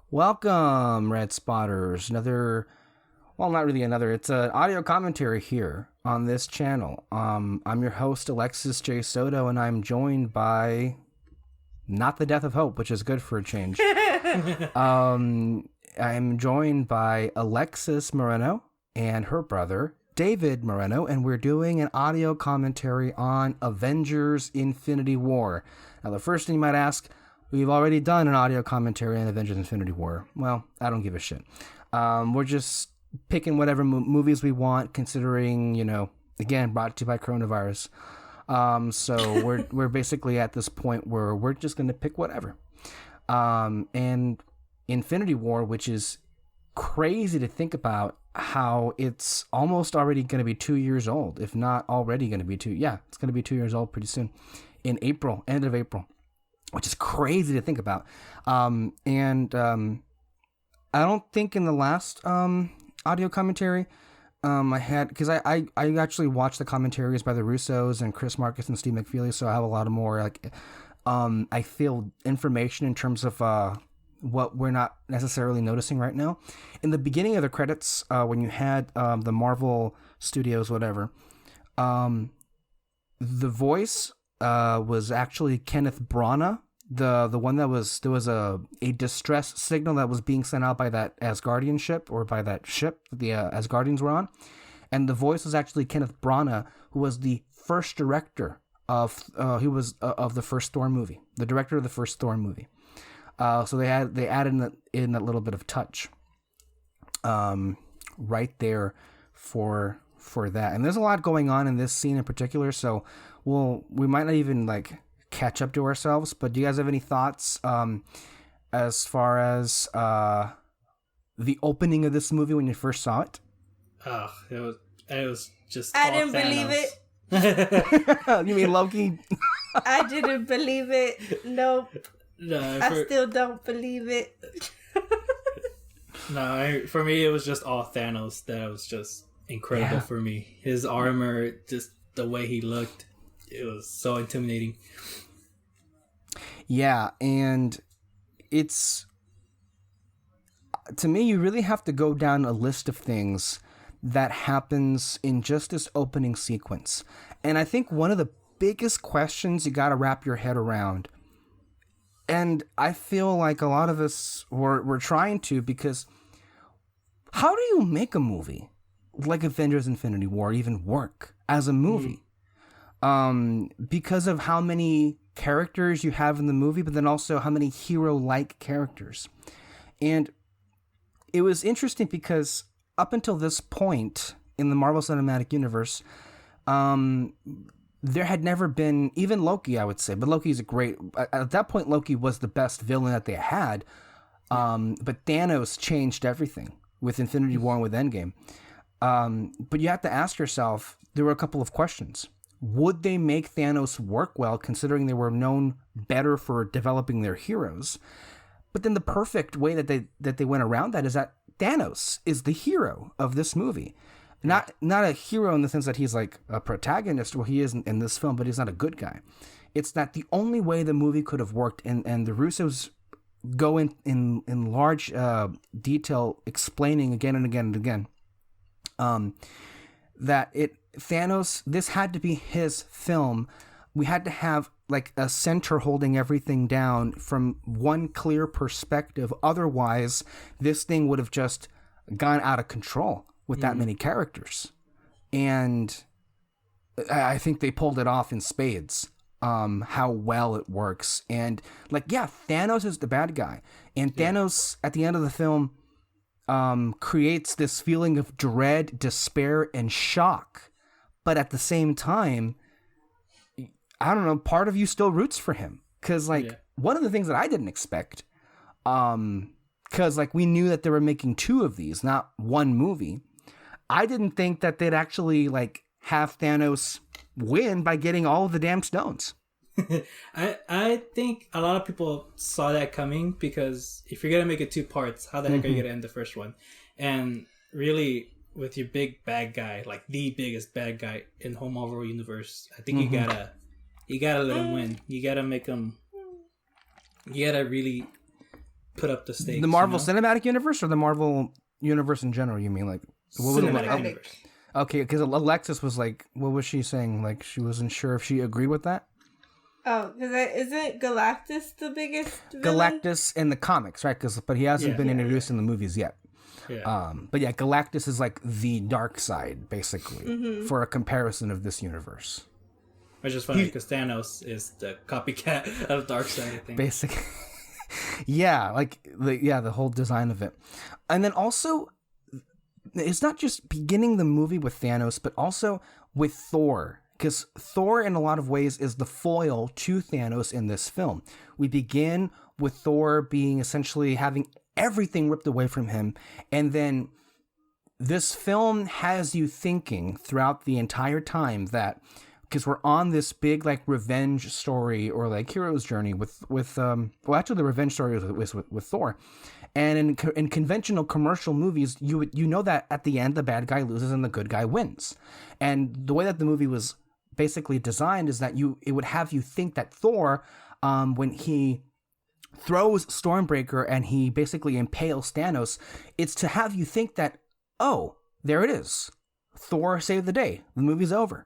Welcome, Red Spotters. Not really another. It's an audio commentary here on this channel. I'm your host, Alexis Soto, and I'm joined by not the Death of Hope, which is good for a change. I'm joined by Alexis Moreno and her brother, David Moreno, and we're doing an audio commentary on Avengers Infinity War. Now, the first thing you might ask, we've already done an audio commentary on Avengers Infinity War. Well, I don't give a shit. We're just picking whatever movies we want, considering, again, brought to you by coronavirus. So we're basically at this point where we're just going to pick whatever. And Infinity War, which is crazy to think about how it's almost already going to be 2 years old, if not already going to be it's going to be 2 years old pretty soon in April, end of April, which is crazy to think about. I don't think in the last audio commentary I had, because I actually watched the commentaries by the Russos and Chris Marcus and Steve McFeely, so I have a lot of more I feel information in terms of what we're not necessarily noticing right now. In the beginning of the credits, when you had the Marvel Studios, whatever, the voice was actually Kenneth Branagh, the one there was a distress signal that was being sent out by that Asgardian ship, or by that ship that the Asgardians were on, and the voice was actually Kenneth Branagh, who was the first director of the first Thor movie, the director of the first Thor movie. So they added in that little bit of touch, right there for that. And there's a lot going on in this scene in particular, so we might not even catch up to ourselves. But do you guys have any thoughts as far as the opening of this movie when you first saw it? Oh, it was just. I didn't believe it. You mean Loki? I didn't believe it. Nope. No, I still don't believe it. No, for me it was just all Thanos. That was just incredible for me. His armor, just the way he looked, it was so intimidating. Yeah, and it's, to me, you really have to go down a list of things that happens in just this opening sequence. And I think one of the biggest questions you got to wrap your head around, and I feel like a lot of us were trying to, because how do you make a movie like Avengers Infinity War even work as a movie? Because of how many characters you have in the movie, but then also how many hero-like characters. And it was interesting because up until this point in the Marvel Cinematic Universe, there had never been, even Loki, I would say, but Loki's at that point, Loki was the best villain that they had. But Thanos changed everything with Infinity War and with Endgame. But you have to ask yourself, there were a couple of questions. Would they make Thanos work well, considering they were known better for developing their heroes? But then the perfect way that they went around that is that Thanos is the hero of this movie. Not a hero in the sense that he's like a protagonist, well, he is in this film, but he's not a good guy. It's that the only way the movie could have worked, and the Russos go in large detail explaining again and again and again, that Thanos, this had to be his film. We had to have a center holding everything down from one clear perspective. Otherwise, this thing would have just gone out of control with that many characters. And I think they pulled it off in spades, how well it works. And Thanos is the bad guy. And Thanos, at the end of the film, creates this feeling of dread, despair, and shock. But at the same time, I don't know, part of you still roots for him. Because, one of the things that I didn't expect, because, we knew that they were making two of these, not one movie. I didn't think that they'd actually, have Thanos win by getting all of the damn stones. I think a lot of people saw that coming, because if you're going to make it two parts, how the heck are you going to end the first one? And really, with your big bad guy, the biggest bad guy in the whole Marvel universe, I think you gotta let him win. You gotta make him. You gotta really put up the stakes. The Marvel Cinematic Universe or the Marvel Universe in general? You mean like Cinematic Universe? Okay, because Alexis was like, what was she saying? Like she wasn't sure if she agreed with that. Oh, because isn't Galactus the biggest villain? Galactus in the comics, right? But he hasn't been introduced in the movies yet. Yeah. But yeah, Galactus is like the dark side, basically, for a comparison of this universe. Which is funny because Thanos is the copycat of Darkseid, I think. Basically, yeah, like the whole design of it, and then also, it's not just beginning the movie with Thanos, but also with Thor. Because Thor, in a lot of ways, is the foil to Thanos in this film. We begin with Thor being essentially having everything ripped away from him. And then this film has you thinking throughout the entire time that, because we're on this big like revenge story or like hero's journey with actually the revenge story was with Thor. And in conventional commercial movies, you know that at the end the bad guy loses and the good guy wins. And the way that the movie was basically designed is that it would have you think that Thor, when he throws Stormbreaker and he basically impales Thanos, it's to have you think that, oh, there it is, Thor saved the day, the movie's over.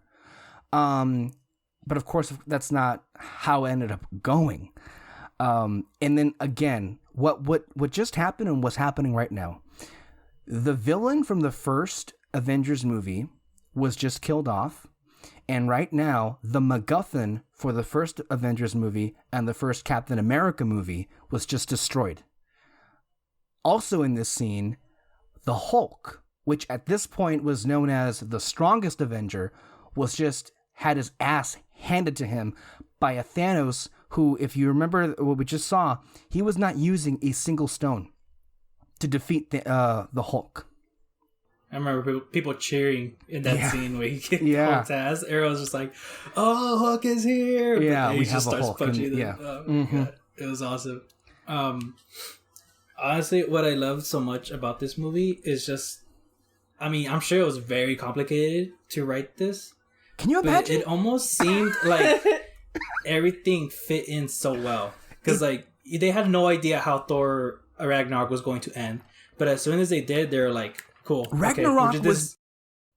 But of course that's not how it ended up going. And then again, what just happened and what's happening right now, the villain from the first Avengers movie was just killed off. And right now, the MacGuffin for the first Avengers movie and the first Captain America movie was just destroyed. Also in this scene, the Hulk, which at this point was known as the strongest Avenger, was just had his ass handed to him by a Thanos who, if you remember what we just saw, he was not using a single stone to defeat the Hulk. I remember people cheering in that scene where he kicked Hulk's ass. Arrow's just like, "Oh, Hulk is here!" Yeah, he we just have starts a Hulk. punching them. Oh my God. It was awesome. Honestly, what I loved so much about this movie is just, I mean, I'm sure it was very complicated to write this. Can you imagine? But it almost seemed like everything fit in so well because like they had no idea how Thor Ragnarok was going to end, but as soon as they did, they were like, cool. Ragnarok was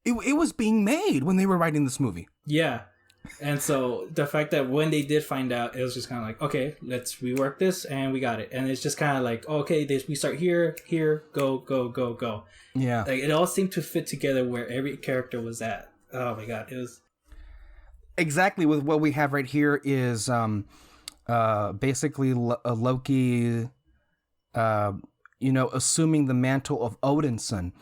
it was being made when they were writing this movie. Yeah. And so the fact that when they did find out, it was just kind of like, okay, let's rework this and we got it. And it's just kind of like, okay, we start here, go. Yeah. Like it all seemed to fit together where every character was at. Oh my God. It was exactly with what we have right here is basically Loki assuming the mantle of Odin's son,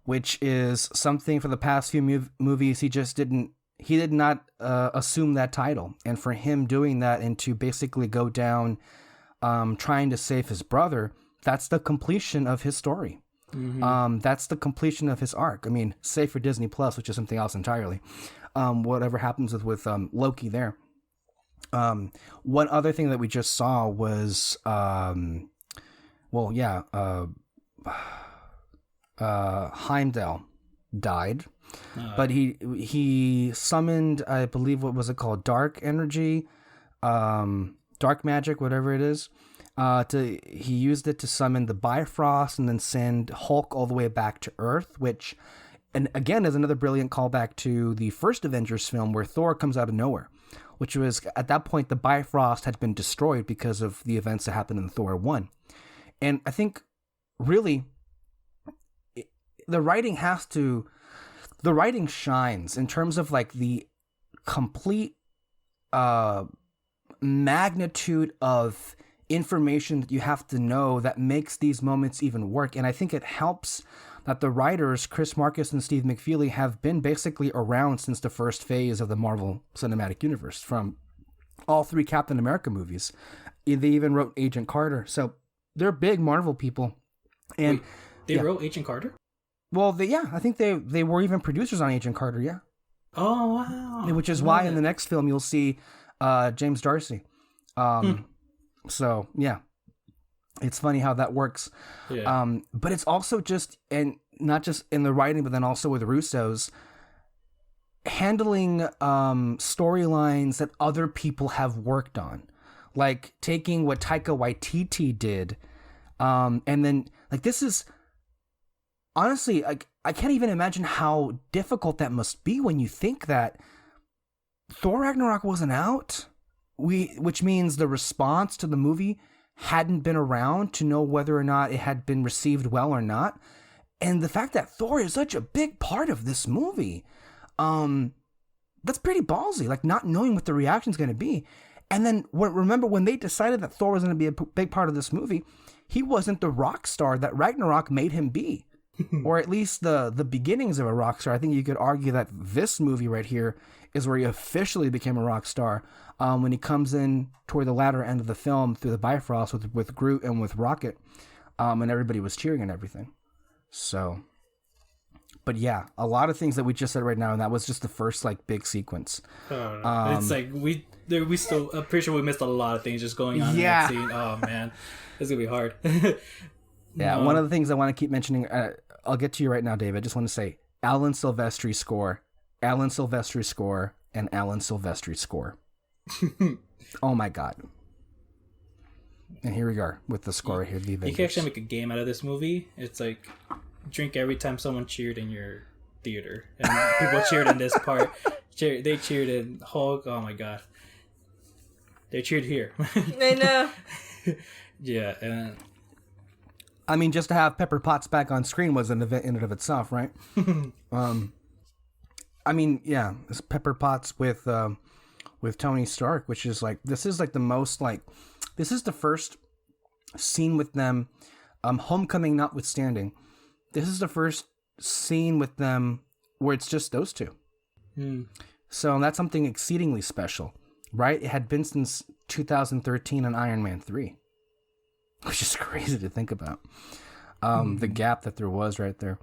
which is something for the past few movies he did not assume that title. And for him doing that and to basically go down trying to save his brother, that's the completion of his story. Mm-hmm. That's the completion of his arc. I mean, save for Disney Plus, which is something else entirely. Whatever happens with Loki there. One other thing that we just saw was Heimdall died, but he summoned, I believe, what was it called? Dark energy, dark magic, whatever it is. He used it to summon the Bifrost and then send Hulk all the way back to Earth, which, and again, is another brilliant callback to the first Avengers film where Thor comes out of nowhere, which was, at that point, the Bifrost had been destroyed because of the events that happened in Thor 1. And I think, really, the writing shines in terms of, like, the complete magnitude of information that you have to know that makes these moments even work. And I think it helps that the writers, Chris Marcus and Steve McFeely, have been basically around since the first phase of the Marvel Cinematic Universe, from all three Captain America movies. They even wrote Agent Carter. So they're big Marvel people. And wait, they wrote Agent Carter? Well, I think they were even producers on Agent Carter, yeah. Oh, wow. Which is why in the next film you'll see James Darcy. So, yeah. It's funny how that works. Yeah. But it's also just, and not just in the writing, but then also with Russo's, handling storylines that other people have worked on. like taking what Taika Waititi did, and then like this is honestly like I can't even imagine how difficult that must be when you think that Thor Ragnarok wasn't out, which means the response to the movie hadn't been around to know whether or not it had been received well or not. And the fact that Thor is such a big part of this movie, that's pretty ballsy, like not knowing what the reaction's going to be. And then remember when they decided that Thor was going to be a big part of this movie, he wasn't the rock star that Ragnarok made him be. Or at least the beginnings of a rock star. I think you could argue that this movie right here is where he officially became a rock star, when he comes in toward the latter end of the film through the Bifrost with Groot and with Rocket, and everybody was cheering and everything. So, but yeah, a lot of things that we just said right now, and that was just the first like big sequence. Oh, no. It's like we still. I'm pretty sure we missed a lot of things just going on in that scene. Oh man, it's gonna be hard. Yeah, one of the things I want to keep mentioning. I'll get to you right now, Dave. I just want to say Alan Silvestri score, Alan Silvestri score, and Alan Silvestri score. Oh my god. And here we are with the score right here, the Avengers. You can actually make a game out of this movie. It's like drink every time someone cheered in your theater. And people cheered in this part. They cheered in Hulk. Oh my god. They cheered here. I know. Yeah, and I mean, just to have Pepper Potts back on screen was an event in and of itself, right? I mean, yeah, it's Pepper Potts with Tony Stark, which is like, this is like the most like, this is the first scene with them, Homecoming notwithstanding. This is the first scene with them where it's just those two. So that's something exceedingly special, right? It had been since 2013 on Iron Man 3. Which is crazy to think about. The gap that there was right there.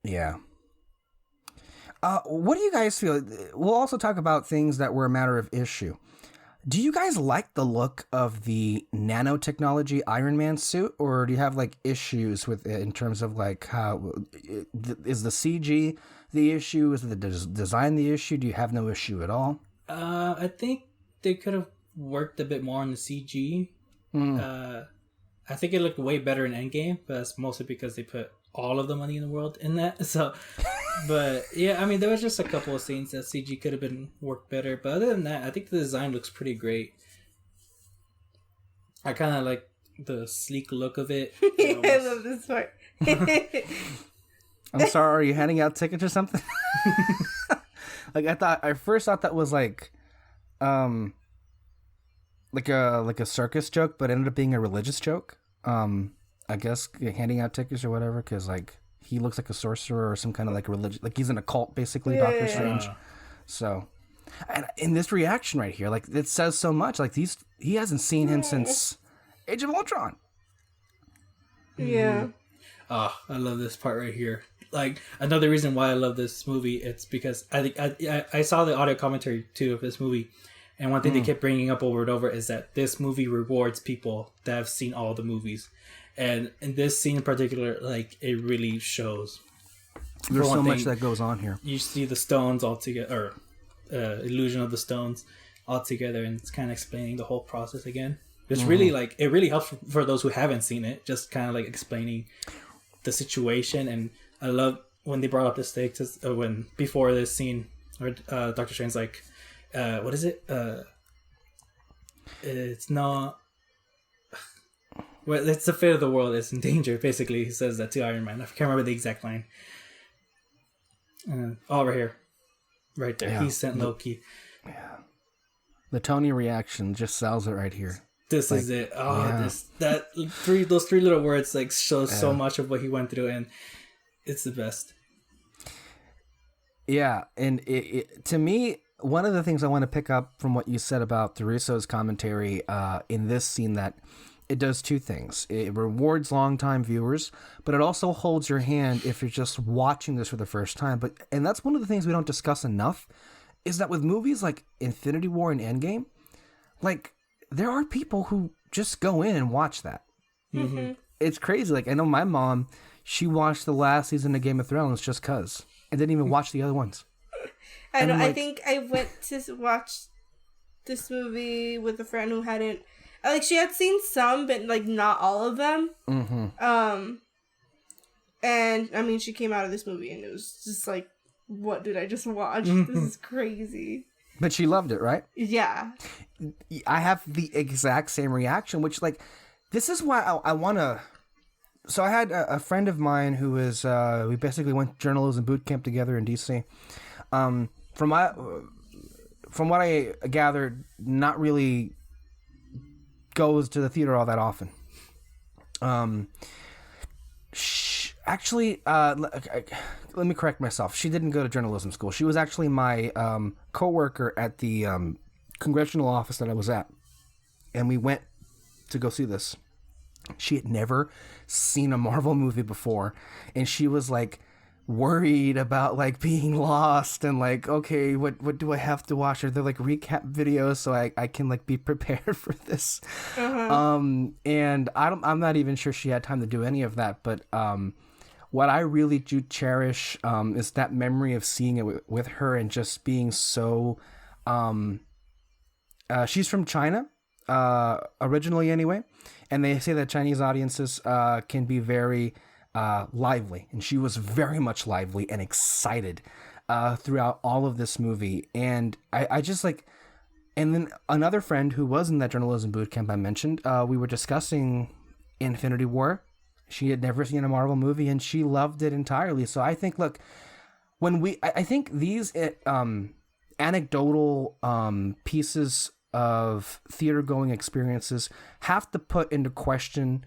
Yeah. What do you guys feel? We'll also talk about things that were a matter of issue. Do you guys like the look of the nanotechnology Iron Man suit, or do you have like issues with it in terms of like how is the CG the issue? Is the design the issue? Do you have no issue at all? I think they could have worked a bit more on the CG. I think it looked way better in Endgame, but that's mostly because they put all of the money in the world in that. So, but yeah, I mean, there was just a couple of scenes that CG could have been worked better. But other than that, I think the design looks pretty great. I kind of like the sleek look of it. I love this part. I'm sorry, are you handing out tickets or something? Like I first thought that was like a circus joke, but it ended up being a religious joke. I guess handing out tickets or whatever, because like he looks like a sorcerer or some kind of like religious, like he's in a cult basically, Doctor Strange. So, and in this reaction right here, like it says so much. Like he hasn't seen him since Age of Ultron. Yeah. Oh, I love this part right here. Like another reason why I love this movie, it's because I think I saw the audio commentary too of this movie. And one thing they kept bringing up over and over is that this movie rewards people that have seen all the movies. And in this scene in particular, like, it really shows. There's so much that goes on here. You see the stones all together, or illusion of the stones all together, and it's kind of explaining the whole process again. It's really, like, it really helps for those who haven't seen it, just kind of, like, explaining the situation. And I love when they brought up the stakes, before this scene, where Doctor Strange's like, what is it? It's not. Well, it's the fate of the world is in danger. Basically, he says that to Iron Man. I can't remember the exact line. Right here, right there. Yeah. He sent Loki. Yeah. The Tony reaction just sells it right here. This is it. Oh, yeah. Those three little words like show so much of what he went through, and it's the best. Yeah, and it to me, one of the things I want to pick up from what you said about Russo's commentary in this scene, that it does two things. It rewards longtime viewers, but it also holds your hand if you're just watching this for the first time. And that's one of the things we don't discuss enough, is that with movies like Infinity War and Endgame, like, there are people who just go in and watch that. Mm-hmm. It's crazy. Like, I know my mom, she watched the last season of Game of Thrones just because, and didn't even watch the other ones. I know. Like, I think I went to watch this movie with a friend who hadn't, like, she had seen some, but like not all of them. Mm-hmm. And I mean, she came out of this movie and it was just like, what did I just watch? This is crazy. But she loved it, right? Yeah. I have the exact same reaction, which, like, this is why I want to... So I had a friend of mine who was... we basically went to journalism boot camp together in D.C. From what I gathered, not really goes to the theater all that often. Actually, let me correct myself. She didn't go to journalism school. She was actually my co-worker at the congressional office that I was at. And we went to go see this. She had never seen a Marvel movie before. And she was like worried about like being lost and like, okay, what do I have to watch? Are there like recap videos so I can like be prepared for this? And I'm not even sure she had time to do any of that, but what I really do cherish is that memory of seeing it with her and just being so... she's from China, originally anyway, and they say that Chinese audiences can be very lively, and she was very much lively and excited throughout all of this movie. And I just like... And then another friend who was in that journalism boot camp I mentioned, we were discussing Infinity War. She had never seen a Marvel movie, and she loved it entirely. So I think, look, I think these anecdotal pieces of theater-going experiences have to put into question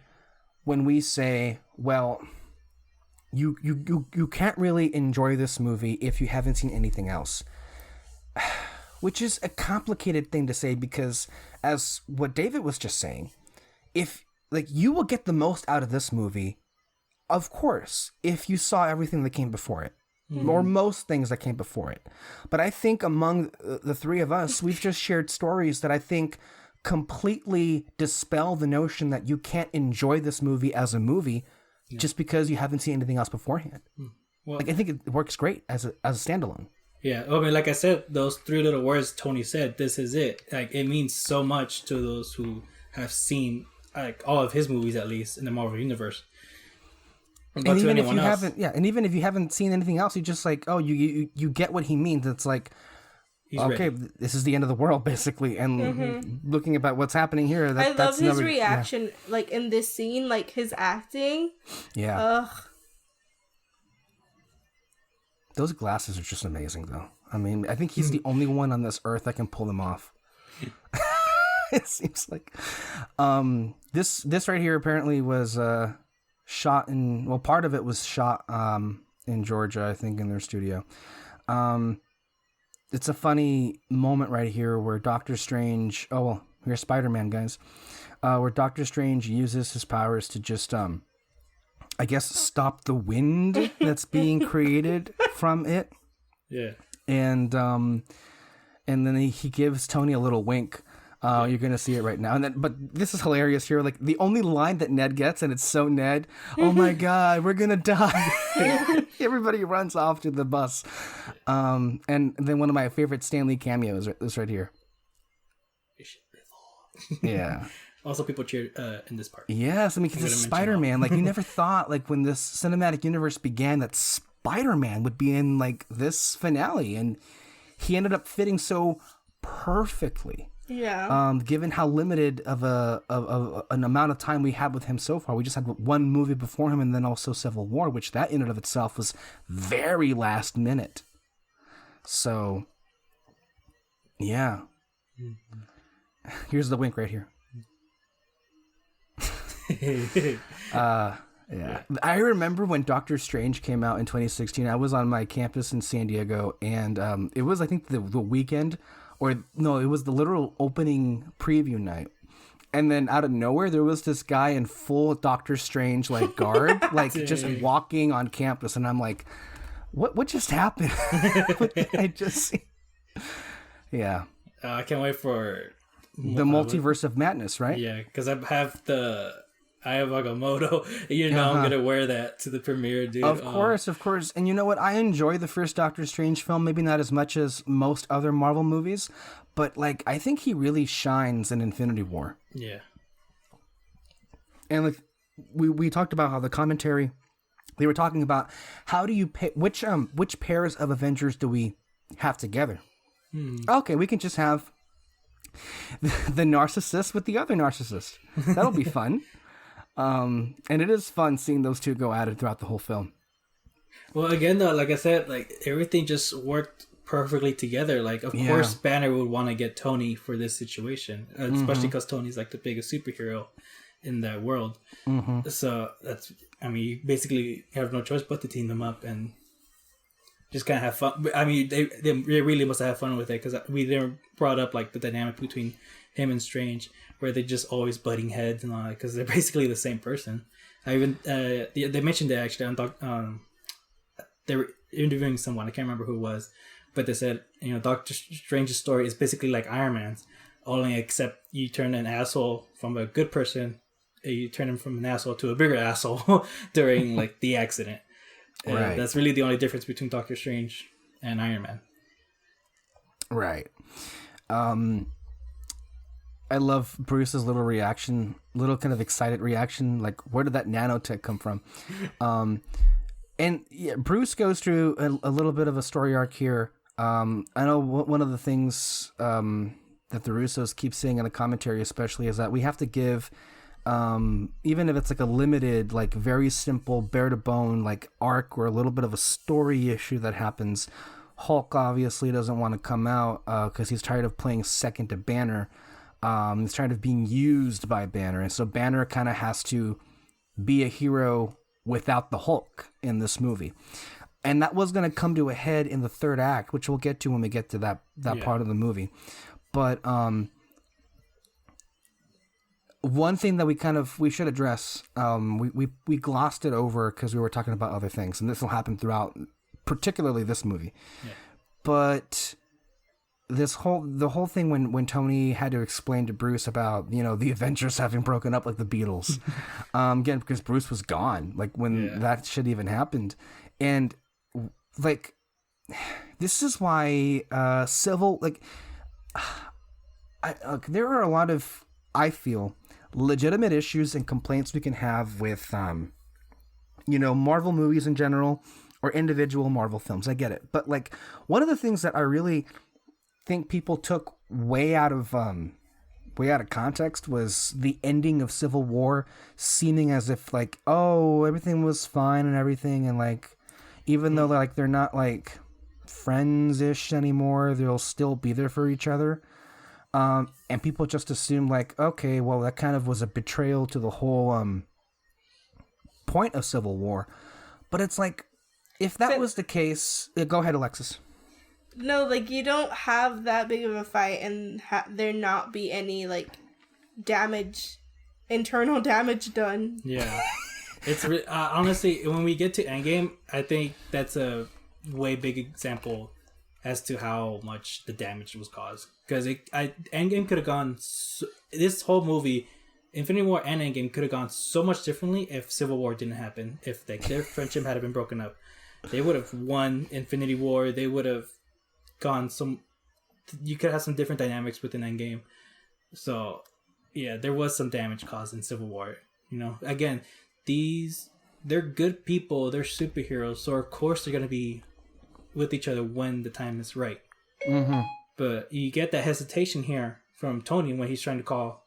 when we say, well, you can't really enjoy this movie if you haven't seen anything else. Which is a complicated thing to say because, as what David was just saying, if... Like, you will get the most out of this movie, of course, if you saw everything that came before it. Or most things that came before it. But I think among the three of us, we've just shared stories that I think completely dispel the notion that you can't enjoy this movie as a movie just because you haven't seen anything else beforehand. Well, like, I think it works great as a standalone. Yeah, I mean, like I said, those three little words Tony said, this is it. Like, it means so much to those who have seen... like all of his movies, at least in the Marvel universe. And even if you haven't, and even if you haven't seen anything else, you just like, oh, you get what he means. It's like, he's okay, ready. This is the end of the world, basically. And looking about what's happening here, I love his reaction, like in this scene, like his acting. Yeah. Ugh. Those glasses are just amazing, though. I mean, I think he's the only one on this earth that can pull them off. It seems like this right here apparently was shot in... Well, part of it was shot in Georgia, I think, in their studio. It's a funny moment right here where Doctor Strange... Oh, well, here's Spider-Man, guys. Where Doctor Strange uses his powers to just, I guess, stop the wind that's being created from it. Yeah. And then he gives Tony a little wink. You're gonna see it right now, but this is hilarious here. Like the only line that Ned gets, and it's so Ned. Oh my God, we're gonna die! Everybody runs off to the bus. And then one of my favorite Stan Lee cameos is right here. Yeah. Also, people cheered in this part. Yes, I mean, because it's Spider-Man. Like you never thought, like when this cinematic universe began, that Spider-Man would be in like this finale, and he ended up fitting so perfectly. Yeah. Given how limited of an amount of time we had with him so far, we just had one movie before him, and then also Civil War, which that in and of itself was very last minute. So, yeah. Here's the wink right here. Yeah. I remember when Doctor Strange came out in 2016. I was on my campus in San Diego, and it was, I think, the weekend. Or, no, it was the literal opening preview night. And then out of nowhere, there was this guy in full Doctor Strange, like, garb, like, just walking on campus. And I'm like, what just happened? What did I just see? Yeah. I can't wait for... The Multiverse of Madness, right? Yeah, because I have Agamotto. I'm going to wear that to the premiere, dude. Of course. And you know what? I enjoy the first Doctor Strange film, maybe not as much as most other Marvel movies, but like I think he really shines in Infinity War. Yeah. And like we talked about how the commentary, they were talking about how do you which pairs of Avengers do we have together? Okay, we can just have the narcissist with the other narcissist. That'll be fun. And it is fun seeing those two go at it throughout the whole film. Well, again, though, like I said, like everything just worked perfectly together. Like, of course, Banner would want to get Tony for this situation, especially because Tony's like the biggest superhero in that world. So that's, I mean, you basically have no choice but to team them up and just kind of have fun. I mean, they really must have fun with it, because we never brought up like the dynamic between him and Strange, where they're just always butting heads and all that, because they're basically the same person. I even they mentioned it actually on they were interviewing someone, I can't remember who it was, but they said, you know, Doctor Strange's story is basically like Iron Man's, only except you turn an asshole from a good person, you turn him from an asshole to a bigger asshole during like the accident. Right. That's really the only difference between Doctor Strange and Iron Man. Right. I love Bruce's little reaction, little kind of excited reaction, like where did that nanotech come from? And yeah, Bruce goes through a little bit of a story arc here. I know one of the things that the Russos keep saying in the commentary especially is that we have to give, even if it's like a limited, like very simple, bare to bone, like arc or a little bit of a story issue that happens. Hulk obviously doesn't want to come out because he's tired of playing second to Banner. He's tired of being used by Banner. And so Banner kind of has to be a hero without the Hulk in this movie. And that was going to come to a head in the third act, which we'll get to when we get to that part of the movie. But one thing that we should address, we glossed it over because we were talking about other things, and this will happen throughout, particularly this movie. Yeah. But the whole thing when Tony had to explain to Bruce about, you know, the Avengers having broken up like the Beatles, again, because Bruce was gone, like when that shit even happened. And like, this is why there are a lot of, I feel, legitimate issues and complaints we can have with, you know, Marvel movies in general or individual Marvel films. I get it. But like, one of the things that I really think people took way out of context was the ending of Civil War seeming as if like, oh, everything was fine and everything, and like even though like they're not like friends-ish anymore, they'll still be there for each other, and people just assume like, okay, well, that kind of was a betrayal to the whole point of Civil War. But it's like, if that was the case, go ahead, Alexis. No, like, you don't have that big of a fight and there not be any, like, internal damage done. Yeah. It's honestly, when we get to Endgame, I think that's a way big example as to how much the damage was caused. Because Endgame could have gone... this whole movie, Infinity War and Endgame, could have gone so much differently if Civil War didn't happen. If like, their friendship had been broken up. They would have won Infinity War. They would have gone you could have some different dynamics within Endgame. So yeah, there was some damage caused in Civil War. You know, again, they're good people, they're superheroes, so of course they're gonna be with each other when the time is right. Mm-hmm. But you get that hesitation here from Tony when he's trying to call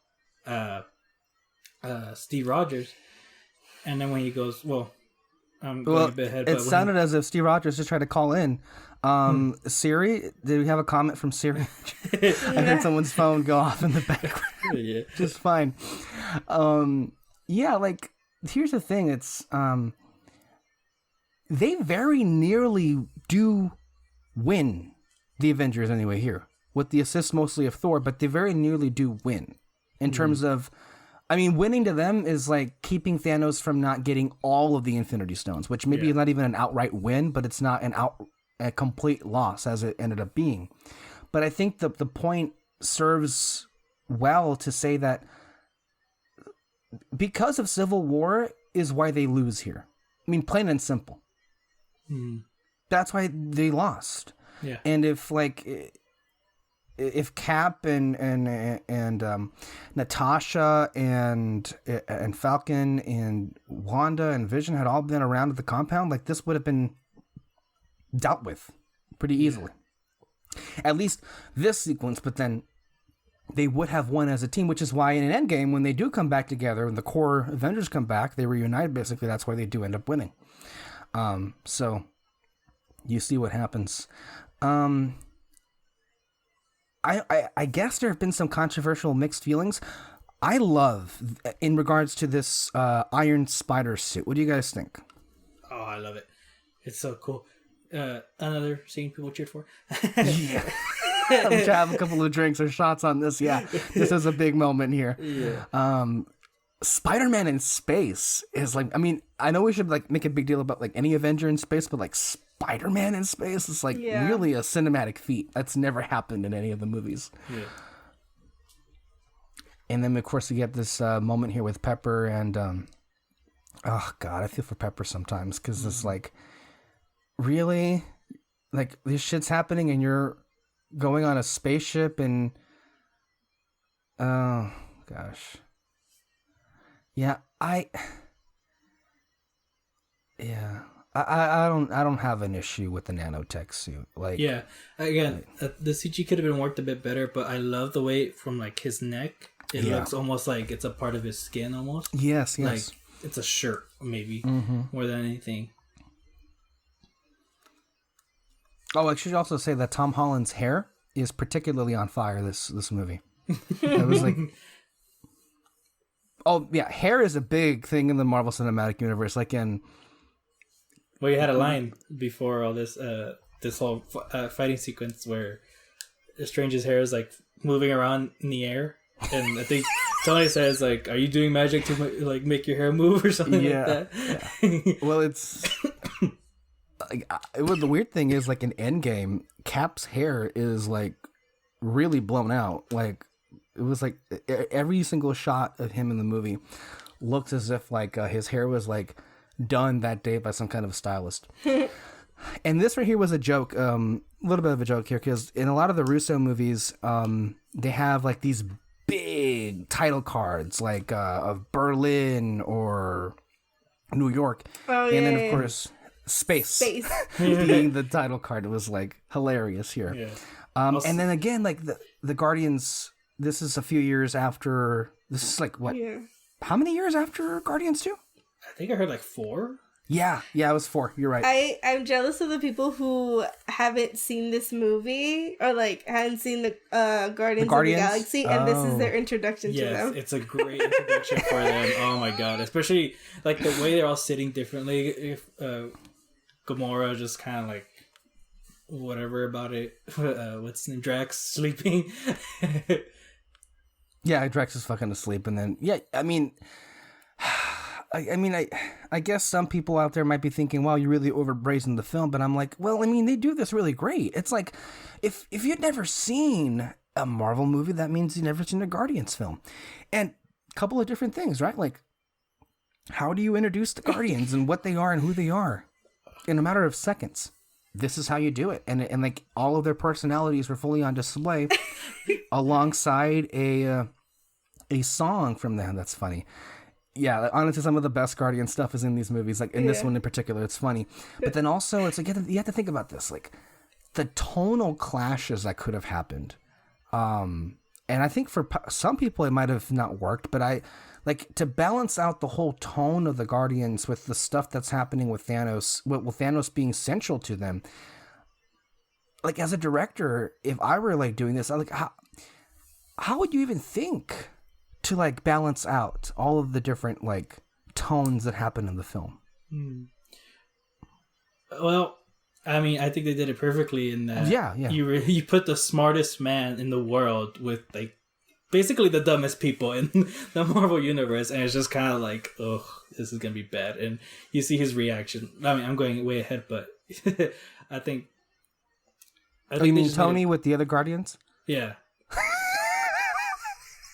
Steve Rogers, and then when he goes, I'm going a bit ahead. It sounded as if Steve Rogers just tried to call in. Siri, did we have a comment from Siri? I heard someone's phone go off in the background. Yeah. Just fine. Yeah, like, here's the thing. It's, they very nearly do win the Avengers anyway here, with the assist mostly of Thor, but they very nearly do win in terms of, I mean, winning to them is like keeping Thanos from not getting all of the Infinity Stones, which maybe is not even an outright win, but it's not a complete loss as it ended up being. But I think the point serves well to say that because of Civil War is why they lose here. I mean, plain and simple. That's why they lost. Yeah. And if like, if Cap and Natasha and Falcon and Wanda and Vision had all been around at the compound, like this would have been dealt with pretty easily. At least this sequence, but then they would have won as a team, which is why in an Endgame, when they do come back together, when the core Avengers come back, they reunite, basically, that's why they do end up winning. So you see what happens. I guess there have been some controversial mixed feelings. I love, in regards to this Iron Spider suit. What do you guys think? Oh, I love it. It's so cool. Another scene people cheered for. Yeah. I'm trying to have a couple of drinks or shots on this. Yeah, this is a big moment here. Yeah. Spider-Man in space is like, I mean, I know we should like make a big deal about like any Avenger in space, but like Spider-Man in space is like really a cinematic feat. That's never happened in any of the movies. Yeah. And then of course we get this moment here with Pepper and oh god, I feel for Pepper sometimes because it's like, really, like this shit's happening and you're going on a spaceship and oh gosh. Yeah, I don't have an issue with the nanotech suit. Like, yeah, again, the CG could have been worked a bit better, but I love the way from like his neck, it looks almost like it's a part of his skin, almost. Yes. Like it's a shirt, maybe more than anything. Oh, I should also say that Tom Holland's hair is particularly on fire this movie. It was like, oh yeah, hair is a big thing in the Marvel Cinematic Universe. Like in, well, you had a line before all this, this whole fighting sequence where Strange's hair is like moving around in the air, and I think Tony says like, "Are you doing magic to like make your hair move or something like that?" Yeah. Well, it's. Like, the weird thing is, like in Endgame, Cap's hair is like really blown out. Like it was like every single shot of him in the movie looks as if like his hair was like done that day by some kind of stylist. And this right here was a joke, a little bit of a joke here, because in a lot of the Russo movies, they have like these big title cards, like of Berlin or New York, and then of course. Space being the title card. It was like hilarious here. Yeah. And then again, like the Guardians, this is a few years after, this is like what, how many years after Guardians 2? I think I heard like 4. Yeah, it was 4. You're right. I'm jealous of the people who haven't seen this movie or like hadn't seen the Guardians of the Galaxy, and this is their introduction to them. Yes, it's a great introduction for them. Oh my god, especially like the way they're all sitting differently. If Gamora just kind of like whatever about it. What's his name? Drax sleeping. Yeah, Drax is fucking asleep, and then I mean, I guess some people out there might be thinking, "Wow, you really overbrazen the film," but I'm like, well, I mean, they do this really great. It's like if you'd never seen a Marvel movie, that means you've never seen a Guardians film, and a couple of different things, right? Like, how do you introduce the Guardians and what they are and who they are in a matter of seconds? This is how you do it, and like all of their personalities were fully on display alongside a song from them. That's funny. Yeah, honestly, some of the best Guardian stuff is in these movies. Like in this one in particular, it's funny. But then also, it's like you have to think about this, like the tonal clashes that could have happened. And I think for some people it might have not worked, but I like to balance out the whole tone of the Guardians with the stuff that's happening with Thanos, with Thanos being central to them. Like as a director, if I were like doing this, I like how would you even think to like balance out all of the different like tones that happen in the film? Well, I mean, I think they did it perfectly in that. Yeah. You put the smartest man in the world with like basically the dumbest people in the Marvel universe, and it's just kind of like, oh, this is gonna be bad. And you see his reaction. I mean, I'm going way ahead, but I think. You mean Tony with the other Guardians? Yeah.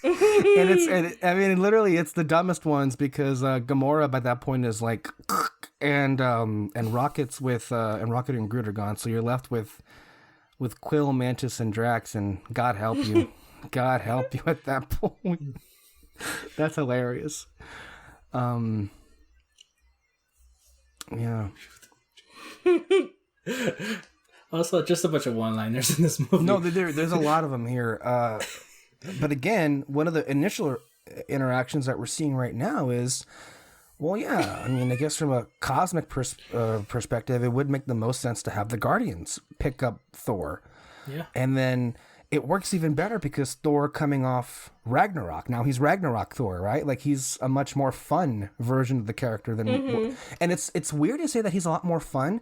I mean, literally, it's the dumbest ones because Gamora by that point is like, and Rocket and Groot are gone, so you're left with with Quill, Mantis, and Drax, and God help you. God help you at that point. That's hilarious. Yeah. Also, just a bunch of one-liners in this movie. No, there's a lot of them here. But again, one of the initial interactions that we're seeing right now is, well, yeah, I mean, I guess from a cosmic perspective, it would make the most sense to have the Guardians pick up Thor. Yeah. And then it works even better because Thor coming off Ragnarok. Now he's Ragnarok Thor, right? Like he's a much more fun version of the character than, and it's weird to say that he's a lot more fun,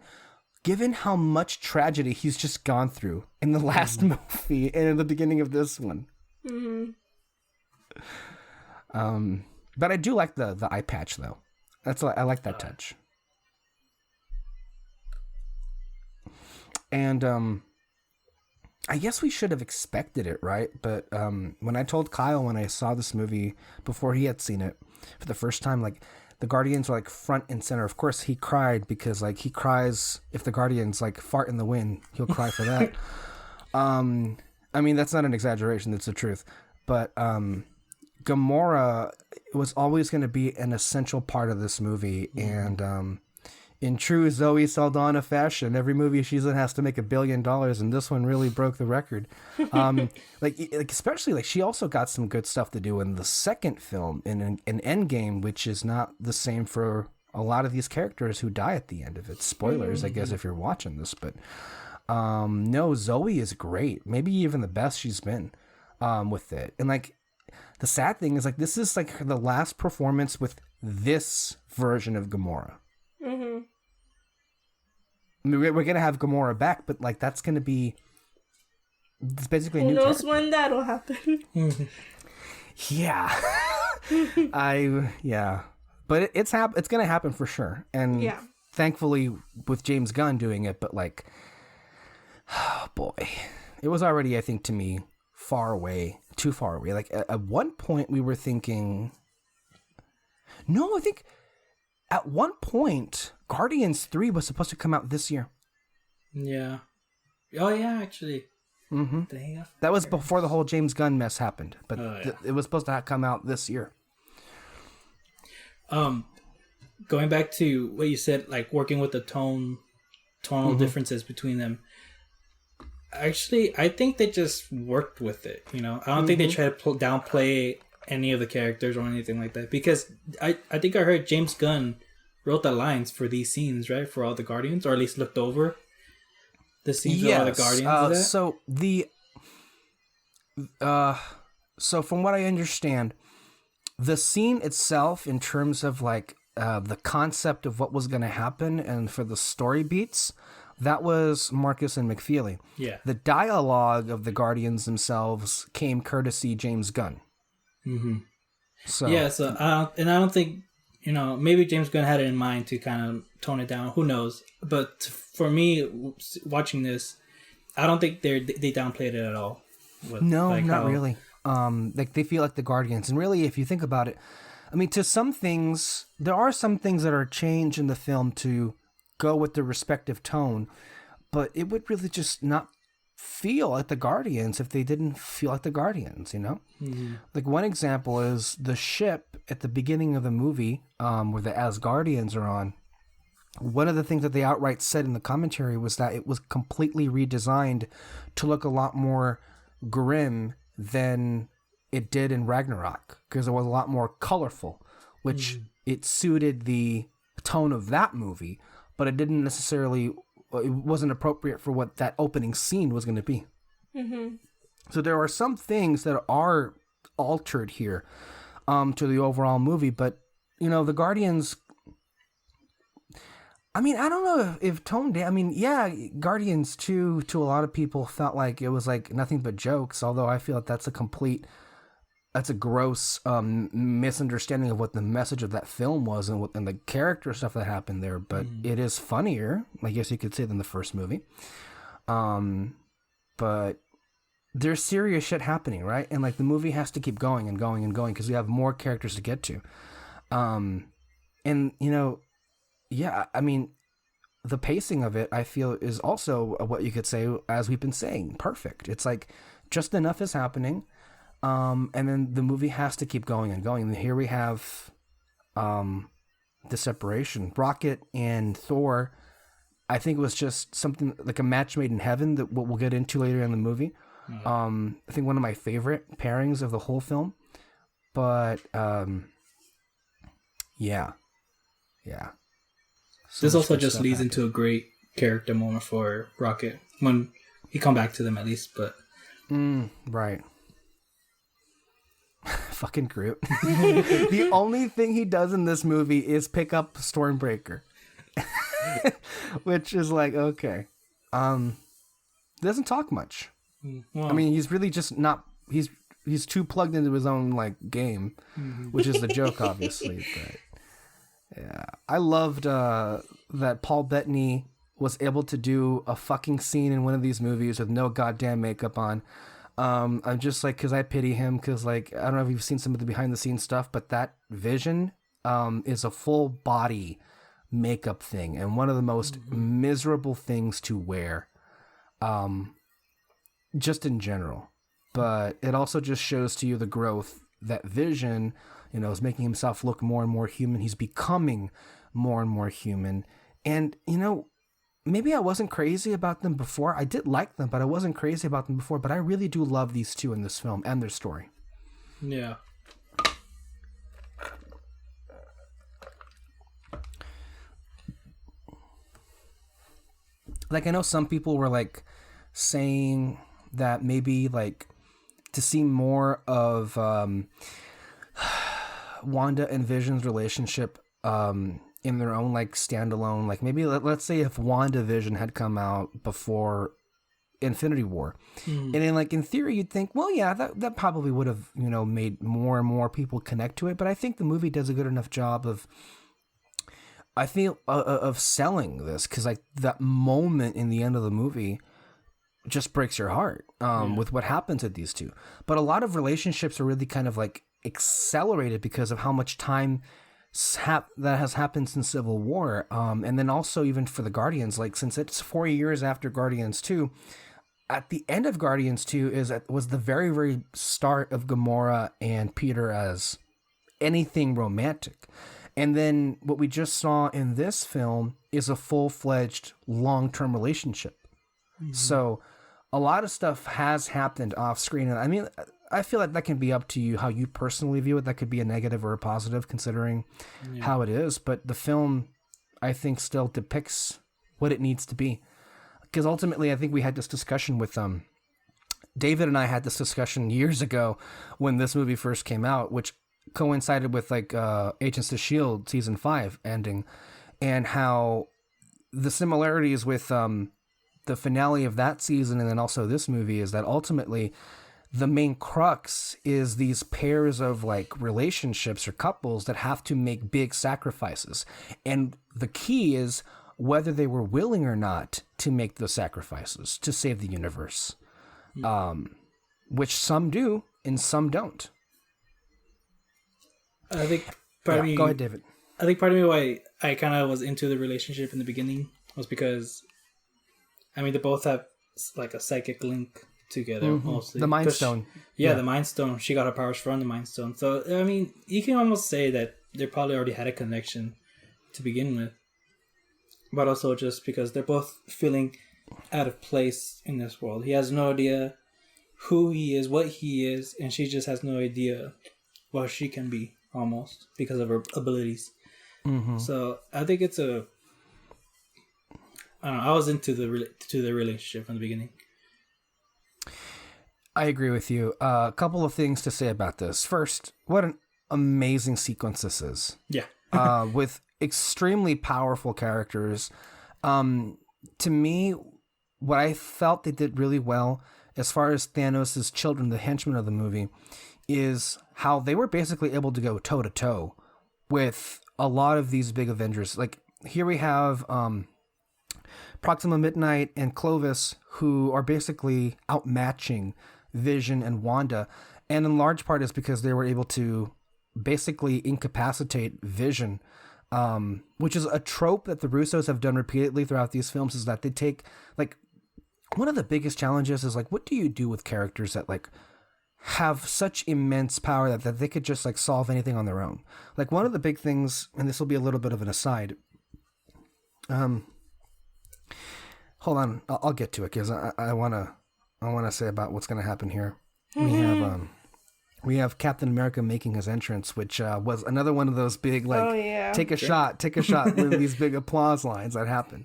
given how much tragedy he's just gone through in the last movie and in the beginning of this one. But I do like the eye patch though. I like that touch. And I guess we should have expected it, right? But when I told Kyle when I saw this movie before he had seen it for the first time, like the Guardians were like front and center. Of course, he cried because like he cries if the Guardians like fart in the wind, he'll cry for that. I mean, that's not an exaggeration; that's the truth. But Gamora was always going to be an essential part of this movie, and in true Zoe Saldana fashion, every movie she's in has to make $1 billion, and this one really broke the record. Like especially like she also got some good stuff to do in the second film in Endgame, which is not the same for a lot of these characters who die at the end of it. Spoilers, I guess, if you're watching this, but no, Zoe is great, maybe even the best she's been with it. And like the sad thing is like this is like the last performance with this version of Gamora. I mean, we're gonna have Gamora back, but like that's gonna be it's basically a new knows character. When that'll happen. Yeah. But it's gonna happen for sure. And thankfully with James Gunn doing it, but like oh boy. It was already, I think, to me, too far away. Like at one point we were thinking I think at one point Guardians 3 was supposed to come out this year. Yeah. Oh yeah, actually. That was before the whole James Gunn mess happened, but it was supposed to come out this year. Going back to what you said, like working with the tonal differences between them. Actually, I think they just worked with it. You know, I don't think they tried to downplay any of the characters or anything like that, because I think I heard James Gunn wrote the lines for these scenes, right, for all the Guardians, or at least looked over the scenes for all the Guardians. So from what I understand, the scene itself, in terms of like the concept of what was going to happen and for the story beats, that was Marcus and McFeely. Yeah. The dialogue of the Guardians themselves came courtesy James Gunn. So I don't think, you know, maybe James Gunn had it in mind to kind of tone it down. Who knows? But for me, watching this, I don't think they downplayed it at all. Not really. Like they feel like the Guardians, and really, if you think about it, I mean, to some things, there are some things that are changed in the film to go with the respective tone, but it would really just not feel like the Guardians if they didn't feel like the Guardians, you know? Like one example is the ship at the beginning of the movie, where the Asgardians are on. One of the things that they outright said in the commentary was that it was completely redesigned to look a lot more grim than it did in Ragnarok, because it was a lot more colorful, which it suited the tone of that movie, but it didn't necessarily, it wasn't appropriate for what that opening scene was going to be. So there are some things that are altered here to the overall movie, but, you know, the Guardians, I mean, I don't know if tone down, I mean, yeah, Guardians 2 to a lot of people felt like it was like nothing but jokes, although I feel like that's a gross misunderstanding of what the message of that film was and the character stuff that happened there. But it is funnier, I guess you could say, than the first movie. But there's serious shit happening, right? And like the movie has to keep going and going and going because we have more characters to get to. And you know, yeah, I mean, the pacing of it, I feel, is also what you could say, as we've been saying, perfect. It's like just enough is happening, and then the movie has to keep going and going. And here we have the separation. Rocket and Thor, I think it was just something like a match made in heaven that we'll get into later in the movie. I think one of my favorite pairings of the whole film. But yeah. So this also just leads into a great character moment for Rocket when he come back to them at least. But right. Fucking Groot. The only thing he does in this movie is pick up Stormbreaker. Which is like, okay. Doesn't talk much. Well, I mean, he's really just not... He's too plugged into his own like game, which is the joke, obviously. But yeah, I loved that Paul Bettany was able to do a fucking scene in one of these movies with no goddamn makeup on. I'm just like, because I pity him, because like, I don't know if you've seen some of the behind the scenes stuff, but that Vision is a full body makeup thing and one of the most miserable things to wear, just in general. But it also just shows to you the growth that Vision, is making himself look more and more human. He's becoming more and more human. And, maybe I wasn't crazy about them before. I did like them, but I wasn't crazy about them before. But I really do love these two in this film and their story. Yeah. Like, I know some people were, like, saying that maybe, like, to see more of Wanda and Vision's relationship in their own like standalone, like maybe let's say if WandaVision had come out before Infinity War, and then like in theory you'd think, well, yeah, that probably would have made more and more people connect to it. But I think the movie does a good enough job of, I feel, of selling this, because like that moment in the end of the movie just breaks your heart with what happens with these two. But a lot of relationships are really kind of like accelerated because of how much time that has happened since Civil War. And then also even for the Guardians, like since it's 4 years after Guardians 2, at the end of Guardians 2 was the very, very start of Gamora and Peter as anything romantic. And then what we just saw in this film is a full-fledged long-term relationship. So a lot of stuff has happened off screen. And I mean, I feel like that can be up to you, how you personally view it. That could be a negative or a positive considering how it is. But the film, I think, still depicts what it needs to be. Because ultimately, I think we had this discussion with David and I had this discussion years ago when this movie first came out, which coincided with like Agents of S.H.I.E.L.D. season 5 ending, and how the similarities with the finale of that season and then also this movie is that ultimately the main crux is these pairs of like relationships or couples that have to make big sacrifices. And the key is whether they were willing or not to make those sacrifices to save the universe, which some do and some don't. I think part of me... Go ahead, David. I think part of me why I kind of was into the relationship in the beginning was because, I mean, they both have like a psychic link together, mostly. The Mind Stone. The Mind Stone. She got her powers from the Mind Stone. So, I mean, you can almost say that they probably already had a connection to begin with. But also just because they're both feeling out of place in this world. He has no idea who he is, what he is, and she just has no idea what she can be, almost, because of her abilities. So, I think it's I don't know, I was into the relationship from the beginning. I agree with you. A couple of things to say about this. First, what an amazing sequence this is. Yeah. With extremely powerful characters. To me, what I felt they did really well, as far as Thanos' children, the henchmen of the movie, is how they were basically able to go toe-to-toe with a lot of these big Avengers. Like, here we have Proxima Midnight and Clovis, who are basically outmatching Vision and Wanda. And in large part is because they were able to basically incapacitate Vision which is a trope that the Russos have done repeatedly throughout these films, is that they take, like, one of the biggest challenges is, like, what do you do with characters that, like, have such immense power that they could just, like, solve anything on their own? Like, one of the big things, and this will be a little bit of an aside, hold on, I'll get to it, because I want to say about what's going to happen here. We have Captain America making his entrance, which was another one of those big, like, take a shot with these big applause lines that happened.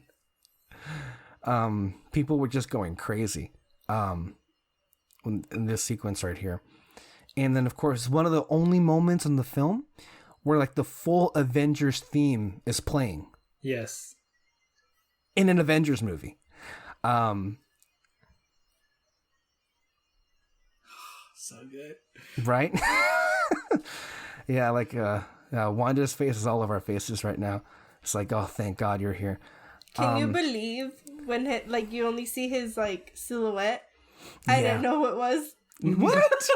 People were just going crazy in this sequence right here. And then, of course, one of the only moments in the film where, like, the full Avengers theme is playing. Yes. In an Avengers movie. So good. Right? Yeah, like Wanda's face is all of our faces right now. It's like, oh, thank God you're here. Can you believe when you only see his, like, silhouette? I didn't know who it was. What?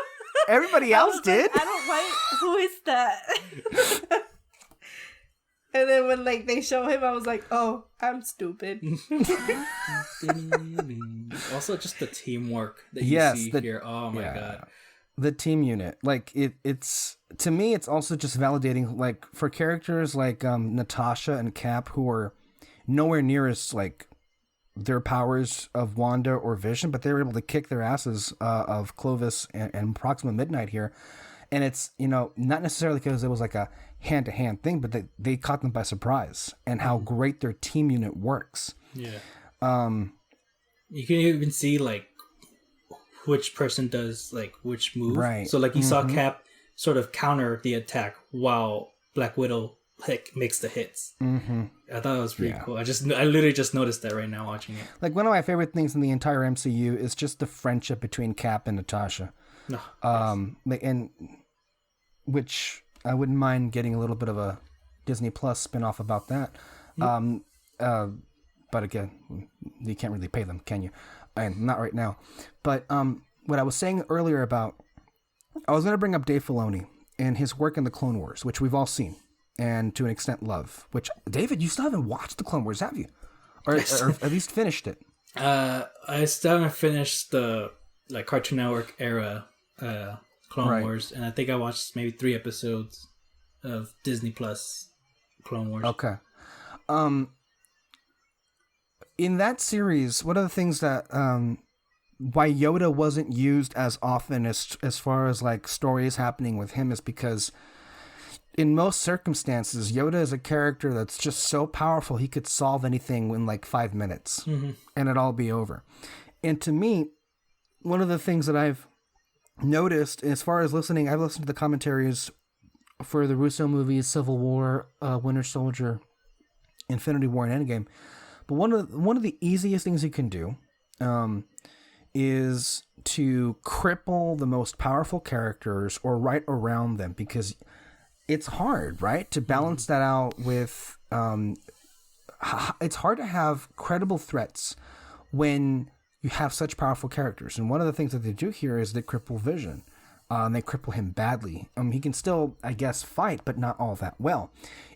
Everybody else did? Like, I don't like, who is that? And then when, like, they show him, I was like, oh, I'm stupid. Also, just the teamwork that you see here. Oh my God. The team unit. Like, it's, to me, it's also just validating, like, for characters like Natasha and Cap, who are nowhere near as, like, their powers of Wanda or Vision, but they were able to kick their asses of Clovis and Proxima Midnight here. And it's, not necessarily because it was like a hand-to-hand thing, but they caught them by surprise, and how great their team unit works. Yeah. You can even see, like, which person does, like, which move. Right. So, like, you saw Cap sort of counter the attack while Black Widow, like, makes the hits. Mm-hmm. I thought it was pretty cool. I literally just noticed that right now watching it. Like, one of my favorite things in the entire MCU is just the friendship between Cap and Natasha. No. And which I wouldn't mind getting a little bit of a Disney Plus spinoff about that. But again, you can't really pay them, can you? And not right now. But what I was saying earlier about, I was going to bring up Dave Filoni and his work in the Clone Wars, which we've all seen and to an extent love. Which, David, you still haven't watched the Clone Wars, have you? Or at least finished it? I still haven't finished the, like, Cartoon Network era Clone Wars, and I think I watched maybe 3 episodes of Disney Plus Clone Wars. Okay. In that series, one of the things that why Yoda wasn't used as often as far as, like, stories happening with him is because in most circumstances, Yoda is a character that's just so powerful he could solve anything in, like, 5 minutes and it'd all be over. And to me, one of the things that I've noticed as far as listening, I've listened to the commentaries for the Russo movies, Civil War, Winter Soldier, Infinity War, and Endgame. But one of the easiest things you can do is to cripple the most powerful characters or write around them, because it's hard, right, to balance that out with. It's hard to have credible threats when you have such powerful characters. And one of the things that they do here is they cripple Vision. They cripple him badly. He can still, I guess, fight, but not all that well.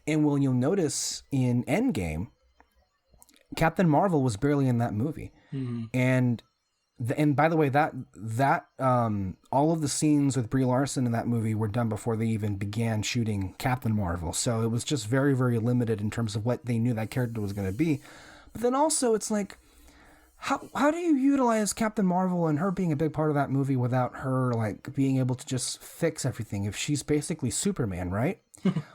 And you'll notice in Endgame, Captain Marvel was barely in that movie. Mm-hmm. And by the way, that all of the scenes with Brie Larson in that movie were done before they even began shooting Captain Marvel. So it was just very, very limited in terms of what they knew that character was going to be. But then also it's like, how do you utilize Captain Marvel and her being a big part of that movie without her, like, being able to just fix everything if she's basically Superman, right?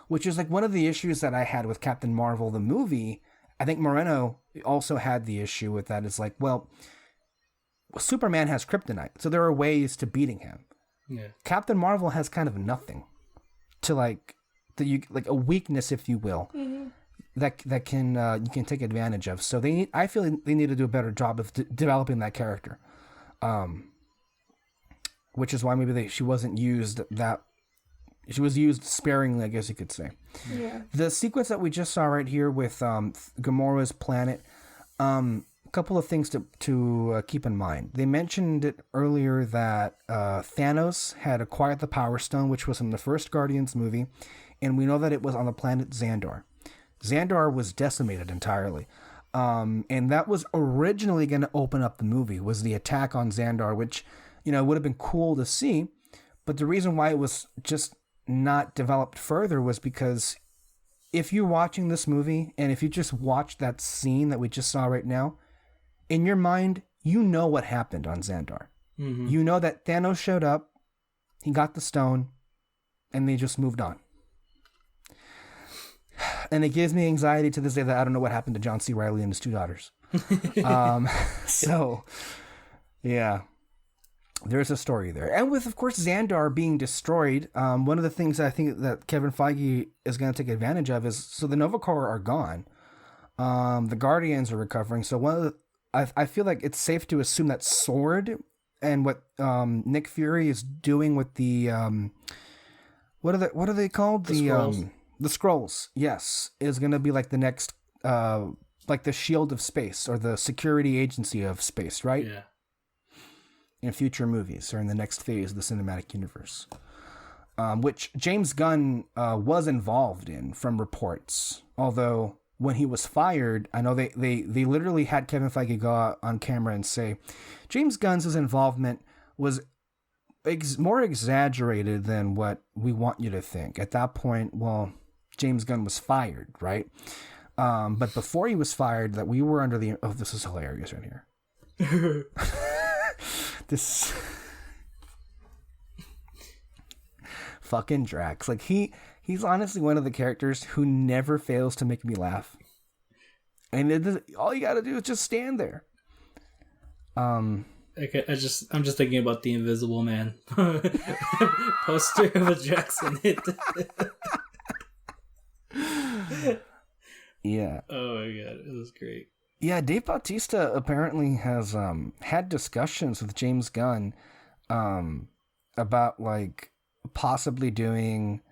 Which is, like, one of the issues that I had with Captain Marvel, the movie. I think Moreno also had the issue with that. It's like, well, Superman has kryptonite, so there are ways to beating him. Yeah. Captain Marvel has kind of nothing to, like, a weakness, if you will. Mm-hmm. That can you can take advantage of. So I feel they need to do a better job of developing that character, which is why maybe she wasn't used she was used sparingly, I guess you could say. Yeah. The sequence that we just saw right here with Gamora's planet, a couple of things to keep in mind. They mentioned it earlier that Thanos had acquired the Power Stone, which was in the first Guardians movie, and we know that it was on the planet Xandar. Xandar was decimated entirely. And that was originally going to open up the movie, was the attack on Xandar, which, you know, would have been cool to see. But the reason why it was just not developed further was because if you're watching this movie and if you just watch that scene that we just saw right now, in your mind, you know what happened on Xandar. Mm-hmm. You know that Thanos showed up, he got the stone, and they just moved on. And it gives me anxiety to this day that I don't know what happened to John C. Reilly and his 2 daughters. So, yeah, there's a story there. And with, of course, Xandar being destroyed, one of the things I think that Kevin Feige is going to take advantage of is, so the Nova Corps are gone. The Guardians are recovering. So one of the, I feel like it's safe to assume that Sword and what Nick Fury is doing with the what are they called? The Skrulls, yes, is going to be like the next, like the shield of space or the security agency of space, right? Yeah. In future movies or in the next phase of the cinematic universe, which James Gunn was involved in from reports. Although when he was fired, I know they literally had Kevin Feige go out on camera and say James Gunn's involvement was more exaggerated than what we want you to think. At that point, well, James Gunn was fired, right? But before he was fired, that we were under the... Oh, this is hilarious right here. This... Fucking Drax. Like, he's honestly one of the characters who never fails to make me laugh. And all you gotta do is just stand there. Okay, I'm just thinking about the Invisible Man poster with Drax in it. Yeah. Oh my god, it was great. Yeah, Dave Bautista apparently has had discussions with James Gunn about like possibly doing,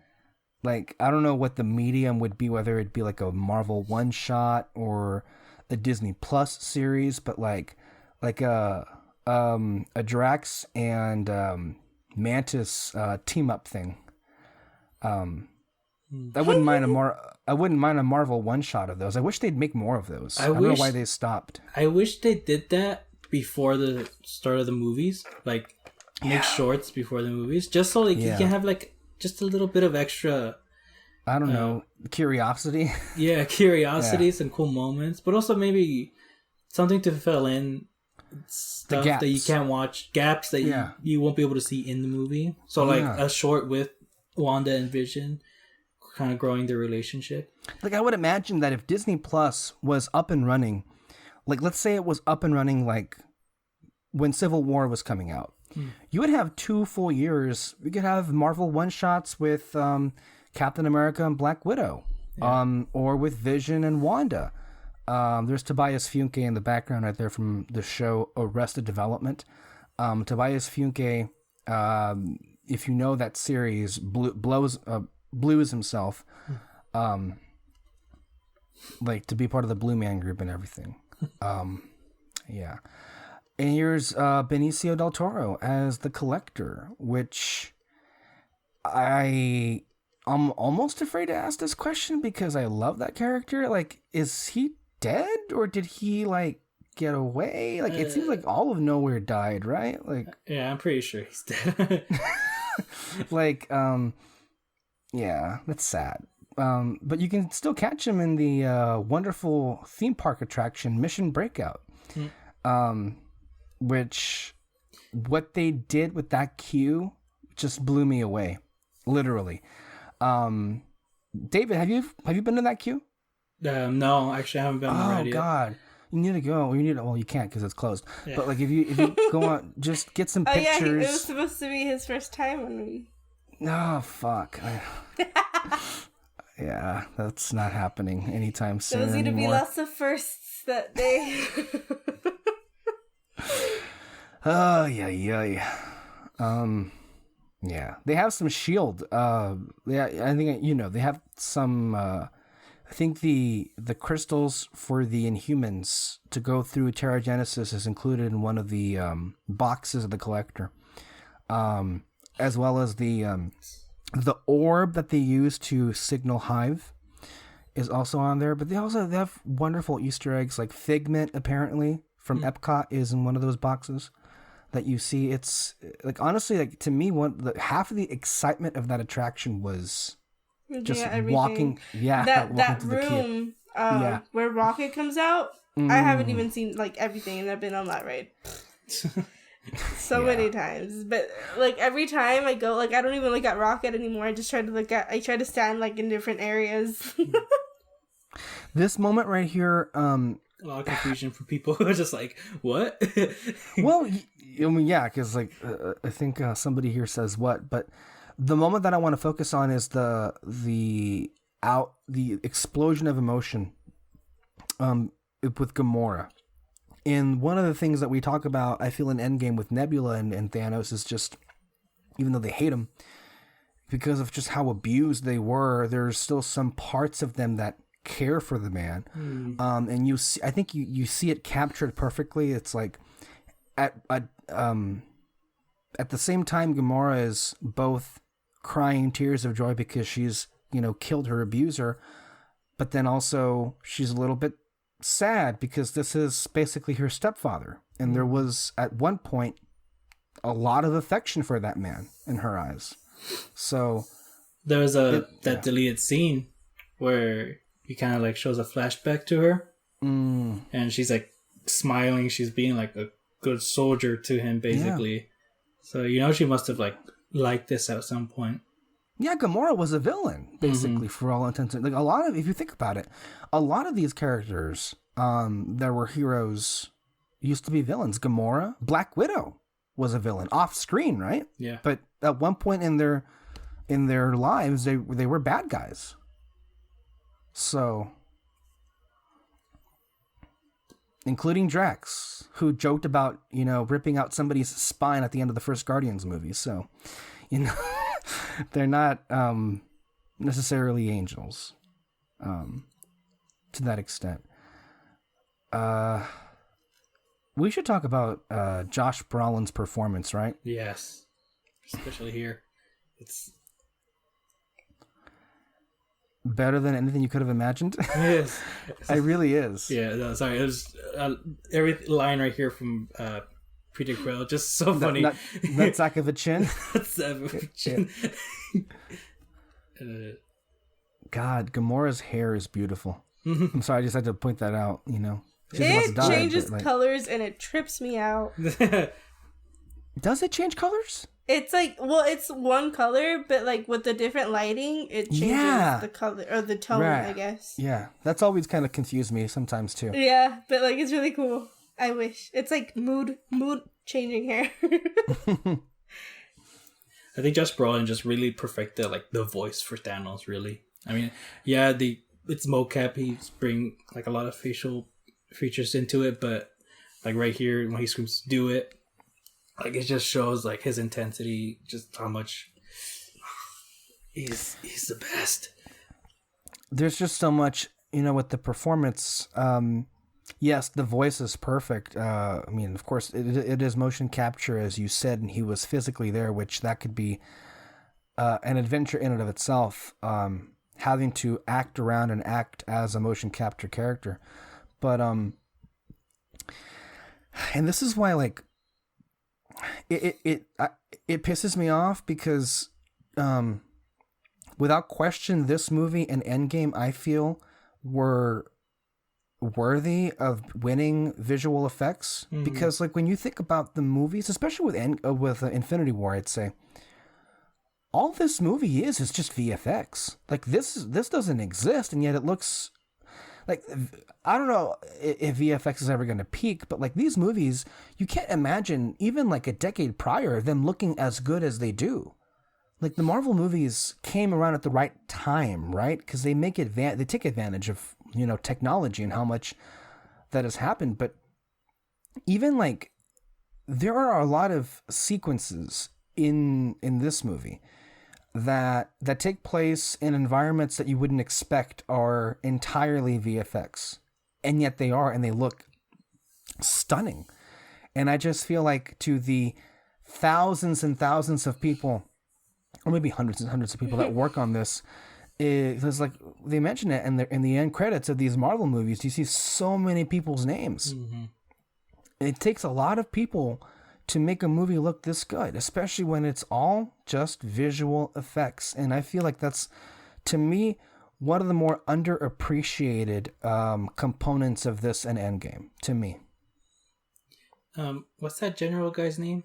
like, I don't know what the medium would be, whether it'd be like a Marvel one shot or a Disney Plus series, but like a Drax and Mantis team up thing. I wouldn't mind a Marvel one shot of those. I wish they'd make more of those. I don't know why they stopped. I wish they did that before the start of the movies, like make shorts before the movies, just so like you can have like just a little bit of extra. I don't know, curiosity. Yeah, curiosities and cool moments, but also maybe something to fill in stuff that you can't watch, gaps that you won't be able to see in the movie. So like a short with Wanda and Vision, kind of growing their relationship. Like, I would imagine that if Disney Plus was up and running, like let's say it was up and running like when Civil War was coming out, you would have 2 full years. We could have Marvel one shots with Captain America and Black Widow, or with Vision and Wanda. There's Tobias Funke in the background right there from the show Arrested Development. Tobias Funke, if you know that series, blues himself, like to be part of the Blue Man Group and everything. Yeah. And here's Benicio del Toro as the Collector, which I'm almost afraid to ask this question because I love that character. Like, is he dead or did he like get away? Like, it seems like all of Nowhere died, right? Like, yeah, I'm pretty sure he's dead. Like, yeah, that's sad. But you can still catch him in the wonderful theme park attraction Mission Breakout. Which, what they did with that queue just blew me away, literally. David, have you been to that queue? No, actually, I haven't been on the ride yet. Oh God, you need to go. Well, you can't because it's closed. Yeah. But like, if you go on, just get some pictures. Yeah, it was supposed to be his first time when we. Oh fuck. Yeah, that's not happening anytime soon. There's going to be lots of firsts that day. Oh, yeah. Yeah, they have some shield. I think they have some. I think the crystals for the Inhumans to go through Terragenesis is included in one of the boxes of the Collector, as well as the orb that they use to signal Hive is also on there, but they have wonderful Easter eggs, like Figment apparently from Epcot is in one of those boxes that you see. It's like, honestly, like to me, half of the excitement of that attraction was just walking. Yeah, that walking room where Rocket comes out. I haven't even seen like everything, and I've been on that ride so many times. But like every time I go, like I don't even look at Rocket anymore. I just try to stand like in different areas. This moment right here, a lot of confusion for people who are just like, what? Well, I mean, yeah, because like I think somebody here says what, but the moment that I want to focus on is the explosion of emotion with Gamora. And one of the things that we talk about, I feel, in Endgame with Nebula and Thanos is just, even though they hate him, because of just how abused they were, there's still some parts of them that care for the man. And you see, I think you see it captured perfectly. It's like at the same time, Gamora is both crying tears of joy because she's, killed her abuser, but then also she's a little bit sad because this is basically her stepfather. And there was at one point a lot of affection for that man in her eyes. So there was that deleted scene where he kind of like shows a flashback to her, and she's like smiling. She's being like a good soldier to him, basically. So she must have liked this at some point. Yeah, Gamora was a villain, basically, for all intents and if you think about it, a lot of these characters that were heroes used to be villains. Gamora, Black Widow was a villain off screen, right? Yeah. But at one point in their lives, they were bad guys. So, including Drax, who joked about, ripping out somebody's spine at the end of the first Guardians movie. So, they're not necessarily angels to that extent. We should talk about Josh Brolin's performance, right? Yes. Especially here. It's better than anything you could have imagined. Yes. It really is. Yeah, no, sorry. It was every line right here from Peter Quill, just so funny. That sack of a chin. God, Gamora's hair is beautiful. I'm sorry, I just had to point that out, It changes colors and it trips me out. Does it change colors? It's it's one color, but with the different lighting, it changes the color or the tone, right. I guess. Yeah, that's always kind of confused me sometimes too. Yeah, but it's really cool. I wish it's mood changing hair. I think Josh Brolin just really perfected the voice for Thanos. Really, I mean, yeah, it's mocap. He's bring a lot of facial features into it, but right here when he screams "Do it," it just shows his intensity, just how much he's the best. There's just so much, with the performance. Yes, the voice is perfect. I mean, of course, it is motion capture, as you said, and he was physically there, which that could be an adventure in and of itself, having to act around and act as a motion capture character. But, and this is why, it pisses me off because, without question, this movie and Endgame, I feel, were worthy of winning visual effects, because when you think about the movies, especially with Infinity War, I'd say all this movie is just VFX. This doesn't exist, and yet it looks I don't know if VFX is ever going to peak, but these movies, you can't imagine even a decade prior them looking as good as they do. The Marvel movies came around at the right time, right? Because they they take advantage of technology and how much that has happened. But even there are a lot of sequences in this movie that take place in environments that you wouldn't expect are entirely VFX, and yet they are, and they look stunning. And I just feel to the thousands and thousands of people, or maybe hundreds and hundreds of people that work on this, It's like they mention it in the end credits of these Marvel movies. You see so many people's names. Mm-hmm. It takes a lot of people to make a movie look this good, especially when it's all just visual effects. And I feel like that's, to me, one of the more underappreciated components of this and Endgame, to me. What's that general guy's name?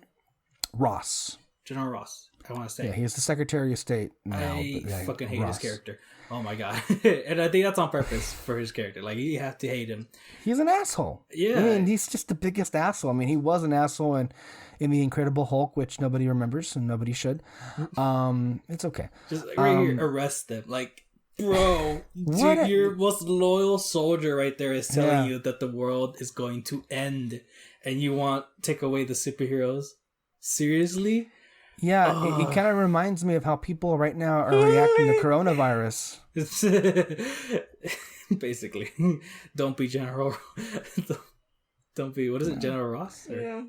Ross. General Ross. I want to say. Yeah, he's the Secretary of State now. I fucking hate Ross. his character. Oh my god. And I think that's on purpose for his character. Like, you have to hate him. He's an asshole. Yeah. I mean, he's just the biggest asshole. I mean, he was an asshole in The Incredible Hulk, which nobody remembers and nobody should. It's okay. Just right here, arrest them. Like, bro, dude, your most loyal soldier right there is telling you that the world is going to end and you want to take away the superheroes? Seriously? Yeah, it kind of reminds me of how people right now are reacting to coronavirus. Basically. Don't be General... Don't be... What is it? General Ross? Or?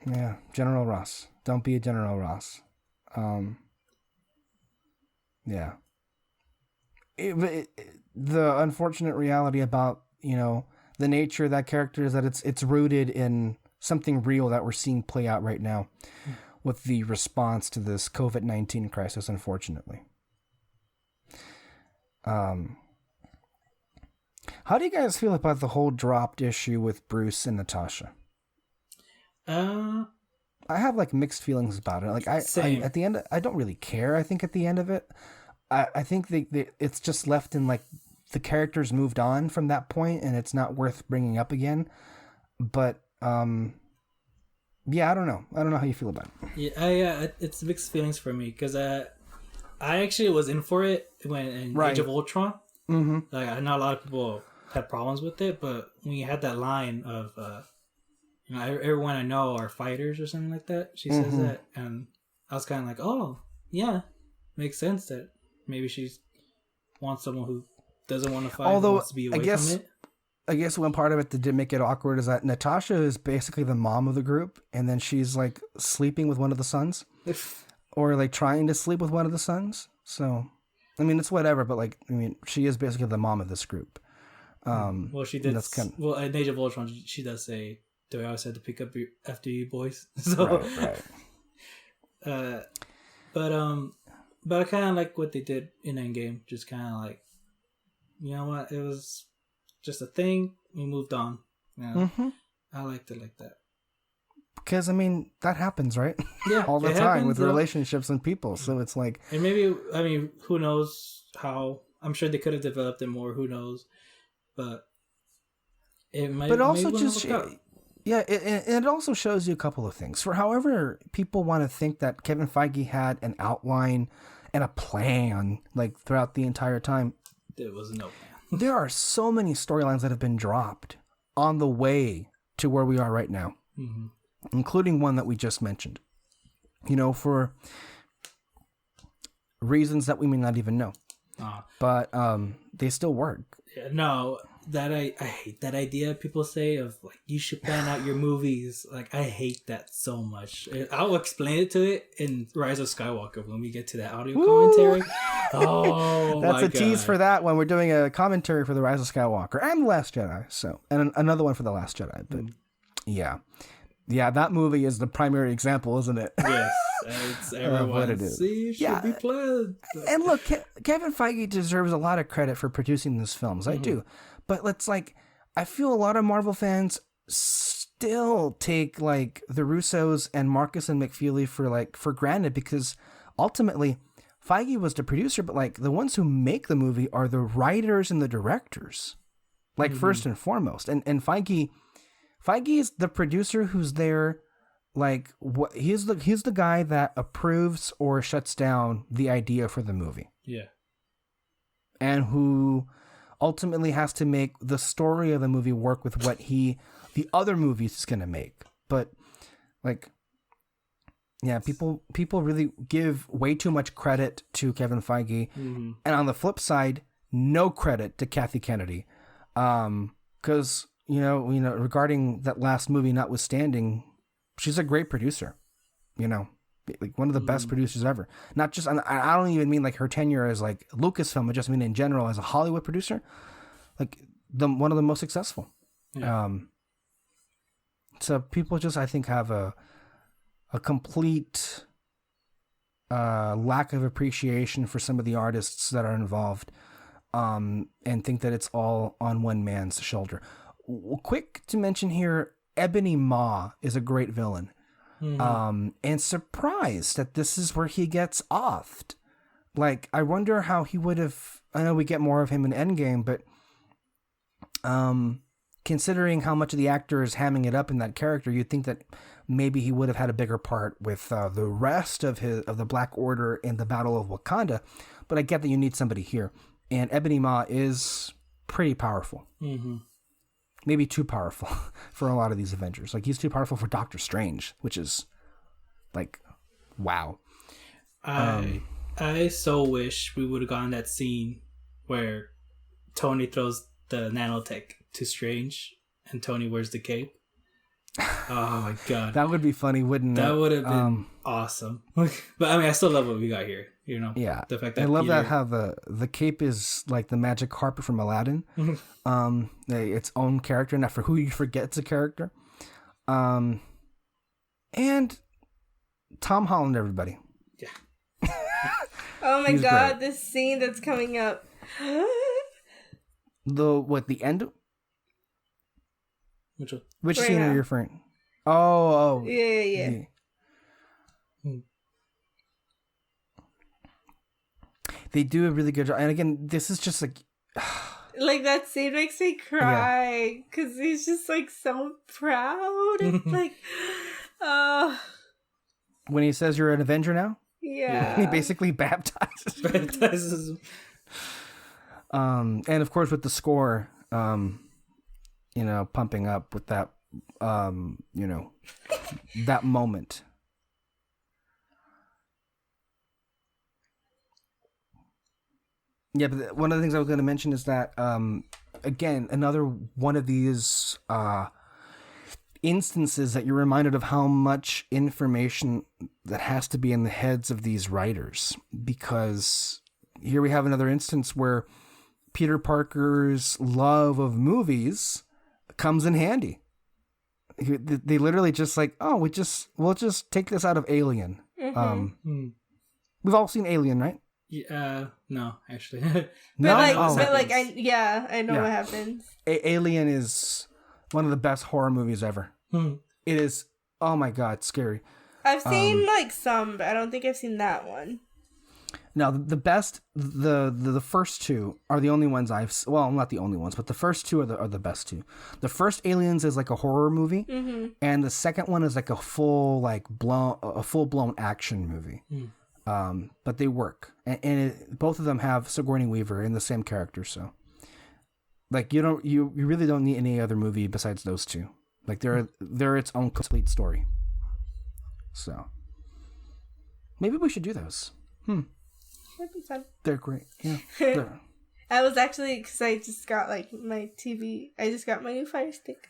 Yeah, General Ross. Don't be a General Ross. Yeah. The unfortunate reality about, the nature of that character is that it's rooted in something real that we're seeing play out right now with the response to this COVID-19 crisis, unfortunately. How do you guys feel about the whole dropped issue with Bruce and Natasha? I have like mixed feelings about it. Like I at the end, I don't really care. I think at the end of it, I think it's just left in like the characters moved on from that point, and it's not worth bringing up again. But yeah, I don't know. I don't know how you feel about it. Yeah, it's mixed feelings for me because I actually was in for it when in Age of Ultron. Mm-hmm. Like, I know a lot of people had problems with it, but when you had that line of everyone I know are fighters or something like that, she says that, and I was kind of like, oh yeah, makes sense that maybe she wants someone who doesn't want to fight, although wants to be away from it. I guess one part of it that did make it awkward is that Natasha is basically the mom of the group, and then she's like sleeping with one of the sons, or like trying to sleep with one of the sons. So, I mean, it's whatever, but like, I mean, she is basically the mom of this group. Well, she did. Well, in Age of Ultron, she does say, "Do I always have to pick up after you, boys?" So, right. But I kind of like what they did in Endgame. Just kind of like, you know what, it was just a thing. We moved on. I liked it like that. Because, I mean, that happens, right? Yeah. All the time with relationships and people. So it's like... And maybe, I mean, who knows how... I'm sure they could have developed it more. Who knows? But it might... But also just... Yeah, it also shows you a couple of things. For however people want to think that Kevin Feige had an outline and a plan, like, throughout the entire time... There was no plan. There are so many storylines that have been dropped on the way to where we are right now. Mm-hmm. Including one that we just mentioned, for reasons that we may not even know, but they still work. Yeah, no, that I hate that idea people say of like, you should plan out your movies. Like, I hate that so much. I'll explain it to it in Rise of Skywalker when we get to that audio commentary. Oh, that's a tease for that when we're doing a commentary for the Rise of Skywalker and The Last Jedi. So, and another one for The Last Jedi. But yeah, that movie is the primary example, isn't it? Yes, it's everyone. What it is. See, should be planned. And look, Kevin Feige deserves a lot of credit for producing these films. I do. But let's I feel a lot of Marvel fans still take like the Russos and Marcus and McFeely for granted, because ultimately Feige was the producer, but like the ones who make the movie are the writers and the directors, like first and foremost. And Feige is the producer who's there, like he's the guy that approves or shuts down the idea for the movie. Yeah. And who ultimately has to make the story of the movie work with what the other movies is going to make. But like, yeah, people really give way too much credit to Kevin Feige. And on the flip side, no credit to Kathy Kennedy. 'Cause regarding that last movie notwithstanding, she's a great producer, like one of the best producers ever. Not just, I don't even mean like her tenure as like Lucasfilm, I just mean in general as a Hollywood producer, like one of the most successful. Yeah. So people just, I think, have a complete lack of appreciation for some of the artists that are involved, and think that it's all on one man's shoulder. Quick to mention here, Ebony Maw is a great villain. And surprised that this is where he gets offed. Like, I wonder how he would have, I know we get more of him in Endgame, but considering how much the actor is hamming it up in that character, you'd think that maybe he would have had a bigger part with the rest of the Black Order in the Battle of Wakanda. But I get that you need somebody here. And Ebony Maw is pretty powerful. Maybe too powerful for a lot of these Avengers. Like, he's too powerful for Doctor Strange, which is like, wow. I so wish we would have gotten that scene where Tony throws the nanotech to Strange and Tony wears the cape. Oh my god. That would be funny, wouldn't it? That would have been awesome. But I mean, I still love what we got here. You know, yeah. The fact that I love that how the cape is like the magic carpet from Aladdin. Its own character, not for who you forget it's a character. And Tom Holland, everybody. Yeah. Oh my god, this scene that's coming up. The end? Which one? Which scene are you referring? Oh. Yeah. They do a really good job. And again, this is just like... like, that scene makes me cry. Because he's just, like, so proud. It's like... When he says you're an Avenger now? Yeah. He basically baptizes him. And of course with the score, pumping up with that, that moment. Yeah, but one of the things I was going to mention is that, again, another one of these instances that you're reminded of how much information that has to be in the heads of these writers. Because here we have another instance where Peter Parker's love of movies comes in handy. They literally just like, oh, we'll just take this out of Alien. We've all seen Alien, right? No, actually. I know what happens. Alien is one of the best horror movies ever. It is, oh my god, scary. I've seen some, but I don't think I've seen that one. Now, the best, the first two are the only ones well, not the only ones, but the first two are the best two. The first Aliens is like a horror movie, and the second one is like a full blown action movie. But they work, and both of them have Sigourney Weaver in the same character. So, like, you really don't need any other movie besides those two. Like, they're its own complete story. So, maybe we should do those. That'd be fun. They're great. Yeah. I was actually, because I just got my TV. I just got my new Fire Stick,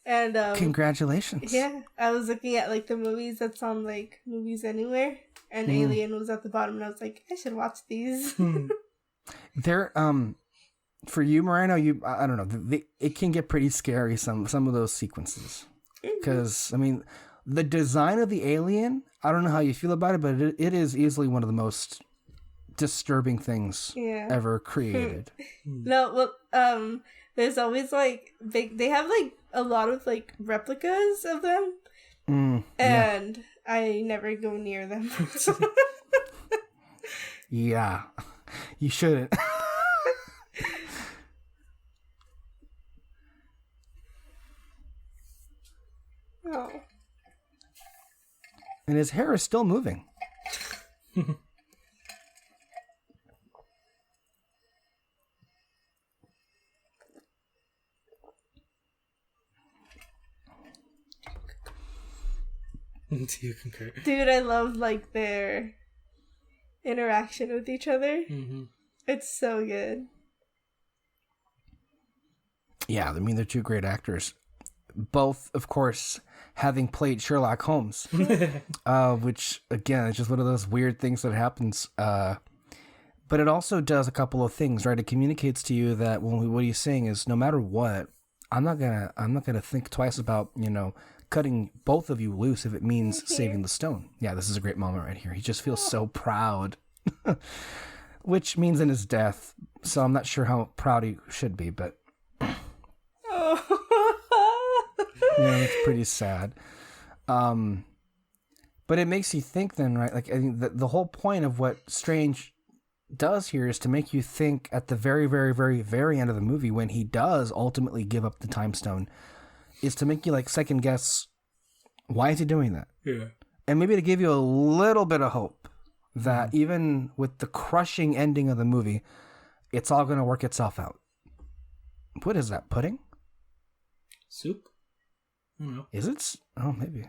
and congratulations. Yeah, I was looking at the movies that's on Movies Anywhere, and Alien was at the bottom, and I was like, I should watch these. They're for you, Moreno. I don't know. It can get pretty scary. Some of those sequences, because I mean, the design of the alien. I don't know how you feel about it, but it is easily one of the most disturbing things ever created. No, well, there's always they have a lot of replicas of them, and I never go near them. Yeah, you shouldn't. Oh. And his hair is still moving. Do you concur? Dude, I love their interaction with each other. It's so good. Yeah, I mean, they're two great actors. both, of course, having played Sherlock Holmes, which, again, is just one of those weird things that happens. But it also does a couple of things, right? It communicates to you that what he's saying is, no matter what, I'm not gonna think twice about, cutting both of you loose if it means saving the stone. Yeah, this is a great moment right here. He just feels so proud, which means in his death. So I'm not sure how proud he should be, but it's pretty sad. But it makes you think then, right? Like, I think the whole point of what Strange does here is to make you think at the very, very, very, very end of the movie, when he does ultimately give up the time stone, is to make you like second guess, why is he doing that? Yeah. And maybe to give you a little bit of hope that even with the crushing ending of the movie, it's all going to work itself out. What is that, pudding? Soup? I don't know. Is it? Oh, maybe.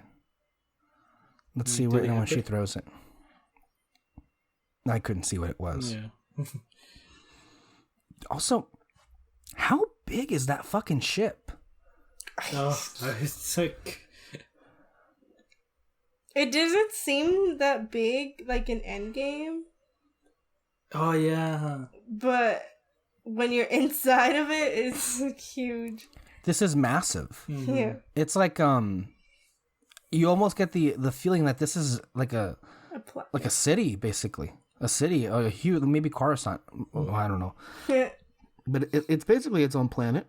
Let's see when she throws it. I couldn't see what it was. Yeah. Also, how big is that fucking ship? Oh, it's like... It doesn't seem that big, like an Endgame. Oh, yeah. But when you're inside of it, it's like huge. This is massive. Mm-hmm. Yeah. It's like, you almost get the feeling that this is like a city, basically. A city, a huge, maybe Coruscant. Oh, I don't know. But it's basically its own planet,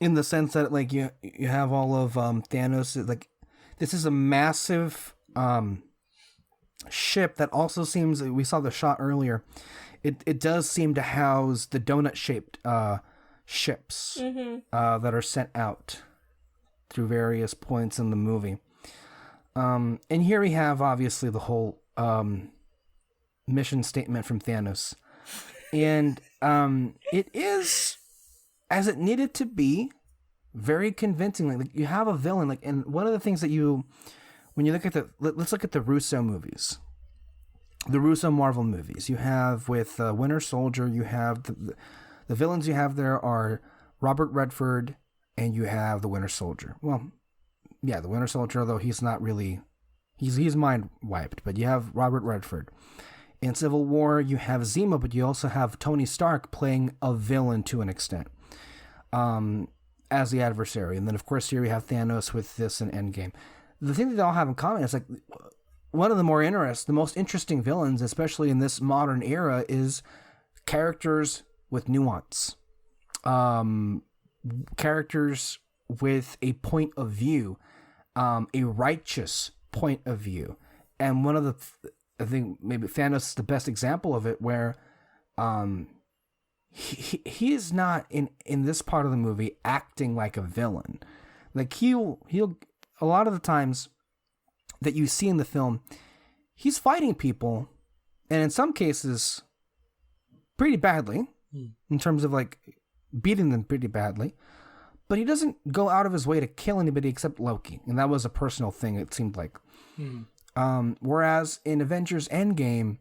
in the sense that like you have all of Thanos. Like, this is a massive ship that also seems. We saw the shot earlier. It does seem to house the donut shaped ships that are sent out through various points in the movie. And here we have obviously the whole mission statement from Thanos, and it is, as it needed to be, very convincing. Like you have a villain, like, and one of the things that when you look at let's look at the Russo movies, the Russo Marvel movies. You have with Winter Soldier, you have the villains you have there are Robert Redford, and you have the Winter Soldier. Well, yeah, the Winter Soldier, although he's not really, he's mind wiped, but you have Robert Redford. In Civil War, you have Zemo, but you also have Tony Stark playing a villain to an extent, as the adversary. And then, of course, here we have Thanos with this and Endgame. The thing that they all have in common is, like, one of the most interesting villains, especially in this modern era, is characters with nuance. Characters with a point of view, a righteous point of view. And one of the... I think maybe Thanos is the best example of it, where he is not in this part of the movie acting like a villain. Like he'll a lot of the times that you see in the film, he's fighting people, and in some cases pretty badly, in terms of like beating them pretty badly. But he doesn't go out of his way to kill anybody except Loki, and that was a personal thing, it seemed like. Whereas in Avengers Endgame,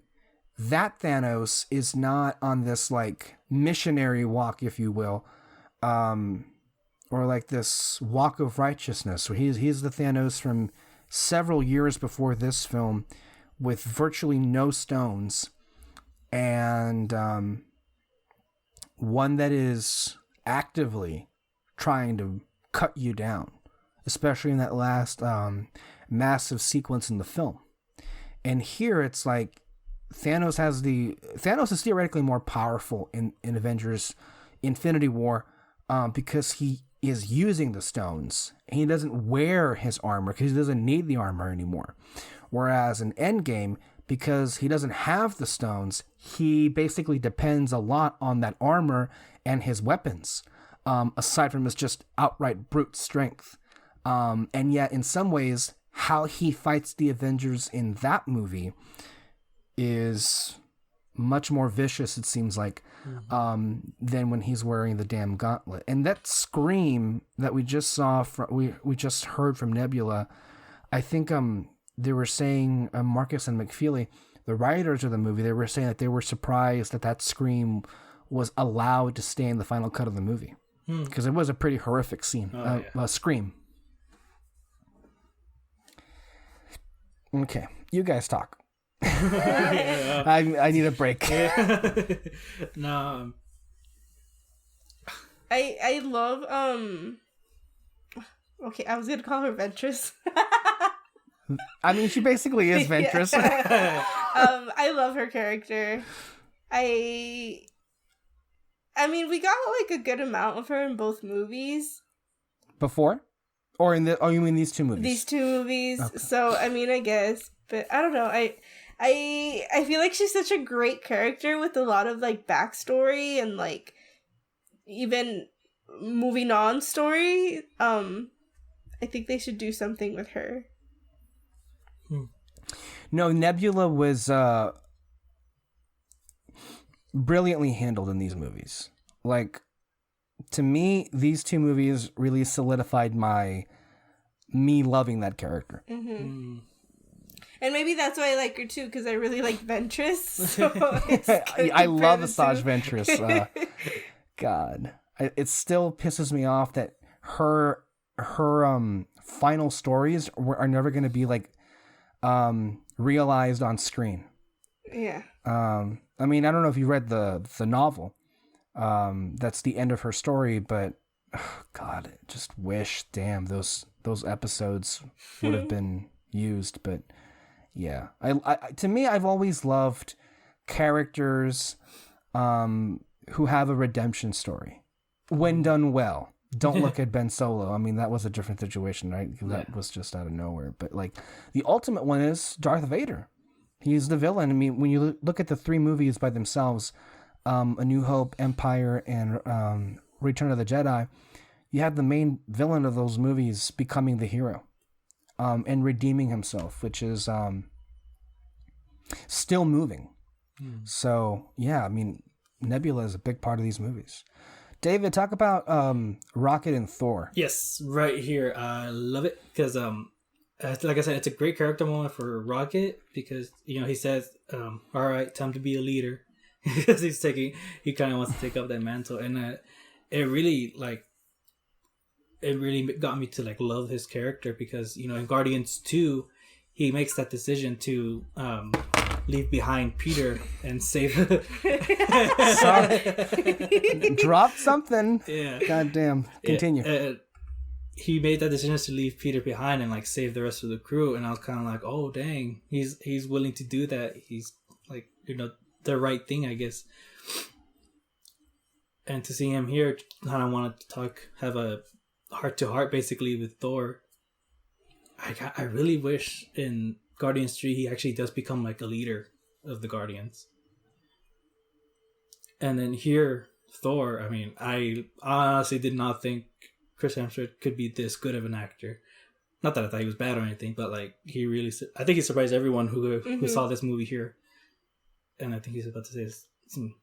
that Thanos is not on this like missionary walk, if you will, or like this walk of righteousness. So he's the Thanos from several years before this film, with virtually no stones, and one that is actively trying to cut you down, especially in that last massive sequence in the film. And here it's like Thanos is theoretically more powerful in Avengers Infinity War, because he is using the stones. He doesn't wear his armor because he doesn't need the armor anymore. Whereas in Endgame, because he doesn't have the stones, he basically depends a lot on that armor and his weapons, aside from his just outright brute strength. And yet, in some ways, how he fights the Avengers in that movie is much more vicious, it seems like, than when he's wearing the damn gauntlet. And that scream that we just saw, we just heard from Nebula, I think they were saying, Marcus and McFeely, the writers of the movie, they were saying that they were surprised that scream was allowed to stay in the final cut of the movie. Because it was a pretty horrific scene, scream. Okay, you guys talk. I need a break. No. I love okay, I was gonna call her Ventress. I mean, she basically is Ventress. I love her character. I mean, we got like a good amount of her in both movies. Before? Or in the... Oh, you mean these two movies? These two movies. Okay. So, I mean, I guess. But I don't know. I feel like she's such a great character with a lot of, like, backstory and, like, even moving on story. I think they should do something with her. No, Nebula was brilliantly handled in these movies. Like, to me, these two movies really solidified me loving that character. Mm-hmm. And maybe that's why I like her too, because I really like Ventress. So I love Asajj Ventress. God, it still pisses me off that her final stories are never going to be like realized on screen. Yeah. I mean, I don't know if you read the novel. That's the end of her story, but God, just wish, damn, those episodes would have been used. But yeah, I to me, I've always loved characters who have a redemption story when done well. Don't look at Ben Solo. I mean, that was a different situation, right? That was just out of nowhere. But like, the ultimate one is Darth Vader. He's the villain. I mean, when you look at the three movies by themselves, A New Hope, Empire, and Return of the Jedi, you have the main villain of those movies becoming the hero and redeeming himself, which is still moving. So, yeah, I mean, Nebula is a big part of these movies. David, talk about Rocket and Thor. Yes, right here. I love it because, like I said, it's a great character moment for Rocket because, he says, all right, time to be a leader. Because he kind of wants to take up that mantle. And it really got me to, like, love his character because, in Guardians 2, he makes that decision to leave behind Peter and save... Sorry. Dropped something. Yeah. God damn. Continue. He made that decision to leave Peter behind and, like, save the rest of the crew. And I was kind of like, oh, dang. He's willing to do that. He's, like, the right thing, I guess. And to see him here, kind of wanted to have a heart-to-heart, basically, with Thor. I really wish in Guardians 3 he actually does become like a leader of the Guardians. And then here, Thor, I mean, I honestly did not think Chris Hemsworth could be this good of an actor. Not that I thought he was bad or anything, but like I think he surprised everyone who saw this movie here. And I think he's about to say some...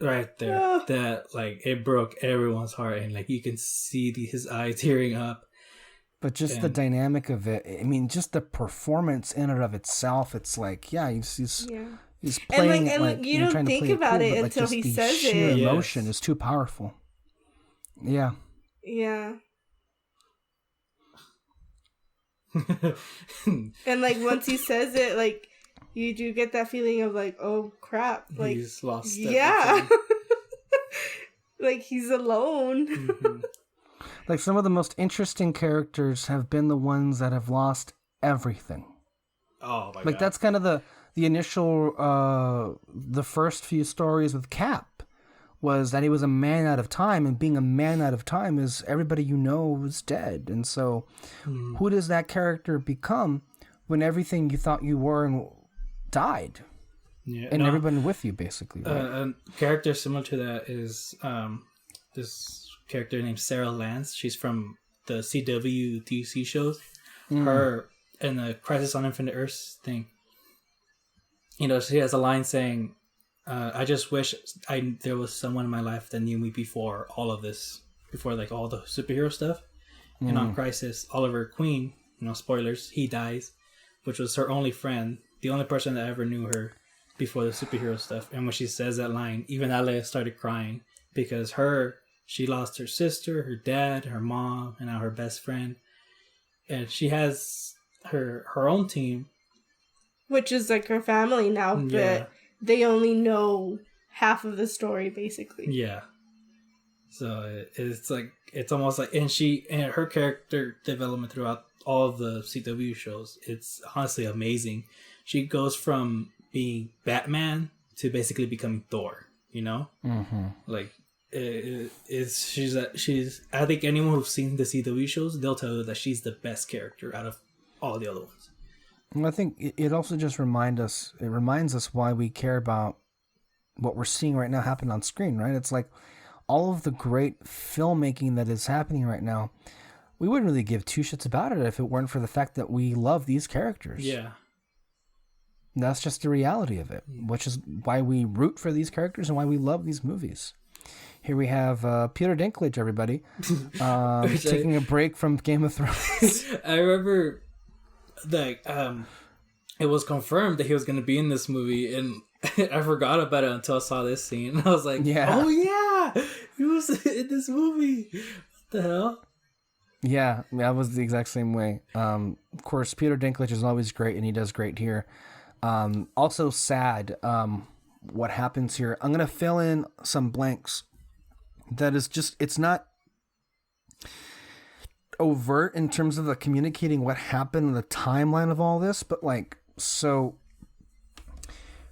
Right there, that like it broke everyone's heart, and like you can see his eyes tearing up. But just the dynamic of it, I mean, just the performance in and of itself, it's like, yeah, he's playing and like you don't think about it until he says it. The sheer emotion is too powerful. Yeah. Yeah. And like once he says it, like you do get that feeling of like, oh crap, like he's lost. Yeah. Like he's alone. Mm-hmm. Like some of the most interesting characters have been the ones that have lost everything. Oh my god. Like that's kind of the initial the first few stories with Cap was that he was a man out of time, and being a man out of time is everybody you know was dead. And so who does that character become when everything you thought you were and died? Yeah, and everyone with you, basically. Right? A character similar to that is this character named Sarah Lance. She's from the CW DC shows. Her and the Crisis on Infinite Earths thing. She has a line saying, I just wish there was someone in my life that knew me before all of this, before like all the superhero stuff. And on Crisis, Oliver Queen, spoilers, he dies, which was her only friend, the only person that ever knew her before the superhero stuff. And when she says that line, even Ale started crying because her She lost her sister, her dad, her mom, and now her best friend. And she has her own team. Which is like her family now, but they only know half of the story, basically. Yeah. So it's like, it's almost like, and her character development throughout all of the CW shows, it's honestly amazing. She goes from being Batman to basically becoming Thor, you know? Mm-hmm. Like, she's I think anyone who's seen the CW shows, they'll tell you that she's the best character out of all the other ones. And I think it also just reminds us why we care about what we're seeing right now happen on screen, right? It's like all of the great filmmaking that is happening right now, we wouldn't really give two shits about it if it weren't for the fact that we love these characters. Yeah. And that's just the reality of it, which is why we root for these characters and why we love these movies. Here we have Peter Dinklage, everybody, taking a break from Game of Thrones. I remember, like, it was confirmed that he was going to be in this movie, and I forgot about it until I saw this scene. I was like, oh yeah, he was in this movie. What the hell? Yeah, that was the exact same way. Of course, Peter Dinklage is always great, and he does great here. Also sad what happens here. I'm going to fill in some blanks. That is just, it's not overt in terms of the communicating what happened in the timeline of all this, but like, so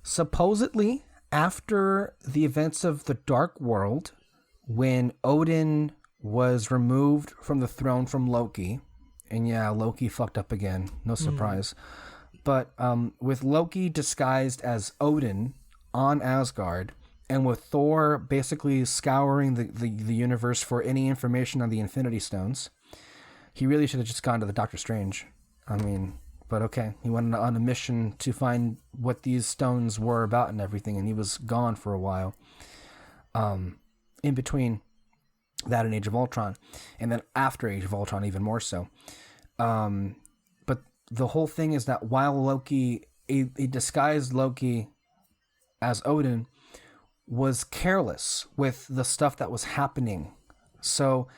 supposedly after the events of the Dark World, when Odin was removed from the throne from Loki, and yeah, Loki fucked up again, no surprise, but with Loki disguised as Odin on Asgard, and with Thor basically scouring the universe for any information on the Infinity Stones, he really should have just gone to the Doctor Strange. I mean, but okay, he went on a mission to find what these stones were about and everything, and he was gone for a while. In between that and Age of Ultron, and then after Age of Ultron, even more so. But the whole thing is that while Loki, a disguised Loki as Odin, was careless with the stuff that was happening. So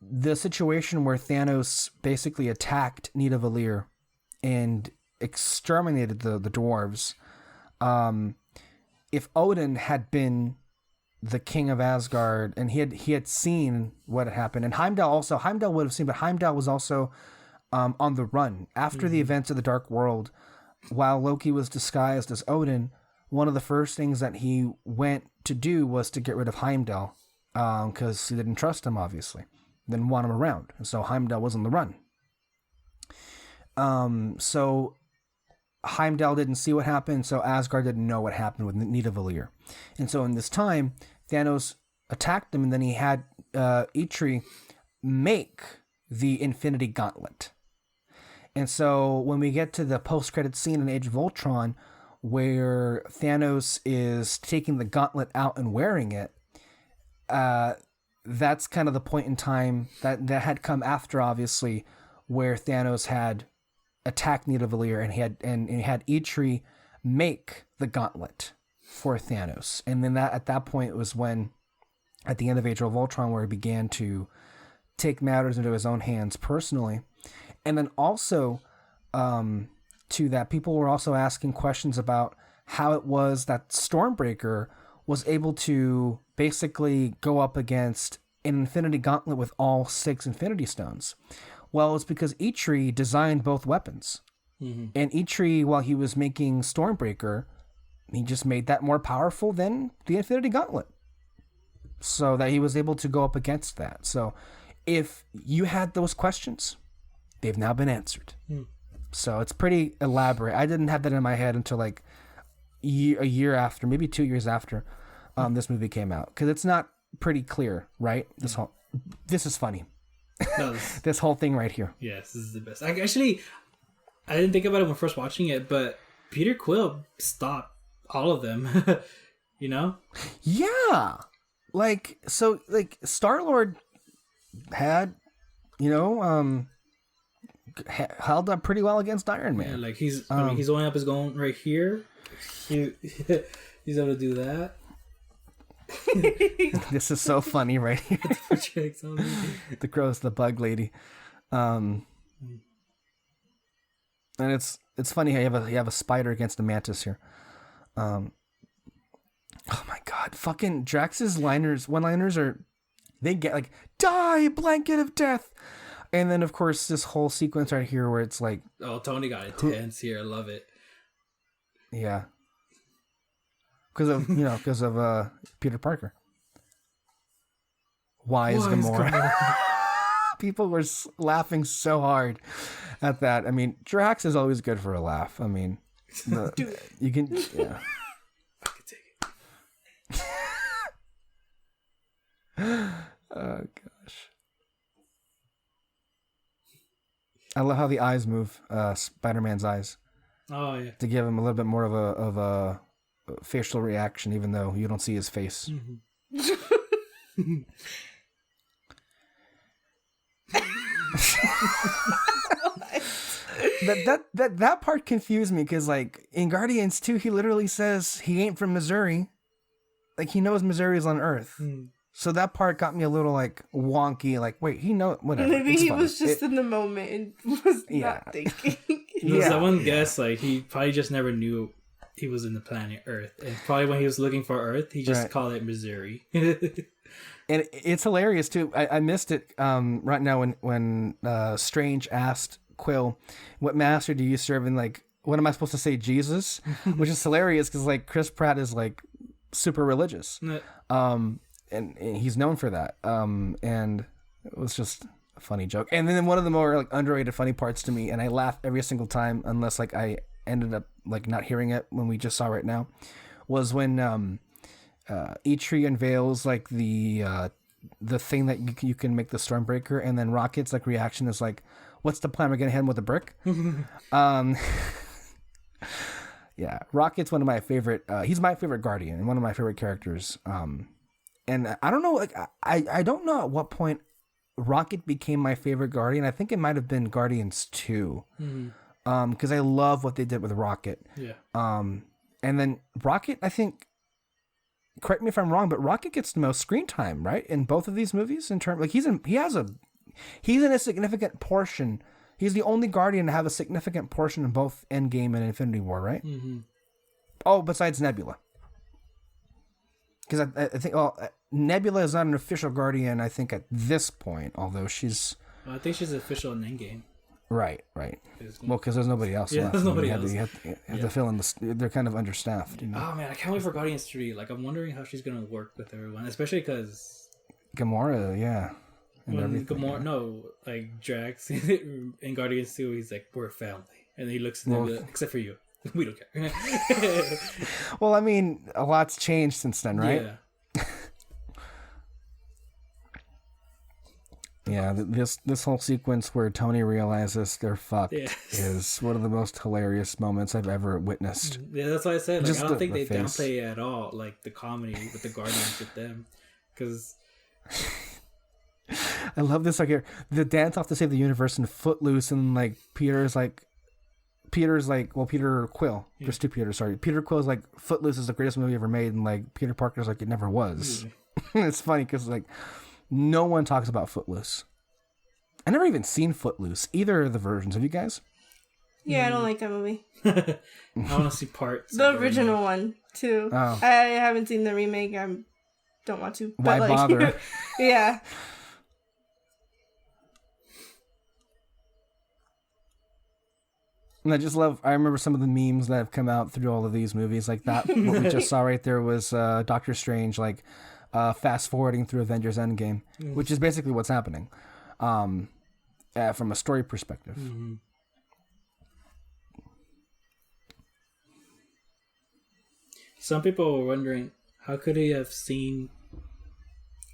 the situation where Thanos basically attacked Nidavellir and exterminated the dwarves, if Odin had been the king of Asgard and he had seen what had happened, and Heimdall would have seen, but Heimdall was also on the run after the events of the Dark World. While Loki was disguised as Odin, one of the first things that he went to do was to get rid of Heimdall, because he didn't trust him, obviously. Didn't want him around. And so Heimdall was on the run. So Heimdall didn't see what happened, so Asgard didn't know what happened with Nidavellir. And so in this time, Thanos attacked him, and then he had Eitri make the Infinity Gauntlet. And so when we get to the post-credit scene in Age of Ultron, where Thanos is taking the gauntlet out and wearing it, that's kind of the point in time that had come after, obviously, where Thanos had attacked Nidavellir and he had Eitri make the gauntlet for Thanos. And then at that point it was when, at the end of Age of Ultron, where he began to take matters into his own hands personally. And then also, to that, people were also asking questions about how it was that Stormbreaker was able to basically go up against an Infinity Gauntlet with all 6 Infinity Stones. Well, it's because Eitri designed both weapons. Mm-hmm. And Eitri, while he was making Stormbreaker, he just made that more powerful than the Infinity Gauntlet, so that he was able to go up against that. So if you had those questions, they've now been answered. Mm. So it's pretty elaborate. I didn't have that in my head until like a year after, maybe 2 years after this movie came out, because it's not pretty clear, right? This is funny. No, this whole thing right here. Yes, this is the best. I didn't think about it when first watching it, but Peter Quill stopped all of them. You know? Yeah. Like, so, like, Star-Lord had, held up pretty well against Iron Man. Yeah, like he's only up his going right here. He's able to do that. This is so funny right here. The crow's the bug lady. And it's funny how you have a spider against a mantis here. Oh my god, fucking Drax's one-liners are, they get like, die, blanket of death. And then of course this whole sequence right here where it's like, oh, Tony got intense here. I love it. Yeah. Because of Peter Parker. Why is Gamora? People were laughing so hard at that. I mean, Drax is always good for a laugh. I mean, you can, yeah. I can take it. Oh gosh. I love how the eyes move, Spider-Man's eyes. Oh yeah. To give him a little bit more of a facial reaction, even though you don't see his face. Mm-hmm. that part confused me because, like, in Guardians 2, he literally says he ain't from Missouri. Like, he knows Missouri's on Earth. Mm. So that part got me a little, like, wonky. Like, wait, he knows, whatever. Maybe he was just in the moment and was not thinking. Someone guessed, like, he probably just never knew he was in the planet Earth. And probably when he was looking for Earth, he just called it Missouri. And it's hilarious, too. I missed it right now when Strange asked Quill, what master do you serve? And, like, what am I supposed to say? Jesus? Which is hilarious because, like, Chris Pratt is, like, super religious. And he's known for that. And it was just a funny joke. And then one of the more, like, underrated funny parts to me, and I laugh every single time unless, like, I ended up, like, not hearing it when we just saw right now, was when E-Tree unveils, like, the thing that you can make the Stormbreaker, and then Rocket's, like, reaction is like, what's the plan? We're gonna hit him with a brick? Yeah, Rocket's one of my favorite, he's my favorite Guardian and one of my favorite characters. And I don't know, like, I don't know at what point Rocket became my favorite Guardian. I think it might have been Guardians 2. Because I love what they did with Rocket. Yeah. And then Rocket, I think, correct me if I'm wrong, but Rocket gets the most screen time, right? In both of these movies, in terms, like, he's in a significant portion. He's the only Guardian to have a significant portion in both Endgame and Infinity War, right? Mm-hmm. Oh, besides Nebula. Because I think, Nebula is not an official Guardian, I think, at this point, although she's... I think she's official in Endgame. Right. Well, because there's nobody else left. There's nobody else. You have to fill in they're kind of understaffed. You know? Oh, man, I can't wait for Guardians 3. Like, I'm wondering how she's going to work with everyone, especially because... Gamora, yeah. When Gamora, like, Drax in Guardians 2, he's like, we're a family. And he looks at them, except for you. We don't care. Well, I mean, a lot's changed since then, right? Yeah. Yeah, this whole sequence where Tony realizes they're fucked is one of the most hilarious moments I've ever witnessed. Yeah, that's why I said, like, I don't think they downplay it at all, like, the comedy with the Guardians with them. Because... I love this, like, here, the dance off to save the universe and Footloose, and, like, Peter Quill. Yeah. There's two Peters, sorry. Peter Quill's like, Footloose is the greatest movie ever made, and, like, Peter Parker's like, it never was. It's funny because, like, no one talks about Footloose. I never even seen Footloose, either of the versions. Have you guys? Yeah, I don't like that movie. I want to see parts. The original one, too. Oh. I haven't seen the remake. I don't want to. Why but, like, bother? Yeah. And I remember some of the memes that have come out through all of these movies, like that. What we just saw right there was Doctor Strange, like, fast forwarding through Avengers Endgame, which is basically what's happening from a story perspective. Mm-hmm. Some people were wondering, how could he have seen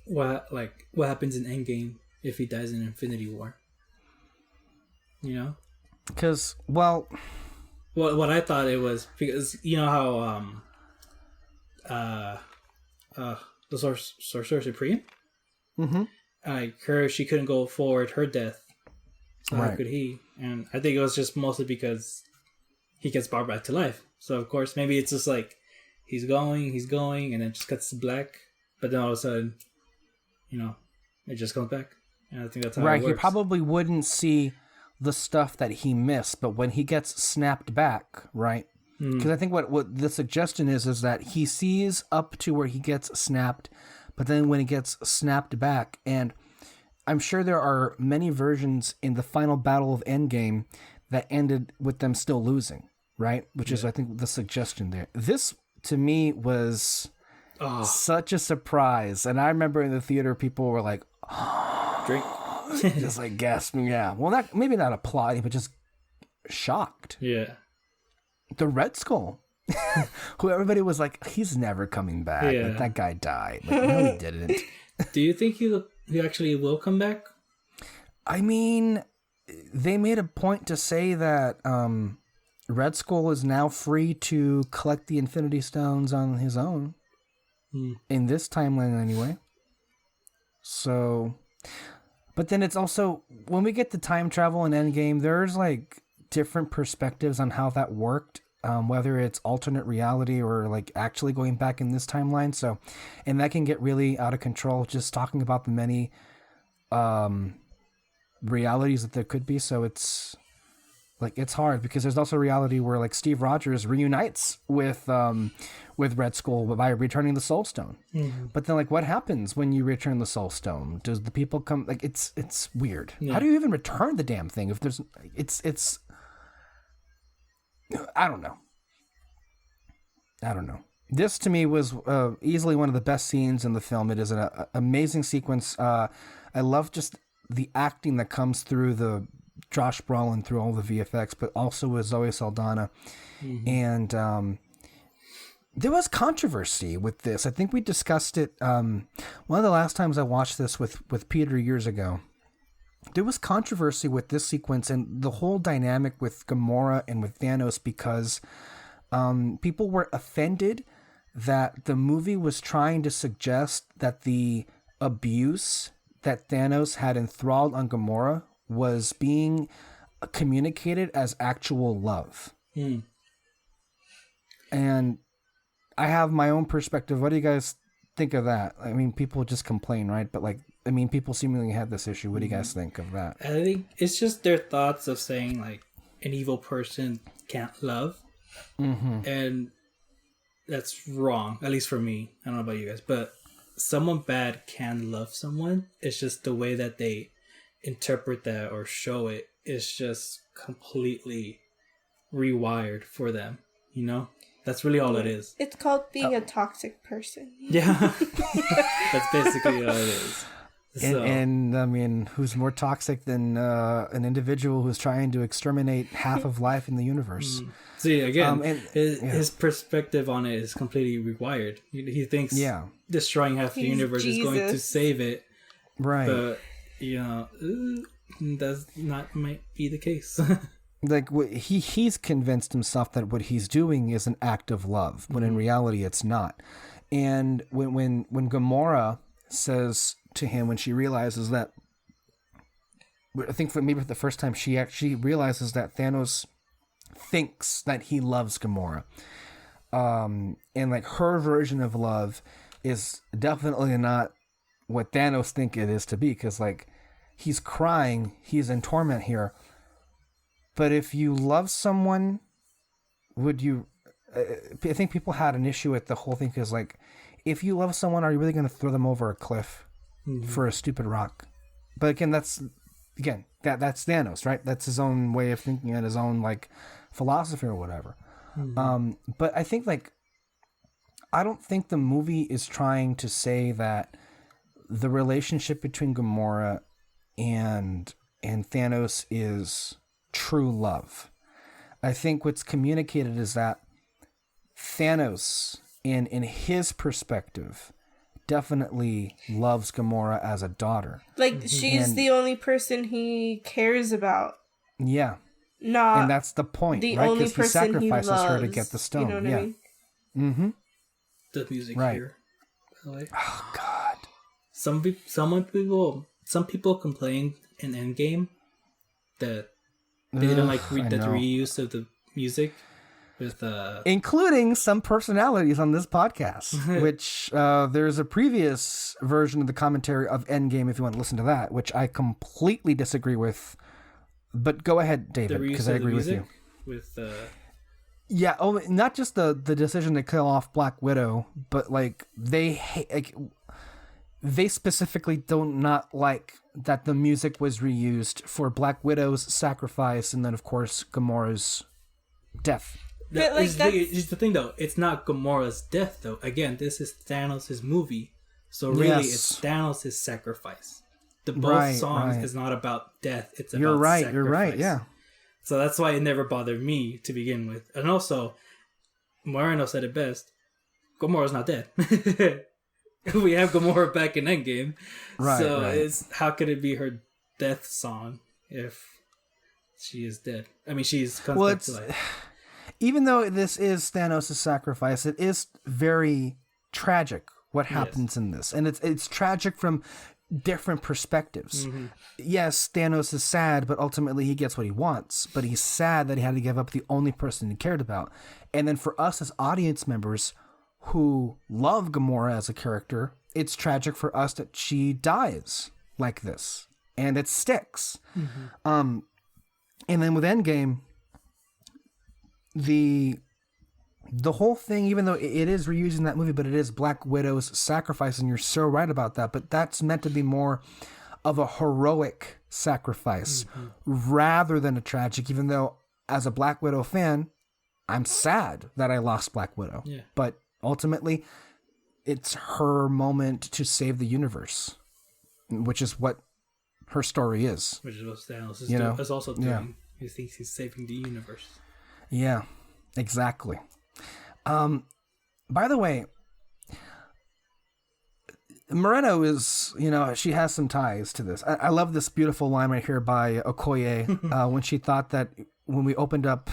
what happens in Endgame if he dies in Infinity War? You know? Because, well, what I thought it was, because you know how the Sorcerer Supreme, she couldn't go forward her death, so how could he? And I think it was just mostly because he gets brought back to life. So of course maybe it's just like he's going, and then just cuts to black, but then all of a sudden, it just comes back. And I think that's how it Right, works. he probably wouldn't see the stuff that he missed, but when he gets snapped back, right? Because I think what the suggestion is that he sees up to where he gets snapped, but then when he gets snapped back, and I'm sure there are many versions in the final battle of Endgame that ended with them still losing, right? Which is, I think, the suggestion there. This, to me, was such a surprise. And I remember in the theater, people were like, drink. just like gasping, yeah. Well, maybe not applauding, but just shocked. Yeah. The Red Skull, who everybody was like, he's never coming back. Yeah. Like, that guy died. Like, no, he didn't. Do you think he actually will come back? I mean, they made a point to say that Red Skull is now free to collect the Infinity Stones on his own. In this timeline, anyway. So, but then it's also, when we get to time travel in Endgame, there's like different perspectives on how that worked, whether it's alternate reality or like actually going back in this timeline. So, and that can get really out of control, just talking about the many realities that there could be. So it's like, it's hard because there's also reality where like Steve Rogers reunites with Red Skull by returning the Soul Stone. But then like, what happens when you return the Soul Stone? Does the people come, like, it's weird. Yeah. How do you even return the damn thing if there's, it's I don't know. This to me was easily one of the best scenes in the film. It is an amazing sequence. I love just the acting that comes through the Josh Brolin through all the VFX, but also with Zoe Saldana. And there was controversy with this. I think we discussed it one of the last times I watched this with Peter years ago. There was controversy with this sequence and the whole dynamic with Gamora and with Thanos because people were offended that the movie was trying to suggest that the abuse that Thanos had enthralled on Gamora was being communicated as actual love. And I have my own perspective. What do you guys think of that? I mean, people just complain, right? But like, I mean, people seemingly had this issue. What do you guys think of that? I think it's just their thoughts of saying like an evil person can't love. And that's wrong, at least for me. I don't know about you guys, but someone bad can love someone. It's just the way that they interpret that or show it is just completely rewired for them, That's really all it is. It's called being a toxic person. Yeah. That's basically all it is. So. And I mean, who's more toxic than an individual who's trying to exterminate half of life in the universe? See, again, his perspective on it is completely rewired. He thinks destroying half the universe is going to save it. Right. But, that's not might be the case. Like, he's convinced himself that what he's doing is an act of love, when in reality it's not. And when Gamora says to him, when she realizes that, I think for maybe for the first time, she actually realizes that Thanos thinks that he loves Gamora. And like her version of love is definitely not what Thanos think it is to be, because like he's crying, he's in torment here. But if you love someone, would you? I think people had an issue with the whole thing because, like, if you love someone, are you really going to throw them over a cliff for a stupid rock? But again, that's Thanos, right? That's his own way of thinking and his own like philosophy or whatever. But I think I don't think the movie is trying to say that the relationship between Gamora and Thanos is true love. I think what's communicated is that Thanos, in his perspective, definitely loves Gamora as a daughter. Like, she's the only person he cares about. Yeah. Not and that's the point, the right? only Because he person sacrifices he loves, her to get the stone. You know what I mean? The music here. By the way. Oh God. Some people complained in Endgame that they didn't like the reuse of the music. with including some personalities on this podcast, which there's a previous version of the commentary of Endgame if you want to listen to that, which I completely disagree with. But go ahead, David, because I agree with you. Yeah, not just the decision to kill off Black Widow, but like they specifically don't not like that the music was reused for Black Widow's sacrifice and then of course Gamora's death. But like that's the thing though. It's not Gamora's death though. Again, this is Thanos' movie, so really it's Thanos' sacrifice. The both songs is not about death. It's about sacrifice. You're right. Yeah. So that's why it never bothered me to begin with. And also, Moreno said it best. Gamora's not dead. We have Gamora back in Endgame. Right, so it's how could it be her death song if she is dead? I mean, she's come back to life. Even though this is Thanos' sacrifice, it is very tragic what happens in this. And it's tragic from different perspectives. Mm-hmm. Yes, Thanos is sad, but ultimately he gets what he wants. But he's sad that he had to give up the only person he cared about. And then for us as audience members who love Gamora as a character, it's tragic for us that she dies like this. And it sticks. Mm-hmm. And then with Endgame, the whole thing, even though it is reusing that movie, but it is Black Widow's sacrifice, and you're so right about that, but that's meant to be more of a heroic sacrifice rather than a tragic, even though as a Black Widow fan, I'm sad that I lost Black Widow. Yeah. But ultimately, it's her moment to save the universe, which is what her story is. Which is what Thanos is also doing. Yeah. He thinks he's saving the universe. Yeah, exactly. By the way, Moreno is, she has some ties to this. I love this beautiful line right here by Okoye when she thought that when we opened up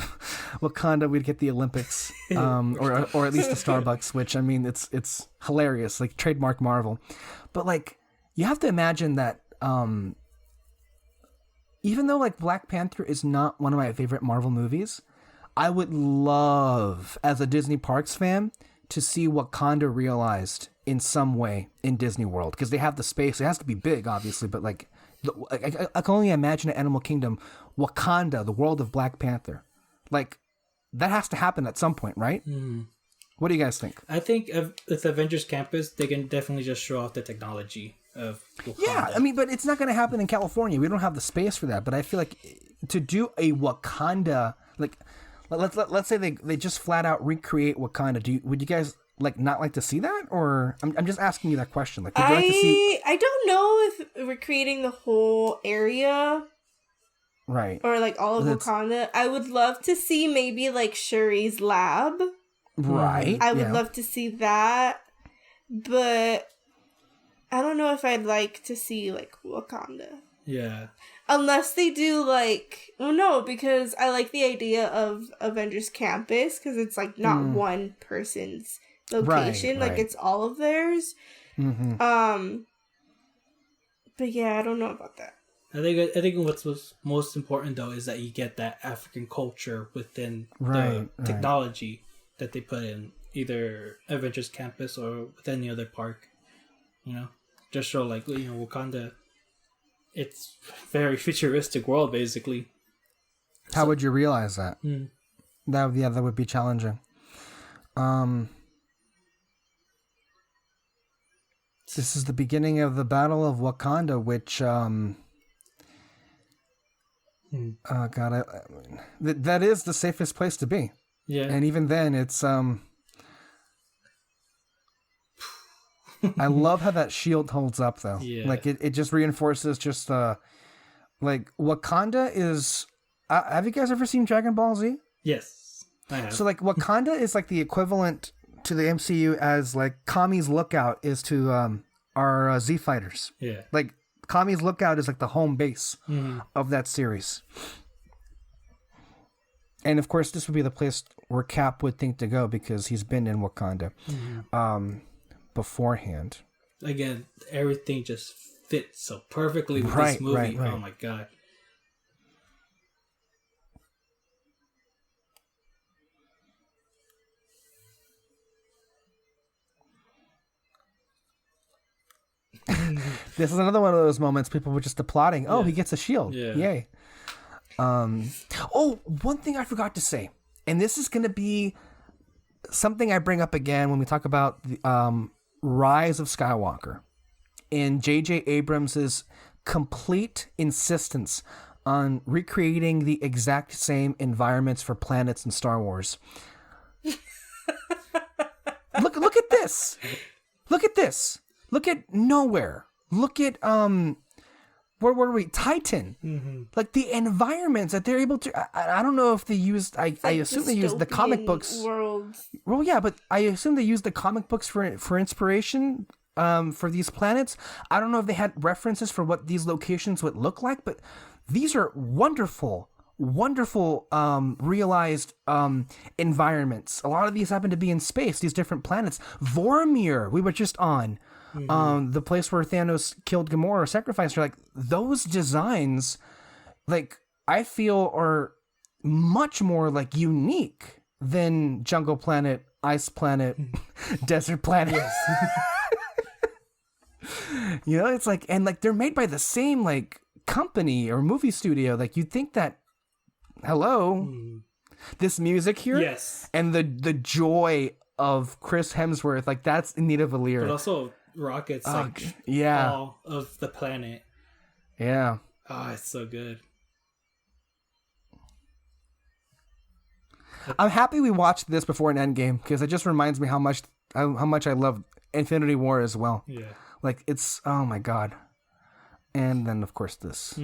Wakanda, we'd get the Olympics, or at least the Starbucks, which, I mean, it's hilarious, like trademark Marvel. But like, you have to imagine that even though like Black Panther is not one of my favorite Marvel movies, I would love, as a Disney Parks fan, to see Wakanda realized in some way in Disney World, because they have the space. It has to be big, obviously, but like, I can only imagine at Animal Kingdom, Wakanda, the world of Black Panther, like that has to happen at some point, right? Mm. What do you guys think? I think with Avengers Campus, they can definitely just show off the technology of Wakanda. Yeah, I mean, but it's not going to happen in California. We don't have the space for that. But I feel like to do a Wakanda, like, let's say they just flat out recreate Wakanda. Would you guys not like to see that, or I'm just asking you that question? Like, would you like to see? I don't know if recreating the whole area, right, or like all of Wakanda. I would love to see maybe like Shuri's lab, right. I would love to see that, but I don't know if I'd like to see like Wakanda. Yeah. Unless they do because I like the idea of Avengers Campus, because it's like not one person's location, like it's all of theirs. Mm-hmm. But yeah, I don't know about that. I think what's most important though is that you get that African culture within the technology that they put in either Avengers Campus or with any other park. Just show Wakanda. It's very futuristic world, basically. How would you realize that? That would be challenging. This is the beginning of the Battle of Wakanda, which that is the safest place to be. Yeah, and even then, it's I love how that shield holds up, though. Yeah. Like, it just reinforces just, like, Wakanda is... have you guys ever seen Dragon Ball Z? Yes, I have. So, like, Wakanda is, like, the equivalent to the MCU as, like, Kami's Lookout is to our Z Fighters. Yeah. Like, Kami's Lookout is, like, the home base of that series. And, of course, this would be the place where Cap would think to go because he's been in Wakanda. Beforehand. Again, everything just fits so perfectly with this movie. Right. Oh my god. This is another one of those moments people were just applauding. Oh, he gets a shield. Yeah. Yay. One thing I forgot to say, and this is going to be something I bring up again when we talk about the Rise of Skywalker and J.J. Abrams's complete insistence on recreating the exact same environments for planets in Star Wars. Look at this. Look at this. Look at Nowhere. Look at where were we? Titan. Mm-hmm. Like the environments that they're able to. I don't know if they used. I assume they used the comic books. Worlds. Well, yeah, but I assume they used the comic books for inspiration. For these planets, I don't know if they had references for what these locations would look like, but these are wonderful realized environments. A lot of these happen to be in space, these different planets. Vormir, we were just on. The place where Thanos killed Gamora or sacrificed her. Like, those designs, like, I feel are much more, like, unique than Jungle Planet, Ice Planet, Desert Planet. You know, it's like, and like, they're made by the same, like, company or movie studio. Like, you'd think that, hello, this music here, yes, and the joy of Chris Hemsworth, like, that's Anita Valier. But also Rocket's like all of the planet. Yeah. Oh, it's so good. I'm happy we watched this before an Endgame, because it just reminds me how much I love Infinity War as well. Yeah. Like, it's, oh my god. And then, of course, this.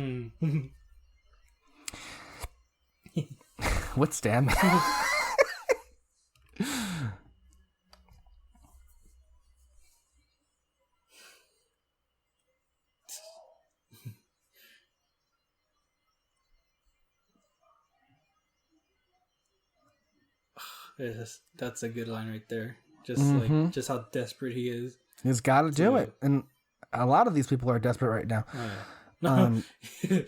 What's damn? That's a good line right there. Just like, just how desperate he is. He's got to do it. And a lot of these people are desperate right now. Oh, yeah.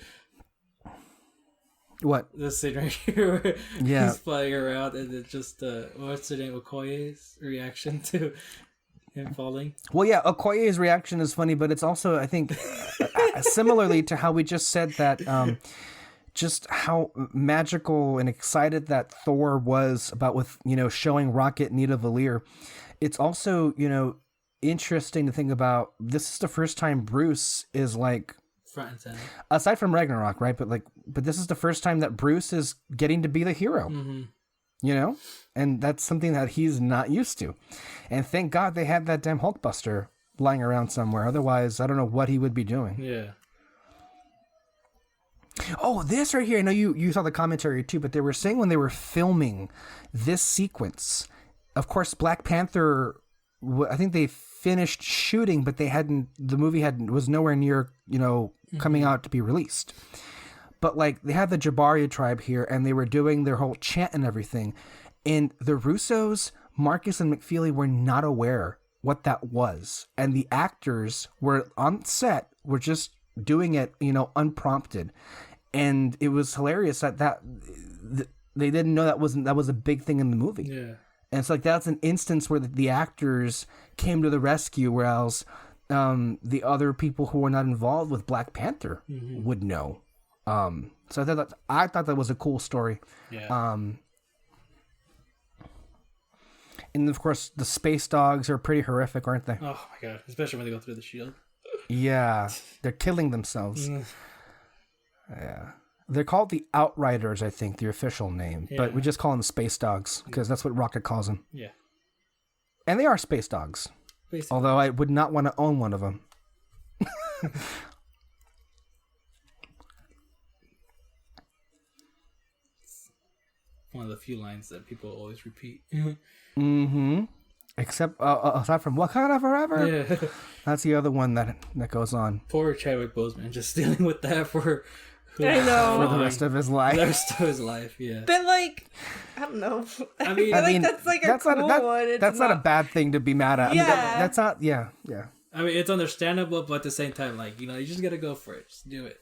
What? This scene right here where Yeah. he's flying around, and it just, what's her name? Okoye's reaction to him falling. Well, yeah, Okoye's reaction is funny, but it's also, I think, similarly to how we just said that, just how magical and excited that Thor was about with, you know, showing Rocket Nita Valier. It's also, you know, interesting to think about. This is the first time Bruce is like Front and center. Aside from Ragnarok, right? But this is the first time that Bruce is getting to be the hero. You know? And that's something that he's not used to. And thank God they had that damn Hulkbuster lying around somewhere. Otherwise, I don't know what he would be doing. Yeah. Oh, this right here. I know you saw the commentary too, but they were saying when they were filming this sequence, of course, Black Panther, I think they finished shooting, but the movie was nowhere near, you know, coming out to be released. But like, they had the Jabari tribe here, and they were doing their whole chant and everything. And the Russos, Marcus and McFeely, were not aware what that was. And the actors were on set, were just doing it, you know, unprompted. And it was hilarious that they didn't know that was a big thing in the movie. Yeah. And it's like, that's an instance where the actors came to the rescue, whereas the other people who were not involved with Black Panther would know. So I thought that was a cool story. Yeah. And of course, the space dogs are pretty horrific, aren't they? Oh my god, especially when they go through the shield. Yeah, they're killing themselves. Yeah. They're called the Outriders, I think, the official name. Yeah. But we just call them space dogs, because that's what Rocket calls them. Yeah. And they are space dogs. Basically. Although I would not want to own one of them. One of the few lines that people always repeat. Except, aside from Wakanda Forever. Yeah. That's the other one that goes on. Poor Chadwick Boseman, just dealing with that for I know. For the rest of his life. The rest of his life, yeah. But like, I don't know. I mean, that's like a cool one. That's not a bad thing to be mad at. Yeah. I mean, that's not. Yeah. I mean, it's understandable, but at the same time, like, you know, you just gotta go for it. Just do it.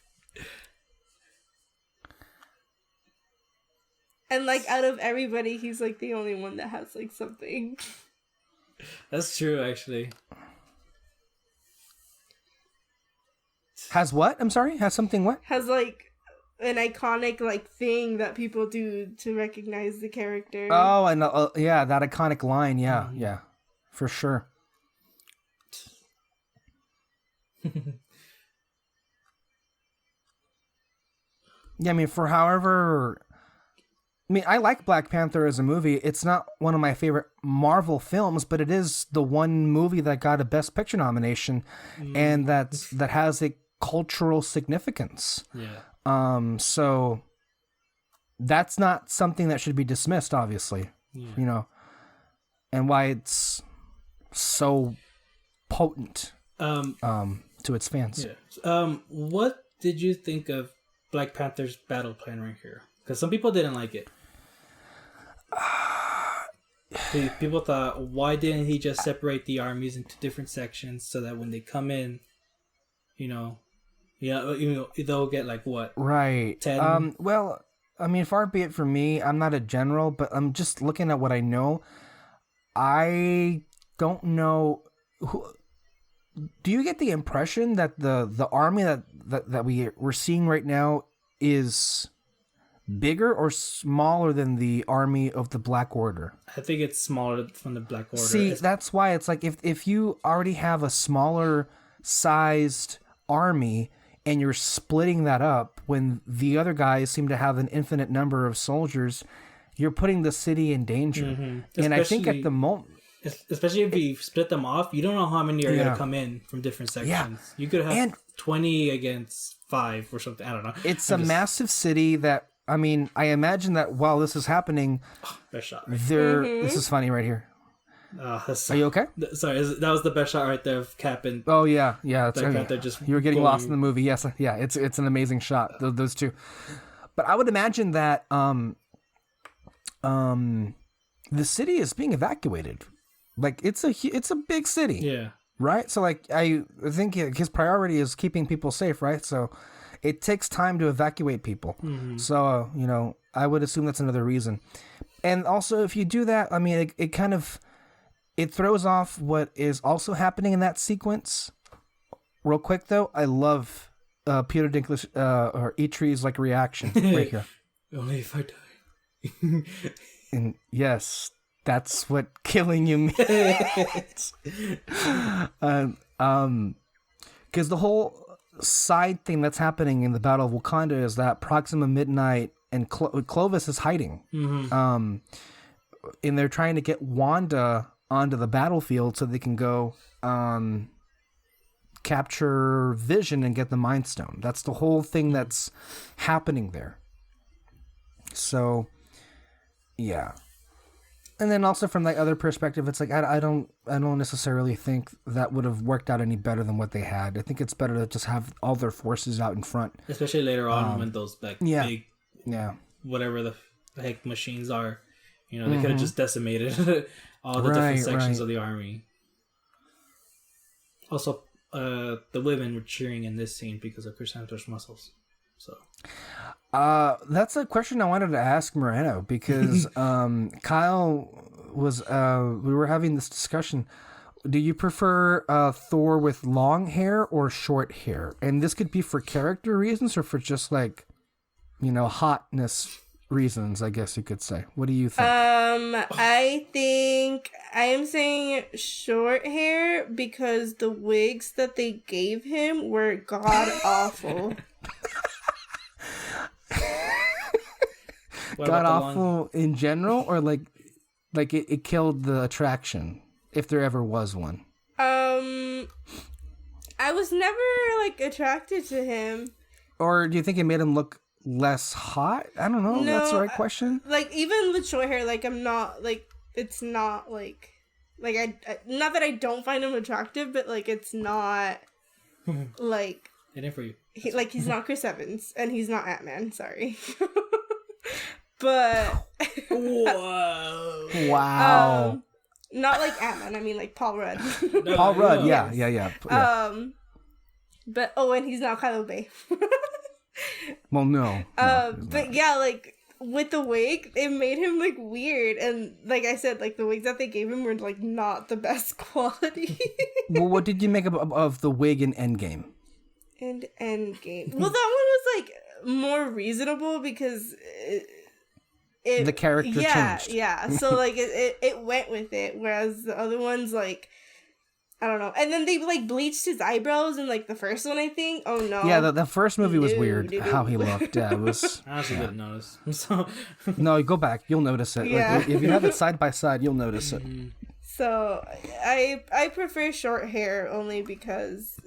And like, out of everybody, he's like the only one that has like something. That's true, actually. Has what? I'm sorry. Has something what? Has like an iconic like thing that people do to recognize the character. Oh, and yeah, that iconic line. Yeah, yeah, for sure. Yeah, I mean, for however... I mean, I like Black Panther as a movie. It's not one of my favorite Marvel films, but it is the one movie that got a Best Picture nomination, and that has a cultural significance. Yeah. So that's not something that should be dismissed, obviously. Yeah. You know, and why it's so potent to its fans. Yeah. What did you think of Black Panther's battle plan right here? Because some people didn't like it. People thought, why didn't he just separate the armies into different sections so that when they come in, they'll get like what? Right. 10? Well, I mean, far be it from me. I'm not a general, but I'm just looking at what I know. I don't know who. Do you get the impression that the army that we're seeing right now is bigger or smaller than the army of the Black Order? I think it's smaller from the Black Order. See, that's why it's like if you already have a smaller sized army and you're splitting that up when the other guys seem to have an infinite number of soldiers, you're putting the city in danger. Mm-hmm. And I think at the moment... Especially if you split them off, you don't know how many are going to come in from different sections. Yeah. You could have 20 against 5 or something. I don't know. It's massive city that... I mean, I imagine that while this is happening, best shot. This is funny right here. Are you okay? Sorry, that was the best shot right there of Cap and... Oh yeah, that's right. You were getting lost in the movie. Yes, yeah, it's an amazing shot. Those two, but I would imagine that the city is being evacuated. Like it's a big city. Yeah. Right. So like I think his priority is keeping people safe. Right. So. It takes time to evacuate people. Mm-hmm. So, I would assume that's another reason. And also, if you do that, I mean, it kind of, it throws off what is also happening in that sequence. Real quick, though, I love Peter Dinklage, or Eitree's, reaction right here. Only if I die. And yes, that's what killing you means. Because the whole... side thing that's happening in the Battle of Wakanda is that Proxima Midnight and Clovis is hiding. Mm-hmm. And they're trying to get Wanda onto the battlefield so they can go capture Vision and get the Mind Stone. That's the whole thing that's happening there. So, yeah. And then also from the other perspective, it's like I don't necessarily think that would have worked out any better than what they had. I think it's better to just have all their forces out in front, especially later on when those big whatever the heck machines are. They could have just decimated all the different sections of the army. Also, the women were cheering in this scene because of Chris Hemsworth's muscles. So. That's a question I wanted to ask Moreno because Kyle was we were having this discussion. Do you prefer Thor with long hair or short hair? And this could be for character reasons or for just hotness reasons, I guess you could say. What do you think? I think I am saying short hair because the wigs that they gave him were god awful. God awful in general, or like it killed the attraction, if there ever was one. I was never attracted to him. Or do you think it made him look less hot? I don't know. No, that's the right question. Even with short hair, I'm not it's not I not that I don't find him attractive, but it's not it ain't for you. He's not Chris Evans and he's not Ant-Man. Sorry. But whoa! Wow! Not Ant-Man. I mean Paul Rudd. Paul Rudd. Yeah. But and he's not Kylo Bay. Well, no. But yeah, with the wig, it made him weird, and I said, the wigs that they gave him were not the best quality. Well, what did you make of the wig in Endgame? and Endgame. Well, that one was like more reasonable because the character changed. Yeah. So like it went with it, whereas the other ones like I don't know. And then they like bleached his eyebrows in like the first one, I think. Oh no. Yeah, the first movie was weird. How he looked. Yeah, it was. I actually didn't notice. So no, go back. You'll notice it. Yeah. Like, if you have it side by side, you'll notice it. So I prefer short hair only because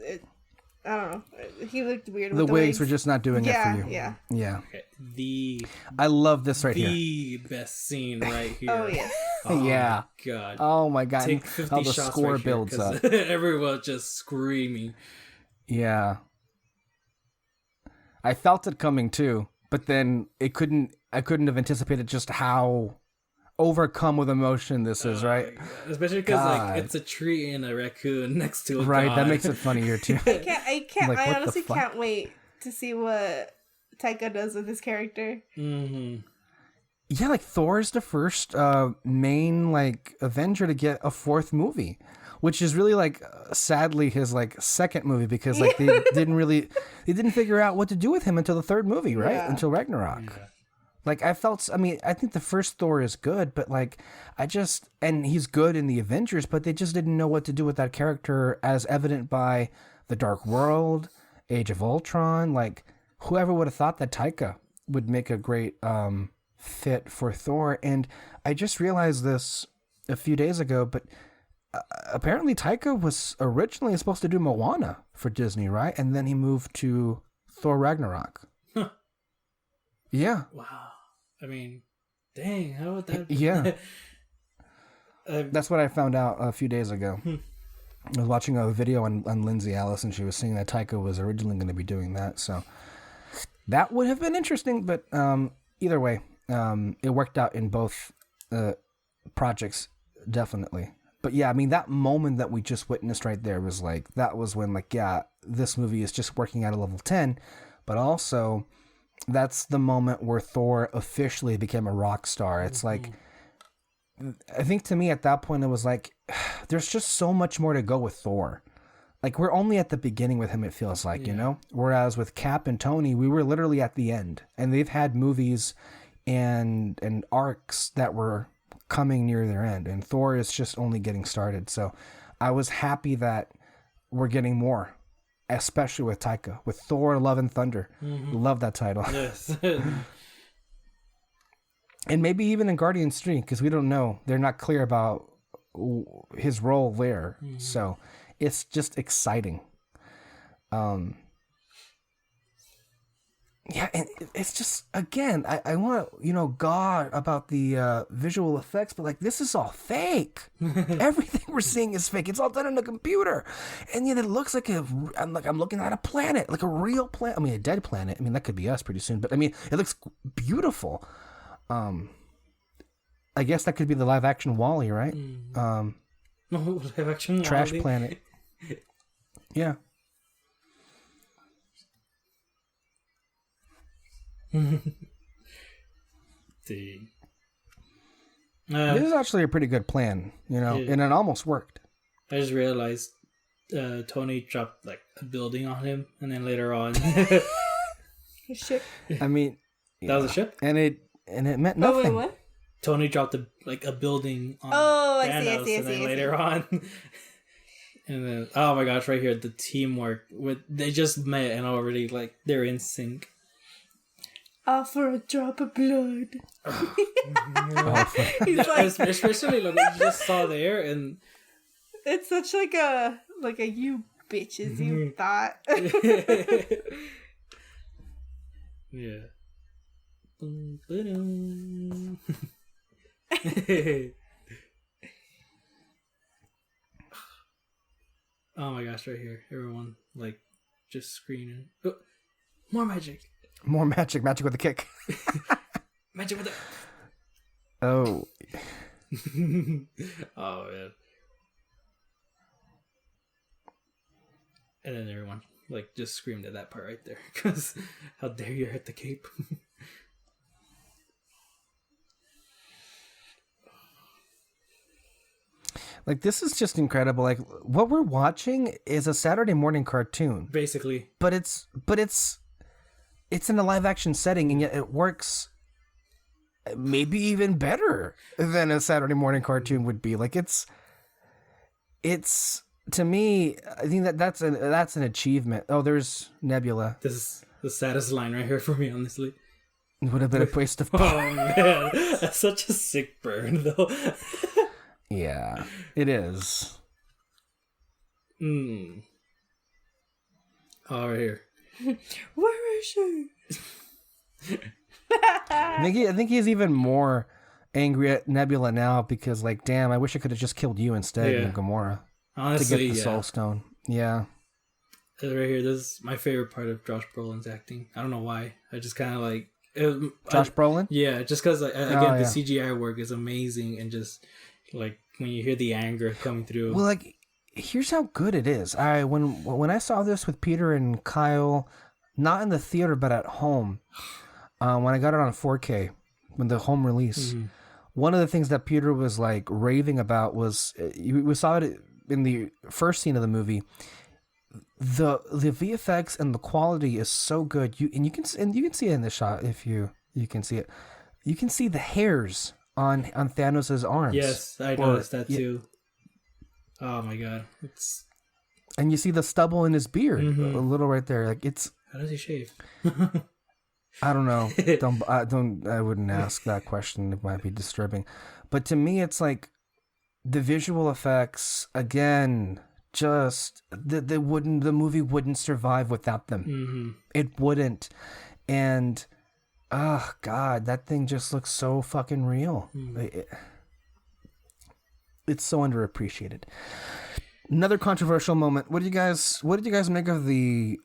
I don't know. He looked weird with the wigs were just not doing it for you. Yeah. Okay. I love this right here. The best scene right here. Oh yeah. Oh yeah. My God. Oh my God. Take 50 how the shots score right builds here, up. Everyone just screaming. Yeah. I felt it coming too, but then I couldn't have anticipated just how overcome with emotion this is, right? Especially because like it's a tree and a raccoon next to a right, god. that makes it funnier too. I can't. Like, I honestly can't wait to see what Taika does with his character. Yeah, like Thor's the first main like Avenger to get a fourth movie, which is really like sadly his like second movie because like they didn't figure out what to do with him until the third movie, right? Yeah. Until Ragnarok. Yeah. Like I think the first Thor is good, but like and he's good in the Avengers, but they just didn't know what to do with that character as evident by The Dark World, Age of Ultron. Like whoever would have thought that Taika would make a great fit for Thor. And I just realized this a few days ago, but apparently Taika was originally supposed to do Moana for Disney, right? And then he moved to Thor Ragnarok. Huh. Yeah. Wow. I mean, dang, how would that be? Yeah. That's what I found out a few days ago. I was watching a video on Lindsay Ellis, and she was saying that Taika was originally going to be doing that. So that would have been interesting, but either way, it worked out in both projects, definitely. But yeah, I mean, that moment that we just witnessed right there was like, that was when like, yeah, this movie is just working at a level 10, but also that's the moment where Thor officially became a rock star. It's like, I think to me at that point, it was like, there's just so much more to go with Thor. Like we're only at the beginning with him, it feels like, you know? Whereas with Cap and Tony, we were literally at the end, and they've had movies and arcs that were coming near their end, and Thor is just only getting started. So I was happy that we're getting more, especially with Taika, with Thor Love and Thunder. Love that title. Yes. And maybe even in Guardians 3, because we don't know, they're not clear about his role there. So it's just exciting. Yeah, and it's just, again, I want to, God about the visual effects, but like, this is all fake. Everything we're seeing is fake. It's all done on a computer. And yet it looks like I'm looking at a planet, like a real planet. I mean, a dead planet. I mean, that could be us pretty soon, but I mean, it looks beautiful. I guess that could be the live action WALL-E, right? Live action Trash WALL-E. Planet. Yeah. This is actually a pretty good plan, and it almost worked. I just realized Tony dropped like a building on him, and then later on, His ship. I mean, that was a ship, and it meant nothing. Oh wait, what? Tony dropped a building on I Thanos, see. and then later on, and then oh my gosh, right here the teamwork they just met and already like they're in sync. For a drop of blood. He's like, especially like what you just saw there, and it's such like a you bitches you thought. Yeah. Oh my gosh, right here, everyone like just screaming. Oh, more magic. More magic with a kick. Magic with a... Oh. Oh, man. And then everyone, like, just screamed at that part right there. Because, how dare you hurt the cape? Like, this is just incredible. Like, what we're watching is a Saturday morning cartoon, Basically. but it's in a live action setting, and yet it works maybe even better than a Saturday morning cartoon would be. Like, it's to me, I think that's an achievement. Oh, there's Nebula. This is the saddest line right here for me, honestly. It would have been a waste of. Oh man, that's such a sick burn, though. Yeah, it is. Oh, right here. Where is she? I think he's even more angry at Nebula now because, like, damn, I wish I could have just killed you instead, Yeah. Gamora, Honestly, to get the Soul Stone. Yeah. Right here, this is my favorite part of Josh Brolin's acting. I don't know why. I just kind of like... Josh Brolin? Yeah, just because, again, yeah. the CGI work is amazing, and just, like, when you hear the anger coming through... Well, like, here's how good it is. When I saw this with Peter and Kyle, not in the theater, but at home, when I got it on 4K, when the home release, one of the things that Peter was, like, raving about was... We saw it in the first scene of the movie. The VFX and the quality is so good. You can see it in the shot if you can see it. You can see the hairs on Thanos' arms. Yes, I noticed that too. Oh my god, and you see the stubble in his beard a little right there. Like, it's... How does he shave? I don't know. I wouldn't ask that question. It might be disturbing. But to me, it's like the visual effects again. Just the movie wouldn't survive without them. It wouldn't. And oh god, that thing just looks so fucking real. It's so underappreciated. Another controversial moment. What did you guys make of the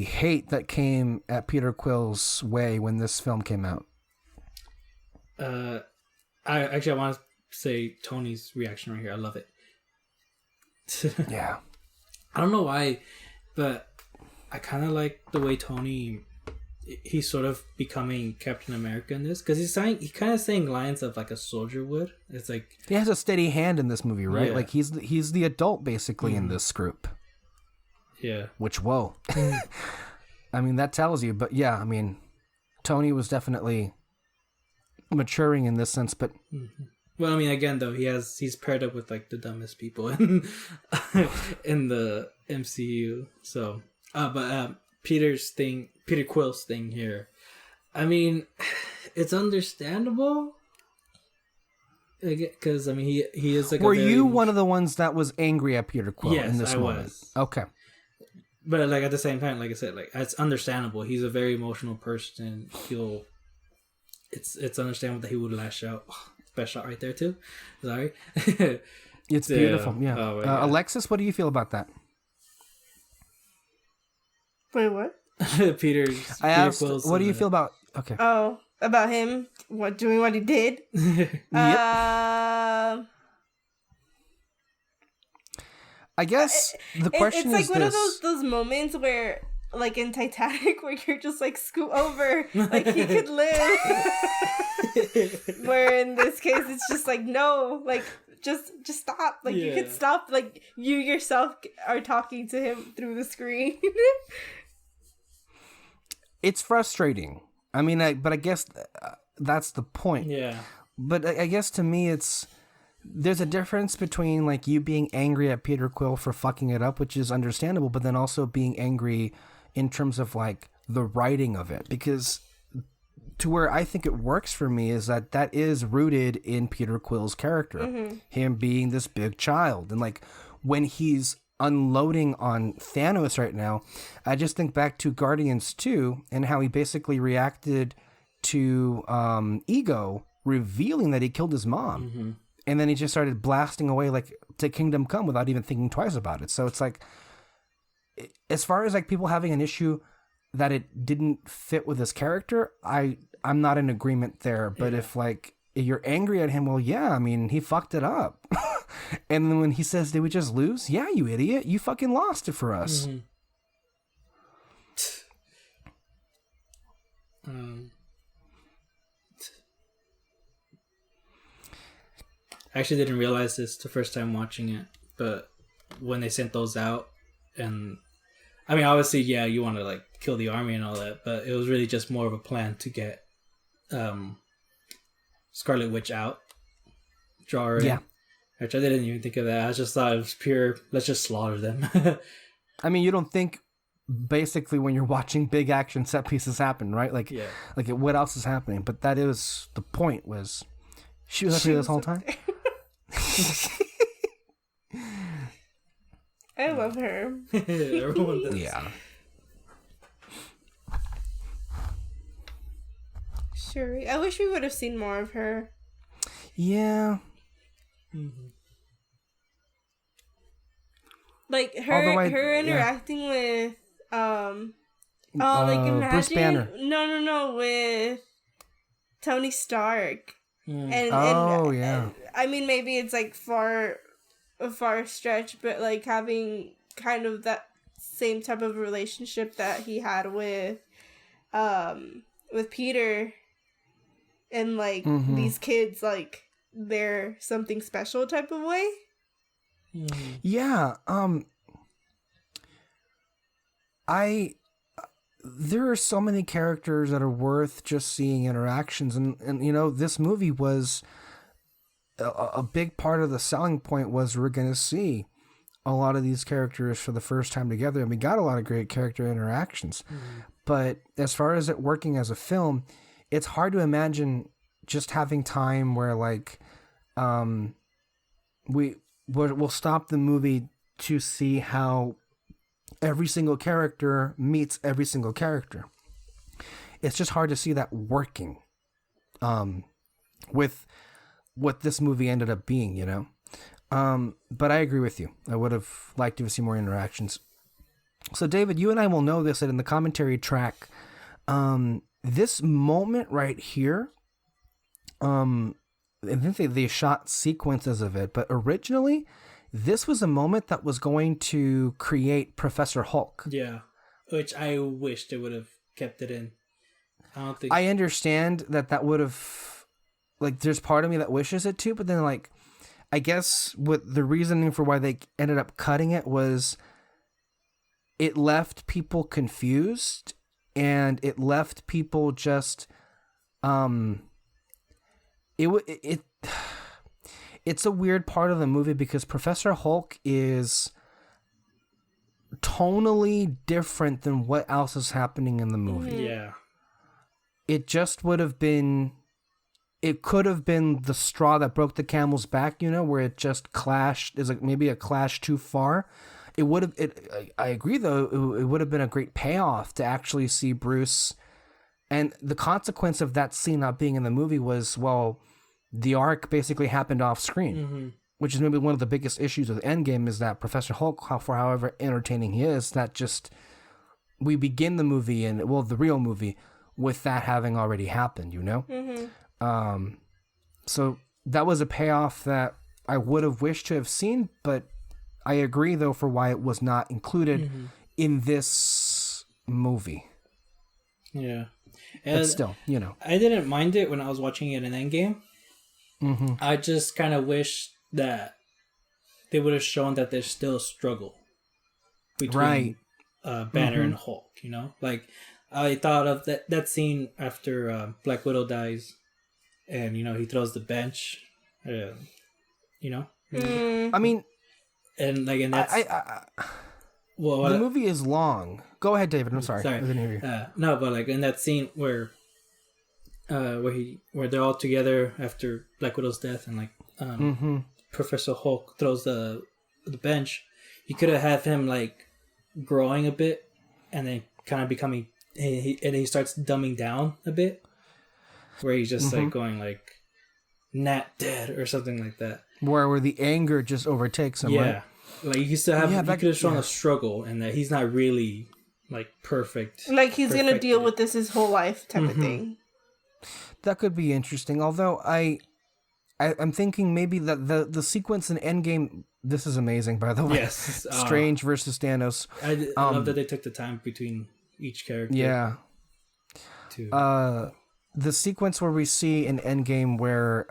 hate that came at Peter Quill's way when this film came out? I want to say Tony's reaction right here. I love it. Yeah, I don't know why, but I kind of like the way Tony, he's sort of becoming Captain America in this, because he kind of saying lines of like a soldier would. It's like he has a steady hand in this movie, right? Yeah. Like he's the adult basically in this group. Yeah. Which whoa, I mean that tells you. But yeah, I mean Tony was definitely maturing in this sense, but. Well, I mean, again, though, he's paired up with, like, the dumbest people in the MCU. So, but Peter Quill's thing here, I mean, it's understandable. Because, I mean, he is like Were you one of the ones that was angry at Peter Quill in this moment? Was. Okay. But, like, at the same time, like I said, like, it's understandable. He's a very emotional person. It's understandable that he would lash out. Best shot right there too. Sorry. It's beautiful. Yeah. Oh, Alexis, what do you feel about that? Wait, what? Peter asked, Quill's what do you feel about... Okay. Oh, about him doing what he did? Yep. I guess the question it's is like one this. of those moments where, like in Titanic, where you're just like, scoot over, like he could live. Where in this case, it's just like, no, like just stop. Like you could stop. Like you yourself are talking to him through the screen. It's frustrating. I mean, but I guess that's the point. Yeah. But I guess to me, there's a difference between like you being angry at Peter Quill for fucking it up, which is understandable, but then also being angry in terms of like the writing of it, because to where I think it works for me is that is rooted in Peter Quill's character, him being this big child, and like when he's unloading on Thanos right now, I just think back to Guardians 2 and how he basically reacted to Ego revealing that he killed his mom. And then he just started blasting away like to Kingdom Come without even thinking twice about it. So it's like, as far as like people having an issue that it didn't fit with his character, I'm not in agreement there. But if like you're angry at him, well, yeah, I mean, he fucked it up. And then when he says, did we just lose? Yeah, you idiot. You fucking lost it for us. I actually didn't realize this the first time watching it, but when they sent those out, and I mean, obviously, yeah, you want to like kill the army and all that, but it was really just more of a plan to get Scarlet Witch out, draw her in. Which I didn't even think of that. I just thought it was pure, let's just slaughter them. I mean, you don't think basically when you're watching big action set pieces happen, right? Like, what else is happening? But that is the point. Was she was up here this whole time? I love her. Everyone does. Yeah. Shuri. I wish we would have seen more of her. Yeah. Mm-hmm. Like her interacting with imagine Bruce Banner. No, with Tony Stark. And I mean, maybe it's like a far stretch, but like having kind of that same type of relationship that he had with Peter, and like these kids, like they're something special type of way. Yeah. There are so many characters that are worth just seeing interactions, and you know, this movie was a big part of the selling point was we're going to see a lot of these characters for the first time together, and we got a lot of great character interactions. But as far as it working as a film, it's hard to imagine just having time where like we'll stop the movie to see how every single character meets every single character. It's just hard to see that working with what this movie ended up being, you know? But I agree with you. I would have liked to see more interactions. So, David, you and I will know this, that in the commentary track, this moment right here, I think they shot sequences of it, but originally, this was a moment that was going to create Professor Hulk. Yeah, which I wish they would have kept it in. I understand that would have, like, there's part of me that wishes it too, but then, like, I guess what the reasoning for why they ended up cutting it was it left people confused, and it left people just, it's a weird part of the movie because Professor Hulk is tonally different than what else is happening in the movie. Yeah. It just would have been, it could have been the straw that broke the camel's back, you know, where it just clashed, is like maybe a clash too far. It would have, I agree though, it would have been a great payoff to actually see Bruce, and the consequence of that scene not being in the movie was, well, the arc basically happened off screen, which is maybe one of the biggest issues with Endgame is that Professor Hulk, for however entertaining he is, that just, we begin the movie and, well, the real movie, with that having already happened, you know? So that was a payoff that I would have wished to have seen, but I agree though for why it was not included in this movie. Yeah. And but still, you know. I didn't mind it when I was watching it in Endgame. I just kind of wish that they would have shown that there's still a struggle between Banner and Hulk, you know? Like, I thought of that scene after Black Widow dies, and, you know, he throws the bench, you know? I mean... And, like, and that's... well, the movie is long. Go ahead, David. I'm sorry. I didn't hear you. No, but, like, in that scene where they're all together after Black Widow's death, and like Professor Hulk throws the bench, you could have had him like growing a bit, and then kind of becoming, and he starts dumbing down a bit, where he's just like going like Nat dead or something like that, where the anger just overtakes him. Right? Like you still have, you could have shown a struggle, and that he's not really like perfect, like he's gonna deal with this his whole life type of thing. That could be interesting. Although I'm thinking maybe that the sequence in Endgame. This is amazing, by the way. Yes, Strange versus Thanos. I love that they took the time between each character. Yeah. The sequence where we see in Endgame where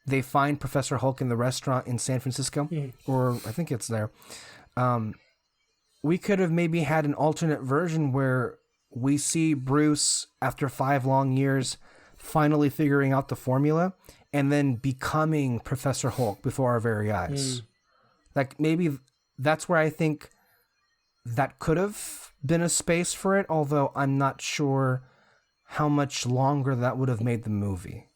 they find Professor Hulk in the restaurant in San Francisco, or I think it's there. We could have maybe had an alternate version where we see Bruce, after 5 long years, finally figuring out the formula and then becoming Professor Hulk before our very eyes. Like, maybe that's where I think that could have been a space for it, although I'm not sure how much longer that would have made the movie.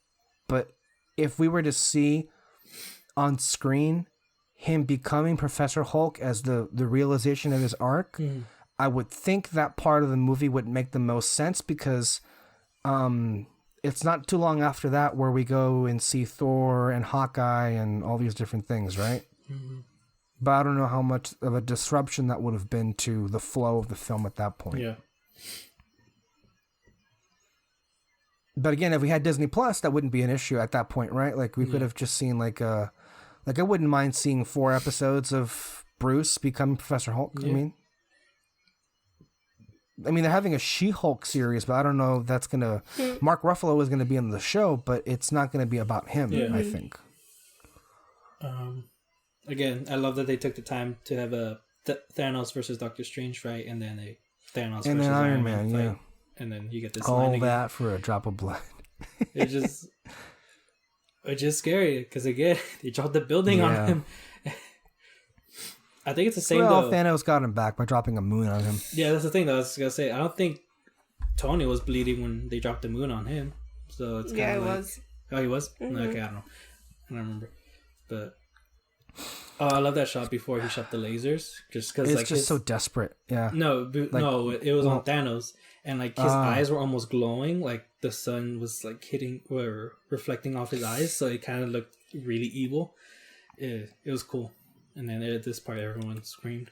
But if we were to see on screen him becoming Professor Hulk as the realization of his arc, I would think that part of the movie would make the most sense, because it's not too long after that where we go and see Thor and Hawkeye and all these different things, right? But I don't know how much of a disruption that would have been to the flow of the film at that point. Yeah. But again, if we had Disney Plus, that wouldn't be an issue at that point, right? Like, we could have just seen like I wouldn't mind seeing 4 episodes of Bruce becoming Professor Hulk. Yeah. I mean, they're having a She-Hulk series, but I don't know if that's gonna. Mark Ruffalo is gonna be in the show, but it's not gonna be about him. I think. Again, I love that they took the time to have a Thanos versus Doctor Strange fight, and then a Thanos and versus then Iron Man fight. yeah. And then you get this all that for a drop of blood. It's just scary because again, they dropped the building on him. I think it's the same. Well, Thanos got him back by dropping a moon on him. Yeah, that's the thing. Though. I was gonna say, I don't think Tony was bleeding when they dropped the moon on him. So it's kind of like, was. Oh, he was. Okay, I don't know. I don't remember. But I love that shot before he shot the lasers, just because it's just so desperate. Yeah. No, it was on Thanos, and like his eyes were almost glowing, like the sun was like hitting or reflecting off his eyes, so it kind of looked really evil. It was cool. And then at this part, everyone screamed.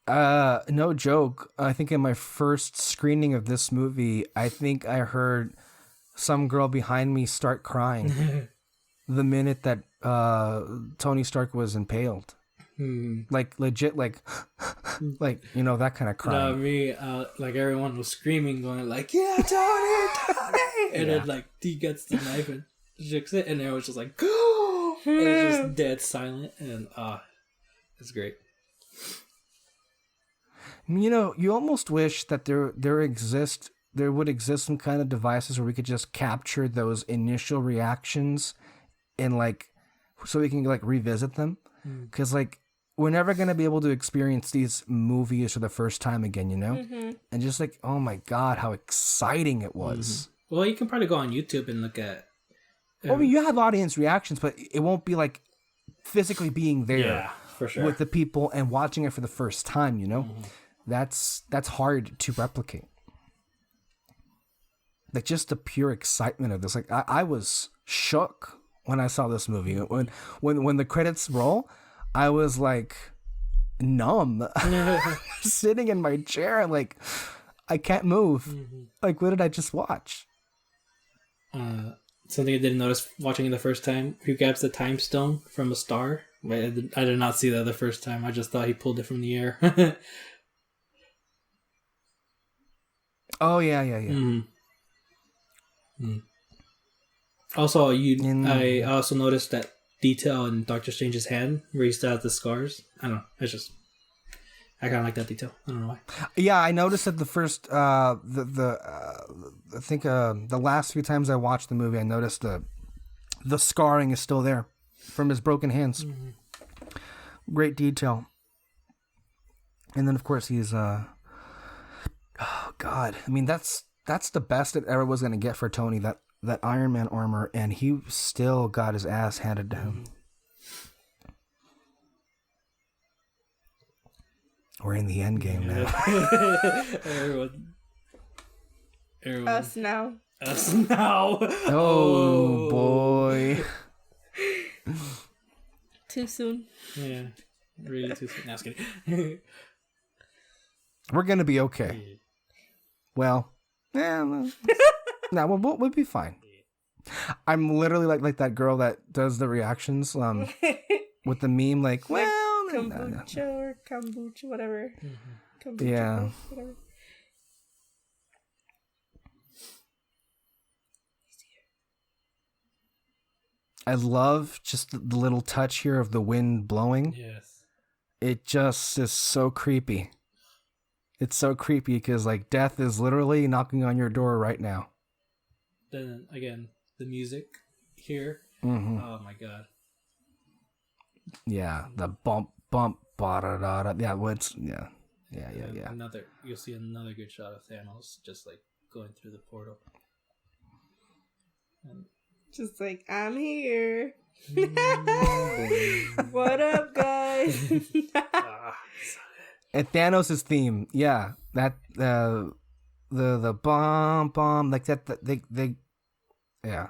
No joke. I think in my first screening of this movie, I think I heard some girl behind me start crying the minute that Tony Stark was impaled. Like legit, like that kind of crying. No, me, like everyone was screaming, going like, "Yeah, Tony!" And then like he gets the knife and shakes it, and everyone's just like, and it's just dead silent, and it's great. You almost wish that there would exist some kind of devices where we could just capture those initial reactions, and like, so we can like revisit them, because like we're never gonna be able to experience these movies for the first time again, and just like, oh my god, how exciting it was. Well, you can probably go on YouTube and look at. I mean, you have audience reactions, but it won't be like physically being there for sure. with the people and watching it for the first time, That's hard to replicate. Like, just the pure excitement of this. Like, I was shook when I saw this movie. When the credits roll, I was like numb, sitting in my chair, like I can't move. Like, what did I just watch? Something I didn't notice watching it the first time, he grabs the time stone from a star. I did not see that the first time. I just thought he pulled it from the air. Oh, yeah. Also, I also noticed that detail in Doctor Strange's hand where he still has the scars. I don't know. I kind of like that detail. I don't know why. Yeah, I noticed that the first, I think the last few times I watched the movie, I noticed the scarring is still there from his broken hands. Great detail. And then, of course, he's, oh God. I mean, that's the best it ever was going to get for Tony, that Iron Man armor, and he still got his ass handed to him. We're in the end game now. Everyone. Us now. Oh boy. Too soon. Yeah. Really too soon. No, I was kidding. We're gonna be okay. Well, we'll be fine. I'm literally like that girl that does the reactions with the meme, like, well, kombucha or kombucha, whatever. Kombucha, yeah. whatever. I love just the little touch here of the wind blowing. Yes. It just is so creepy. It's so creepy because like death is literally knocking on your door right now. Then again, the music here. Mm-hmm. Oh my god. Yeah, the bump, ba-da-da-da. Yeah, Yeah. You'll see another good shot of Thanos just like going through the portal. And just like, I'm here. What up, guys? And Thanos' theme, yeah, that the bomb like that. They yeah,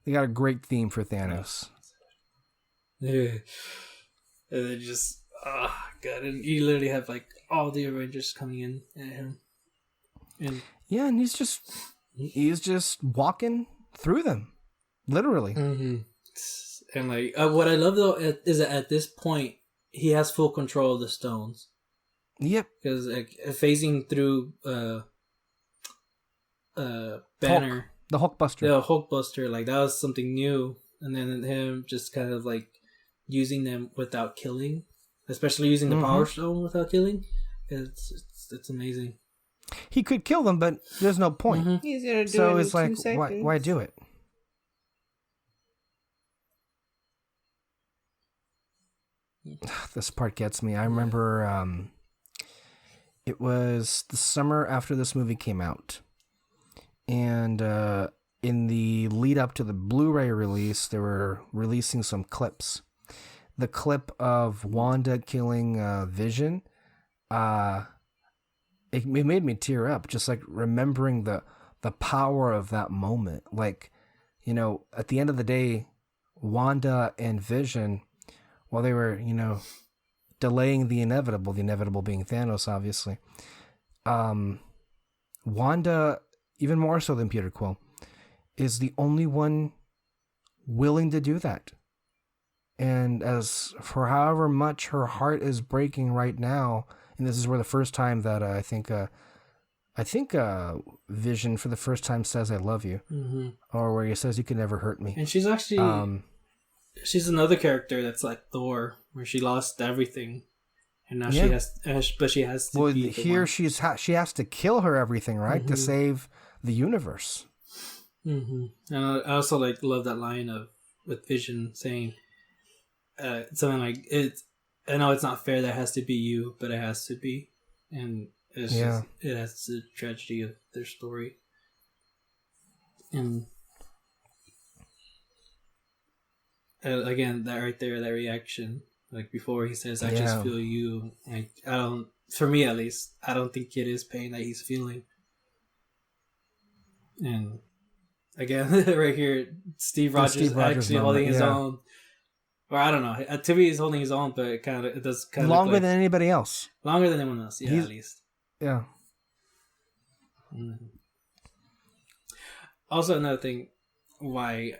they got a great theme for Thanos. Yeah, and then just god, and you literally have like all the Avengers coming in at him, and yeah, and he's just walking through them, literally. Mm-hmm. And like what I love though is that at this point he has full control of the stones. Yep, because like phasing through Banner, the Hulkbuster, like that was something new, and then him just kind of like using them without killing, especially using the Power Stone without killing. It's amazing. He could kill them, but there's no point. Mm-hmm. He's gonna do so it it's like, why do it? This part gets me. I remember it was the summer after this movie came out, and in the lead up to the Blu-ray release, they were releasing some clips. The clip of Wanda killing Vision, it made me tear up, just like remembering the power of that moment. Like, you know, at the end of the day, Wanda and Vision, while they were, you know, delaying the inevitable being Thanos, obviously, Wanda, even more so than Peter Quill, is the only one willing to do that. And as for however much her heart is breaking right now, and this is where the first time that I think Vision for the first time says "I love you," or where he says "You can never hurt me." And she's actually she's another character that's like Thor, where she lost everything, and now she has to. Well, be here she has to kill her everything, right, to save the universe. And I also like love that line with Vision saying something like, I know it's not fair that it has to be you, but it has to be. And it's just, it has the tragedy of their story. And again, that right there, that reaction, like before he says, I just feel you. Like, for me at least, I don't think it is pain that he's feeling. And again, right here, Steve Rogers actually holding his own. Or I don't know. To me, he's holding his own, but it does kind of longer than anybody else. Longer than anyone else, at least. Yeah. Mm-hmm. Also, another thing, why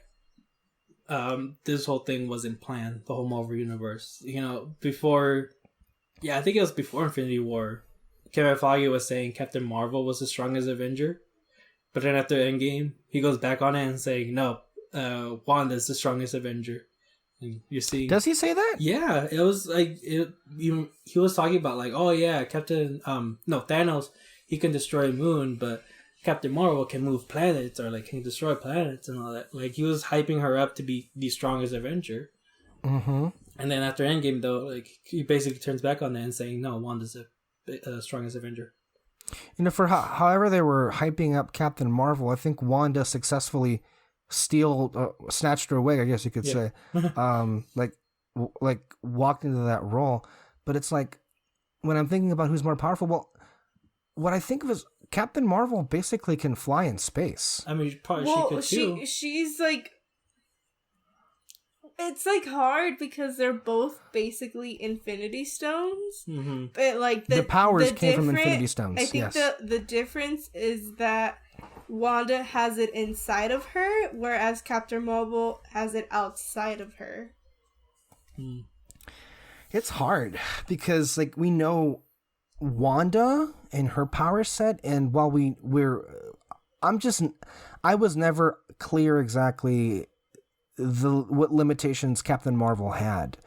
this whole thing wasn't planned, the whole Marvel universe. You know, before, I think it was before Infinity War, Kevin Feige was saying Captain Marvel was the strongest Avenger. But then after Endgame, he goes back on it and saying, no, Wanda's the strongest Avenger. And you're seeing... Does he say that? Yeah, it was like... he was talking about like, oh yeah, Thanos, he can destroy Moon, but Captain Marvel can move planets or like can destroy planets and all that. Like he was hyping her up to be the strongest Avenger. Mm-hmm. And then after Endgame though, like he basically turns back on that and saying, no, Wanda's the strongest Avenger. You know, for however they were hyping up Captain Marvel, I think Wanda successfully snatched her away, I guess you could say. like walked into that role. But it's like, when I'm thinking about who's more powerful, well, what I think of is Captain Marvel basically can fly in space. I mean, she could too. She's like... It's like hard because they're both basically Infinity Stones, but like the powers came from Infinity Stones. I think the difference is that Wanda has it inside of her, whereas Captain Marvel has it outside of her. It's hard because like we know Wanda and her power set, and while I was never clear exactly what limitations Captain Marvel had.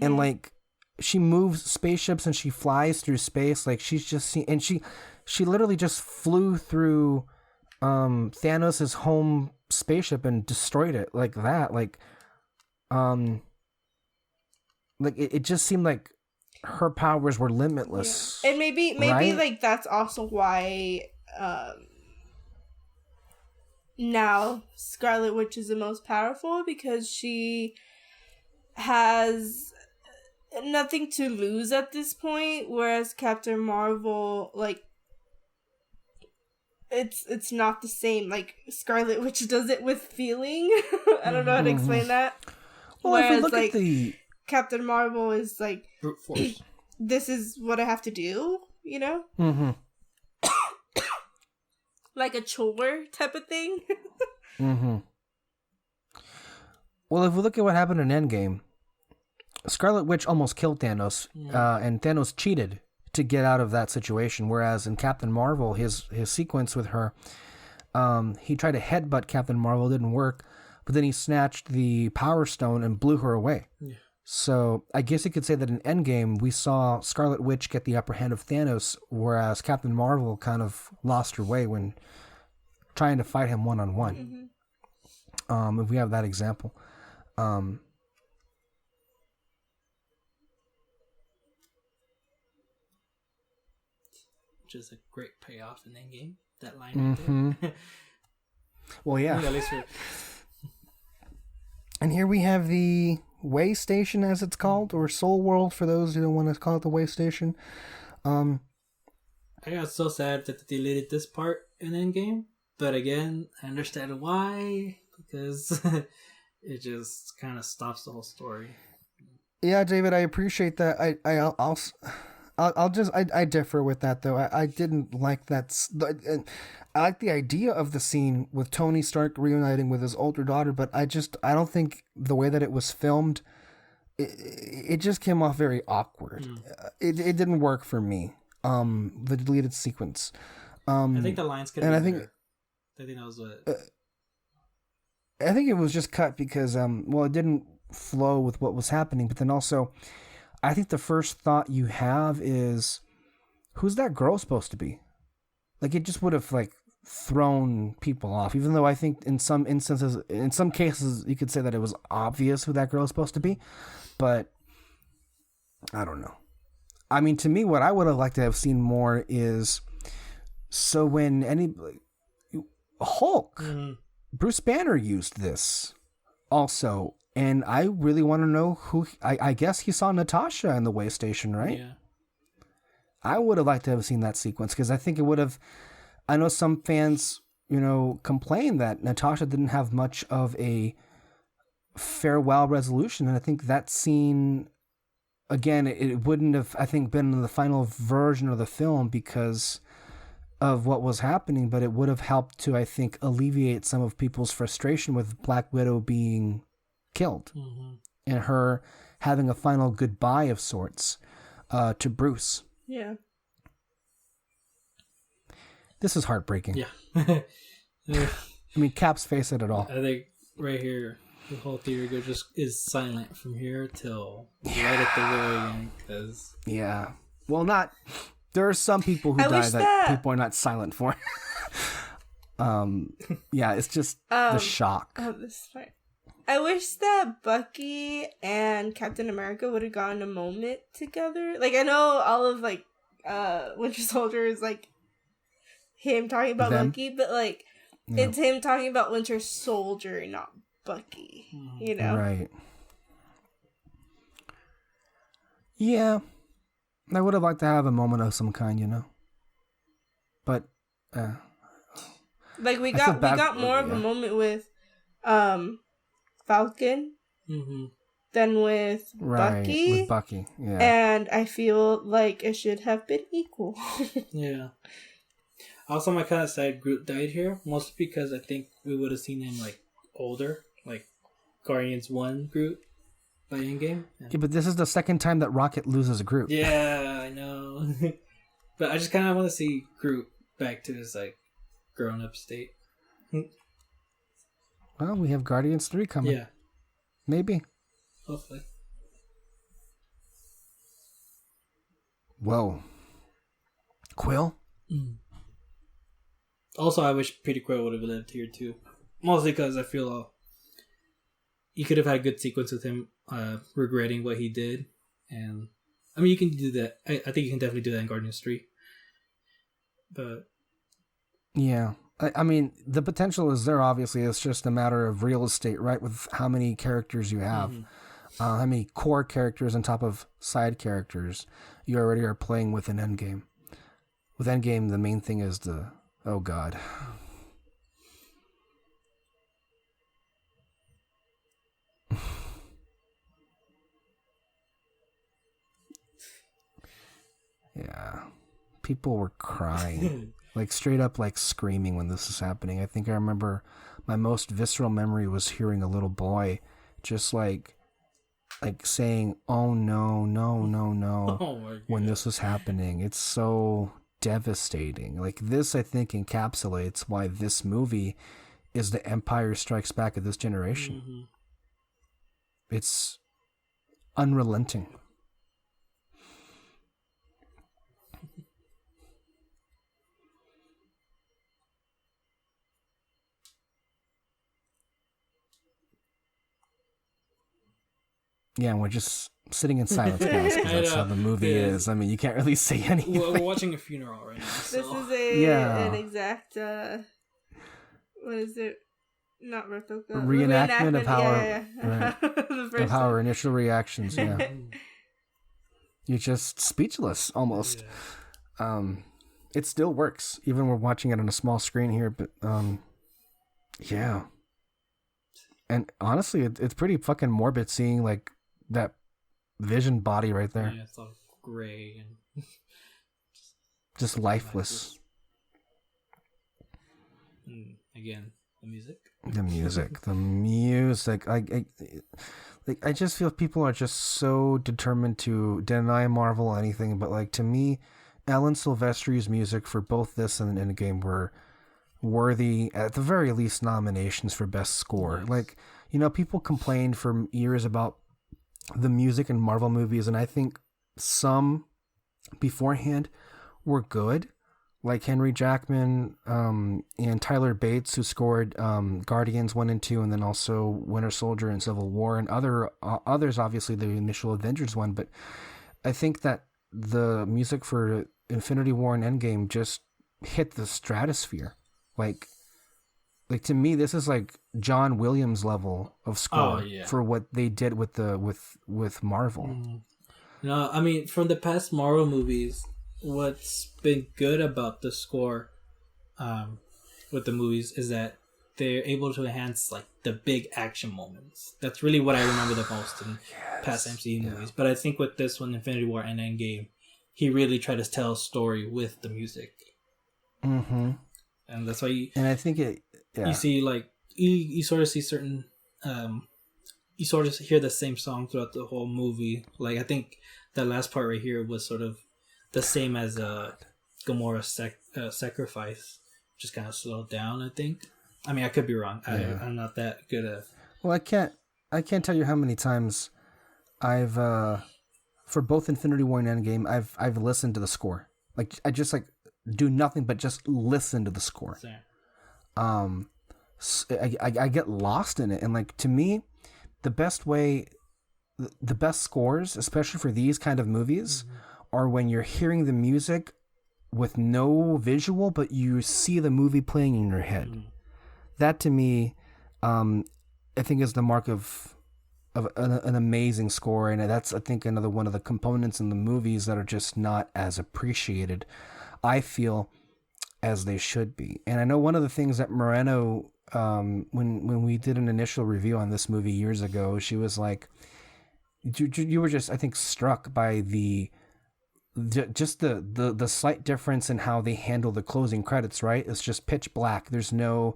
And like she moves spaceships and she flies through space, like she's just seen, and she literally just flew through Thanos' home spaceship and destroyed it like that. Like it just seemed like her powers were limitless. And maybe right? like that's also why now Scarlet Witch is the most powerful, because she has nothing to lose at this point, whereas Captain Marvel, like, it's not the same. Like, Scarlet Witch does it with feeling. I don't know how to explain that. Well, whereas, if we look like, at the Captain Marvel is like, brute force. this is what I have to do, you know? Like a chore type of thing. Well, if we look at what happened in Endgame, Scarlet Witch almost killed Thanos, and Thanos cheated to get out of that situation. Whereas in Captain Marvel, his sequence with her, he tried to headbutt Captain Marvel, didn't work, but then he snatched the Power Stone and blew her away. Yeah. So I guess you could say that in Endgame, we saw Scarlet Witch get the upper hand of Thanos, whereas Captain Marvel kind of lost her way when trying to fight him one-on-one. If we have that example. Which is a great payoff in Endgame. That line right there. Well, yeah. At least and here we have the Way Station, as it's called, or Soul World for those who don't want to call it the Way Station. I got so sad that they deleted this part in Endgame, but again, I understand why, because it just kind of stops the whole story. Yeah, David, I appreciate that. I differ with that though. I didn't like that. I like the idea of the scene with Tony Stark reuniting with his older daughter, but I don't think the way that it was filmed, it just came off very awkward. It didn't work for me. The deleted sequence. I think the lines could. And I think that was what. I think it was just cut because it didn't flow with what was happening, but then also, I think the first thought you have is, who's that girl supposed to be? Like, it just would have like thrown people off, even though I think in some instances, in some cases, you could say that it was obvious who that girl is supposed to be, but I don't know. I mean, to me, what I would have liked to have seen more is, so when Hulk, Bruce Banner used this also, and I really want to know who, I guess he saw Natasha in the Way Station, right? Yeah. I would have liked to have seen that sequence, because I think it would have, I know some fans, complain that Natasha didn't have much of a farewell resolution, and I think that scene, again, it wouldn't have, I think, been in the final version of the film because of what was happening, but it would have helped to, I think, alleviate some of people's frustration with Black Widow being killed and her having a final goodbye of sorts to Bruce. Yeah. This is heartbreaking. Yeah. I mean, Cap's face it at all. I think right here, the whole theater just is silent from here till right at the very end. Cause... Yeah. Well, there are some people who die that people are not silent for. Yeah, it's just the shock. Oh, this is fine. I wish that Bucky and Captain America would have gotten a moment together. Like, I know all of, like, Winter Soldier is, like, him talking about Bucky, but, like, it's him talking about Winter Soldier, not Bucky, you know? Right. Yeah. I would have liked to have a moment of some kind, But, like, we got more of a moment with, Falcon than with Bucky. With Bucky, yeah. And I feel like it should have been equal. Yeah. Also, my kind of sad Groot died here, mostly because I think we would have seen him, like, older, like Guardians 1 Groot by Endgame. Yeah, but this is the second time that Rocket loses a Groot. Yeah, I know. But I just kind of want to see Groot back to his, like, grown-up state. Well, we have Guardians 3 coming. Yeah. Maybe. Hopefully. Whoa. Quill? Also, I wish Peter Quill would have lived here too. Mostly because I feel you could have had a good sequence with him regretting what he did. And I mean, you can do that. I think you can definitely do that in Guardians 3. But yeah. I mean, the potential is there, obviously. It's just a matter of real estate, right? With how many characters you have. How many core characters on top of side characters you already are playing with an Endgame. With Endgame, the main thing is the... Oh, God. Yeah. People were crying. Like, straight up, like, screaming when this was happening. I think I remember my most visceral memory was hearing a little boy just, like saying, oh, no, no, no, no, oh when this was happening. It's so devastating. Like, this, I think, encapsulates why this movie is the Empire Strikes Back of this generation. It's unrelenting. Yeah, and we're just sitting in silence, guys, because that's how the movie is. I mean, you can't really say anything. We're watching a funeral right now. So. This is an exact, what is it? Not replica. Reenactment of how right. of how our initial reactions, yeah. You're just speechless, almost. Yeah. It still works, even we're watching it on a small screen here, but, yeah. And honestly, it's pretty fucking morbid seeing, like, that Vision body right there. Yeah, it's all gray and just lifeless. And again, the music. The music. I just feel people are just so determined to deny Marvel anything, but like to me, Alan Silvestri's music for both this and Endgame were worthy, at the very least, nominations for best score. Nice. Like, you know, people complained for years about the music in Marvel movies, and I think some beforehand were good, like Henry Jackman and Tyler Bates, who scored Guardians 1 and 2, and then also Winter Soldier and Civil War, and others, obviously the initial Avengers one. But I think that the music for Infinity War and Endgame just hit the stratosphere. Like to me, this is like John Williams level of score for what they did with Marvel. No, I mean, from the past Marvel movies, what's been good about the score with the movies is that they're able to enhance like the big action moments. That's really what I remember the most in past MCU movies. But I think with this one, Infinity War and Endgame, he really tried to tell a story with the music. Mm-hmm. And that's why I think you see like you sort of see certain you sort of hear the same song throughout the whole movie. Like I think that last part right here was sort of the same as Gamora's sacrifice, just kind of slowed down. I think. I mean, I could be wrong. I'm not that good at. Well, I can't tell you how many times I've for both Infinity War and Endgame I've listened to the score. Like I just like do nothing but just listen to the score. Same. I get lost in it, and like to me, the best scores, especially for these kind of movies, are when you're hearing the music with no visual, but you see the movie playing in your head. That to me, I think is the mark of an amazing score, and that's I think another one of the components in the movies that are just not as appreciated, I feel, as they should be. And I know one of the things that Moreno, when we did an initial review on this movie years ago, she was like, you were just I think struck by the slight difference in how they handle the closing credits, right? It's just pitch black. There's no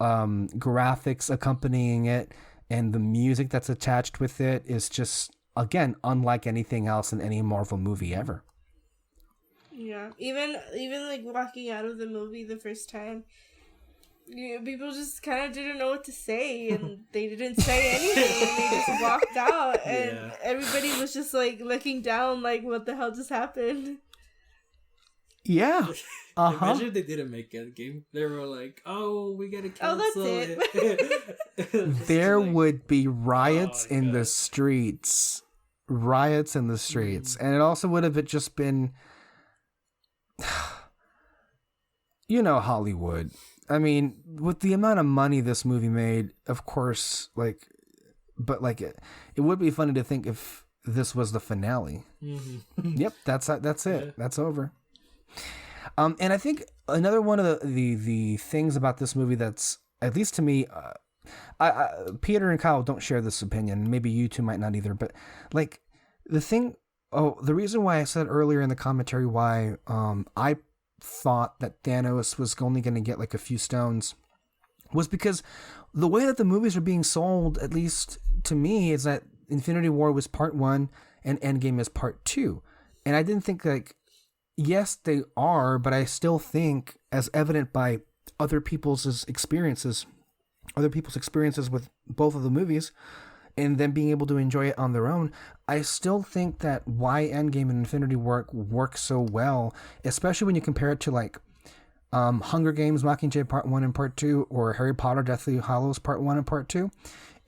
graphics accompanying it, and the music that's attached with it is just, again, unlike anything else in any Marvel movie ever. Yeah, even like walking out of the movie the first time, people just kind of didn't know what to say, and they didn't say anything. And they just walked out, and everybody was just like looking down, like, what the hell just happened? Yeah. Imagine if they didn't make Endgame. They were like, "Oh, we gotta cancel it." There would be riots in the streets. Riots in the streets. And it also would have just been... Hollywood. I mean, with the amount of money this movie made, of course, like... But, like, it would be funny to think if this was the finale. Mm-hmm. Yep, that's it. Yeah. That's over. And I think another one of the things about this movie that's, at least to me, Peter and Kyle don't share this opinion. Maybe you two might not either. But like the reason why I said earlier in the commentary why I thought that Thanos was only going to get like a few stones was because the way that the movies are being sold, at least to me, is that Infinity War was part 1 and Endgame is part 2. And I didn't think like... Yes, they are, but I still think, as evident by other people's experiences with both of the movies, and them being able to enjoy it on their own, I still think that why Endgame and Infinity War work so well, especially when you compare it to like Hunger Games, Mockingjay Part 1 and Part 2, or Harry Potter, Deathly Hallows Part 1 and Part 2,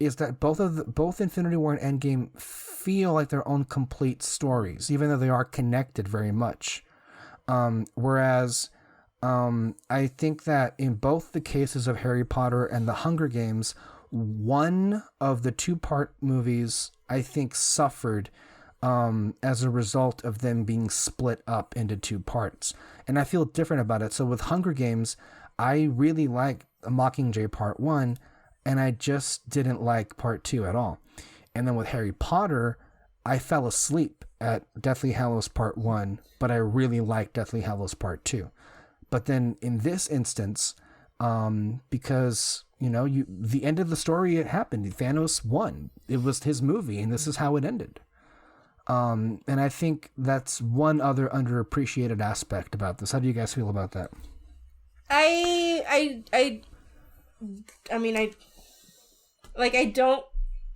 is that both Infinity War and Endgame feel like their own complete stories, even though they are connected very much. Whereas I think that in both the cases of Harry Potter and the Hunger Games, one of the 2-part movies I think suffered as a result of them being split up into 2 parts. And I feel different about it. So with Hunger Games, I really like Mockingjay Part 1, and I just didn't like Part 2 at all. And then with Harry Potter, I fell asleep at Deathly Hallows Part 1, but I really liked Deathly Hallows Part 2. But then in this instance, because, the end of the story, it happened. Thanos won. It was his movie, and this is how it ended. And I think that's one other underappreciated aspect about this. How do you guys feel about that? I don't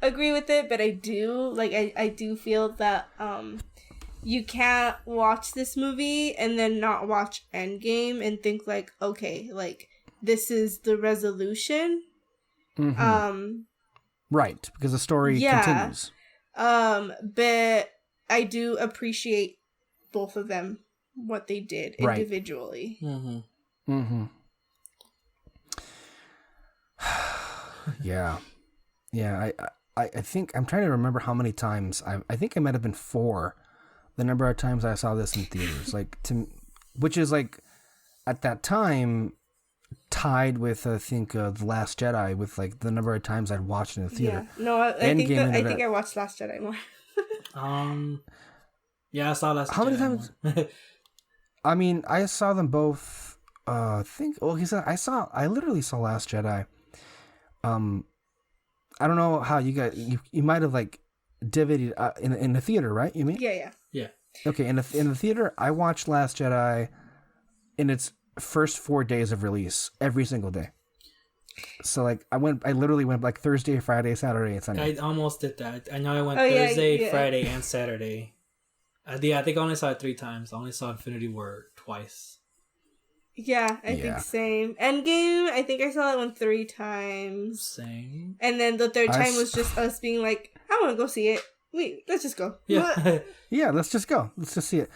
agree with it, but I do feel that you can't watch this movie and then not watch Endgame and think like, okay, like this is the resolution. Mm-hmm. Right, because the story continues. But I do appreciate both of them, what they did individually. Mm-hmm. Mm-hmm. Yeah. I think I'm trying to remember how many times I think it might have been 4, the number of times I saw this in theaters, which is like at that time tied with I think The Last Jedi with like the number of times I'd watched in the theater. Yeah, no, I think I watched Last Jedi more. Yeah, I saw Last Jedi. How many times? I mean, I saw them both. I literally saw Last Jedi. I don't know how you guys. You might have like divvied in the theater, right? You mean? Yeah. Okay, in the theater, I watched Last Jedi in its first 4 days of release every single day. So like I literally went like Thursday, Friday, Saturday, and Sunday. I almost did that. I know I went Thursday, Friday, and Saturday. I think I only saw it 3 times. I only saw Infinity War twice. Yeah, I think same. Endgame, I think I saw that one 3 times. Same. And then the 3rd time was just us being like, I want to go see it. Wait, let's just go. Yeah. Yeah, let's just go. Let's just see it.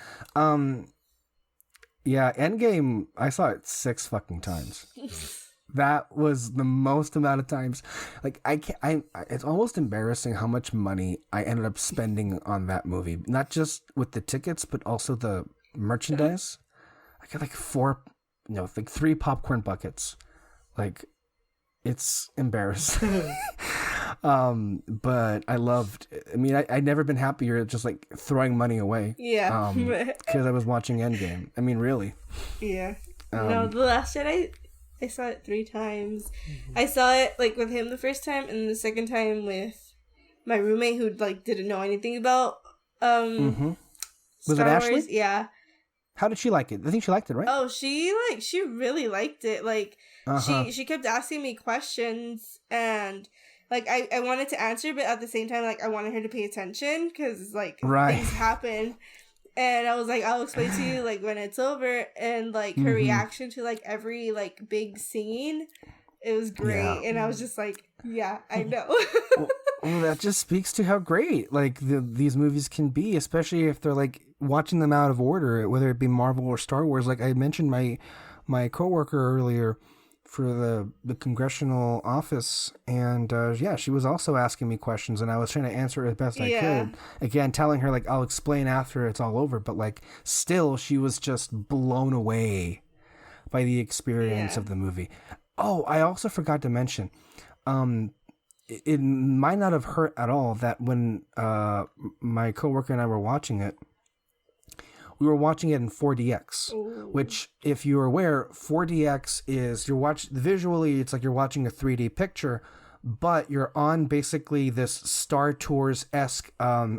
Yeah, Endgame, I saw it 6 fucking times. That was the most amount of times. Like it's almost embarrassing how much money I ended up spending on that movie. Not just with the tickets, but also the merchandise. I got like 3 popcorn buckets. Like, it's embarrassing. But I loved it. I mean, I'd never been happier just like throwing money away. Yeah. Because I was watching Endgame. I mean, really. Yeah. No, The Last Jedi, I saw it 3 times. Mm-hmm. I saw it like with him the first time, and the second time with my roommate who like didn't know anything about Was Star it Ashley? Wars. Yeah. How did she like it? I think she liked it, right? Oh, she really liked it. Like, she kept asking me questions, and like I wanted to answer, but at the same time, like I wanted her to pay attention because like things happen. And I was like, I'll explain to you like when it's over. And like her reaction to like every like big scene, it was great. And I was just like, yeah, I know. Well, that just speaks to how great like these movies can be, especially if they're like watching them out of order, whether it be Marvel or Star Wars. Like I mentioned my coworker earlier for the congressional office, and she was also asking me questions, and I was trying to answer as best I could. Again, telling her like I'll explain after it's all over, but like still she was just blown away by the experience of the movie. Oh, I also forgot to mention, it might not have hurt at all that when my coworker and I were watching it, we were watching it in 4DX, which, if you're aware, 4DX is visually, it's like you're watching a 3D picture, but you're on basically this Star Tours-esque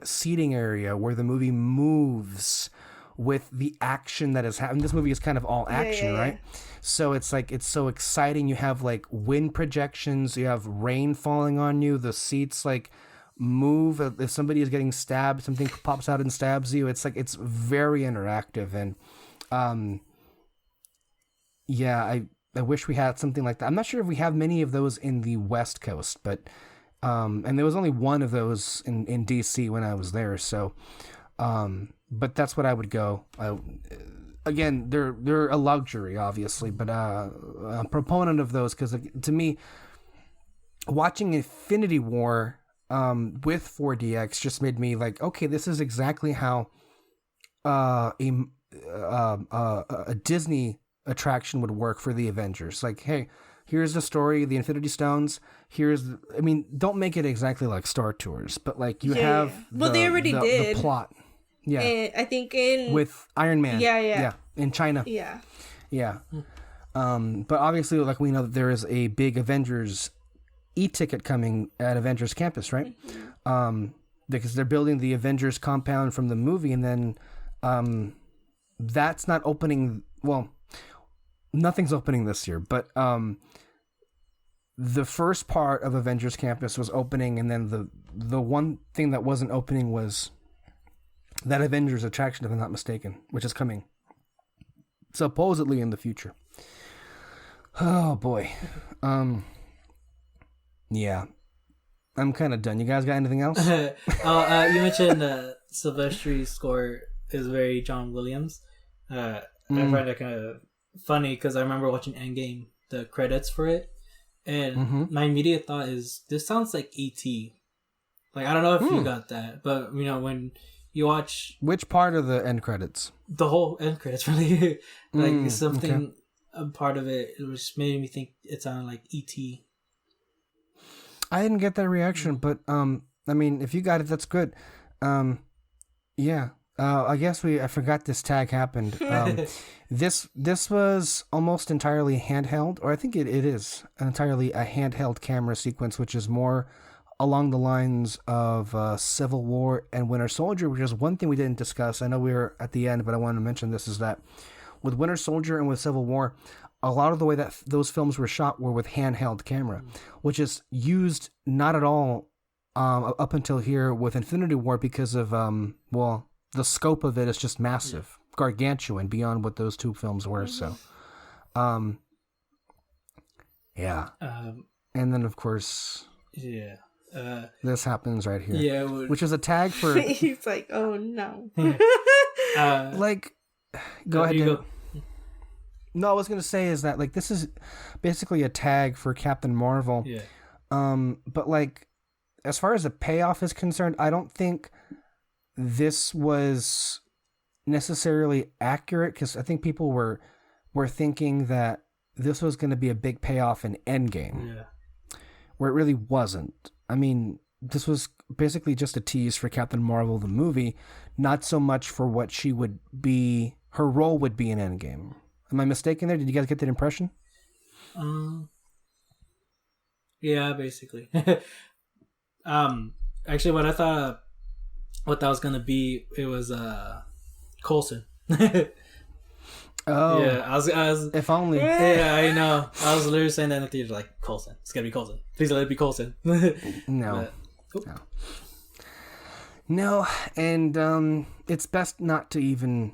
seating area where the movie moves with the action that is happening. This movie is kind of all action, right? So it's like, it's so exciting. You have like wind projections, you have rain falling on you, the seats like move. If somebody is getting stabbed, something pops out and stabs you. It's like, it's very interactive. And I wish we had something like that. I'm not sure if we have many of those in the West Coast, but and there was only one of those in DC when I was there. So but that's what I would go. Again, they're a luxury, obviously, but a proponent of those, because to me, watching Infinity War with 4DX just made me like, okay, this is exactly how a Disney attraction would work for the Avengers. Like, hey, here's the story, the Infinity Stones. Don't make it exactly like Star Tours, but like you have they already did the plot. Yeah, I think with Iron Man. Yeah, in China. Yeah. But obviously, like, we know that there is a big Avengers e-ticket coming at Avengers Campus, right? Because they're building the Avengers compound from the movie, and then that's not opening. Well, nothing's opening this year, but the first part of Avengers Campus was opening, and then the one thing that wasn't opening was that Avengers attraction, if I'm not mistaken, which is coming supposedly in the future. Oh boy. Yeah. I'm kind of done. You guys got anything else? You mentioned Silvestri's score is very John Williams. I find that kind of funny because I remember watching Endgame, the credits for it, and my immediate thought is, this sounds like E.T. Like, I don't know if you got that, but you know, when you watch... Which part of the end credits? The whole end credits, really. Like, something, a part of it, it was made me think it sounded like E.T. I didn't get that reaction, but, if you got it, that's good. Yeah. I guess I forgot this tag happened. This was almost entirely handheld, or I think it is entirely a handheld camera sequence, which is more along the lines of Civil War and Winter Soldier, which is one thing we didn't discuss. I know we were at the end, but I wanted to mention this, is that with Winter Soldier and with Civil War, a lot of the way that those films were shot were with handheld camera, which is used not at all up until here with Infinity War because of, the scope of it is just massive, gargantuan beyond what those two films were. So, yeah. And then, of course... Yeah. This happens right here. Yeah, which is a tag for... He's like, oh no. Go ahead. Go. No, I was going to say is that, like, this is basically a tag for Captain Marvel. Yeah. But, like, as far as the payoff is concerned, I don't think this was necessarily accurate, because I think people were thinking that this was going to be a big payoff in Endgame. Yeah. Where it really wasn't. I mean, this was basically just a tease for Captain Marvel, the movie, not so much for what her role would be in Endgame. Am I mistaken there? Did you guys get that impression? Yeah, basically. Actually, what I thought what that was gonna be, it was Coulson. Oh, Yeah, I was. if only. Yeah, I know. I was literally saying that in the theater, like Coulson. It's gotta be Coulson. Please let it be Coulson. No. But, No. No, and it's best not to even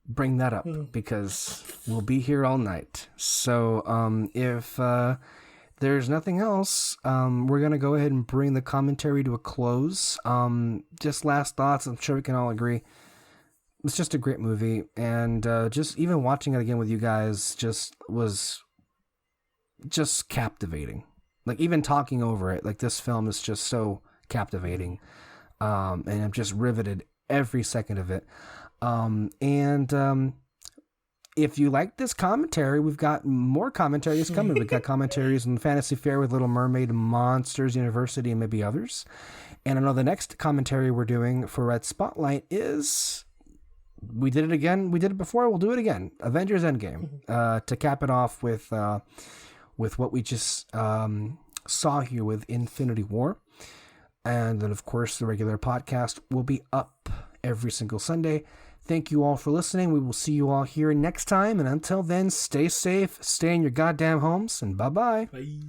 bring that up because we'll be here all night. So if there's nothing else, we're going to go ahead and bring the commentary to a close. Just last thoughts, I'm sure we can all agree. It's just a great movie, and just even watching it again with you guys was just captivating. Like, even talking over it, like, this film is just so captivating. And I'm just riveted every second of it. If you like this commentary, we've got more commentaries coming. We've got commentaries on Fantasy Fair with Little Mermaid, Monsters University, and maybe others. And I know the next commentary we're doing for Red Spotlight is... We did it again. We did it before. We'll do it again. Avengers Endgame. To cap it off with what we just saw here with Infinity War. And then, of course, the regular podcast will be up every single Sunday. Thank you all for listening. We will see you all here next time. And until then, stay safe, stay in your goddamn homes, and bye-bye. Bye.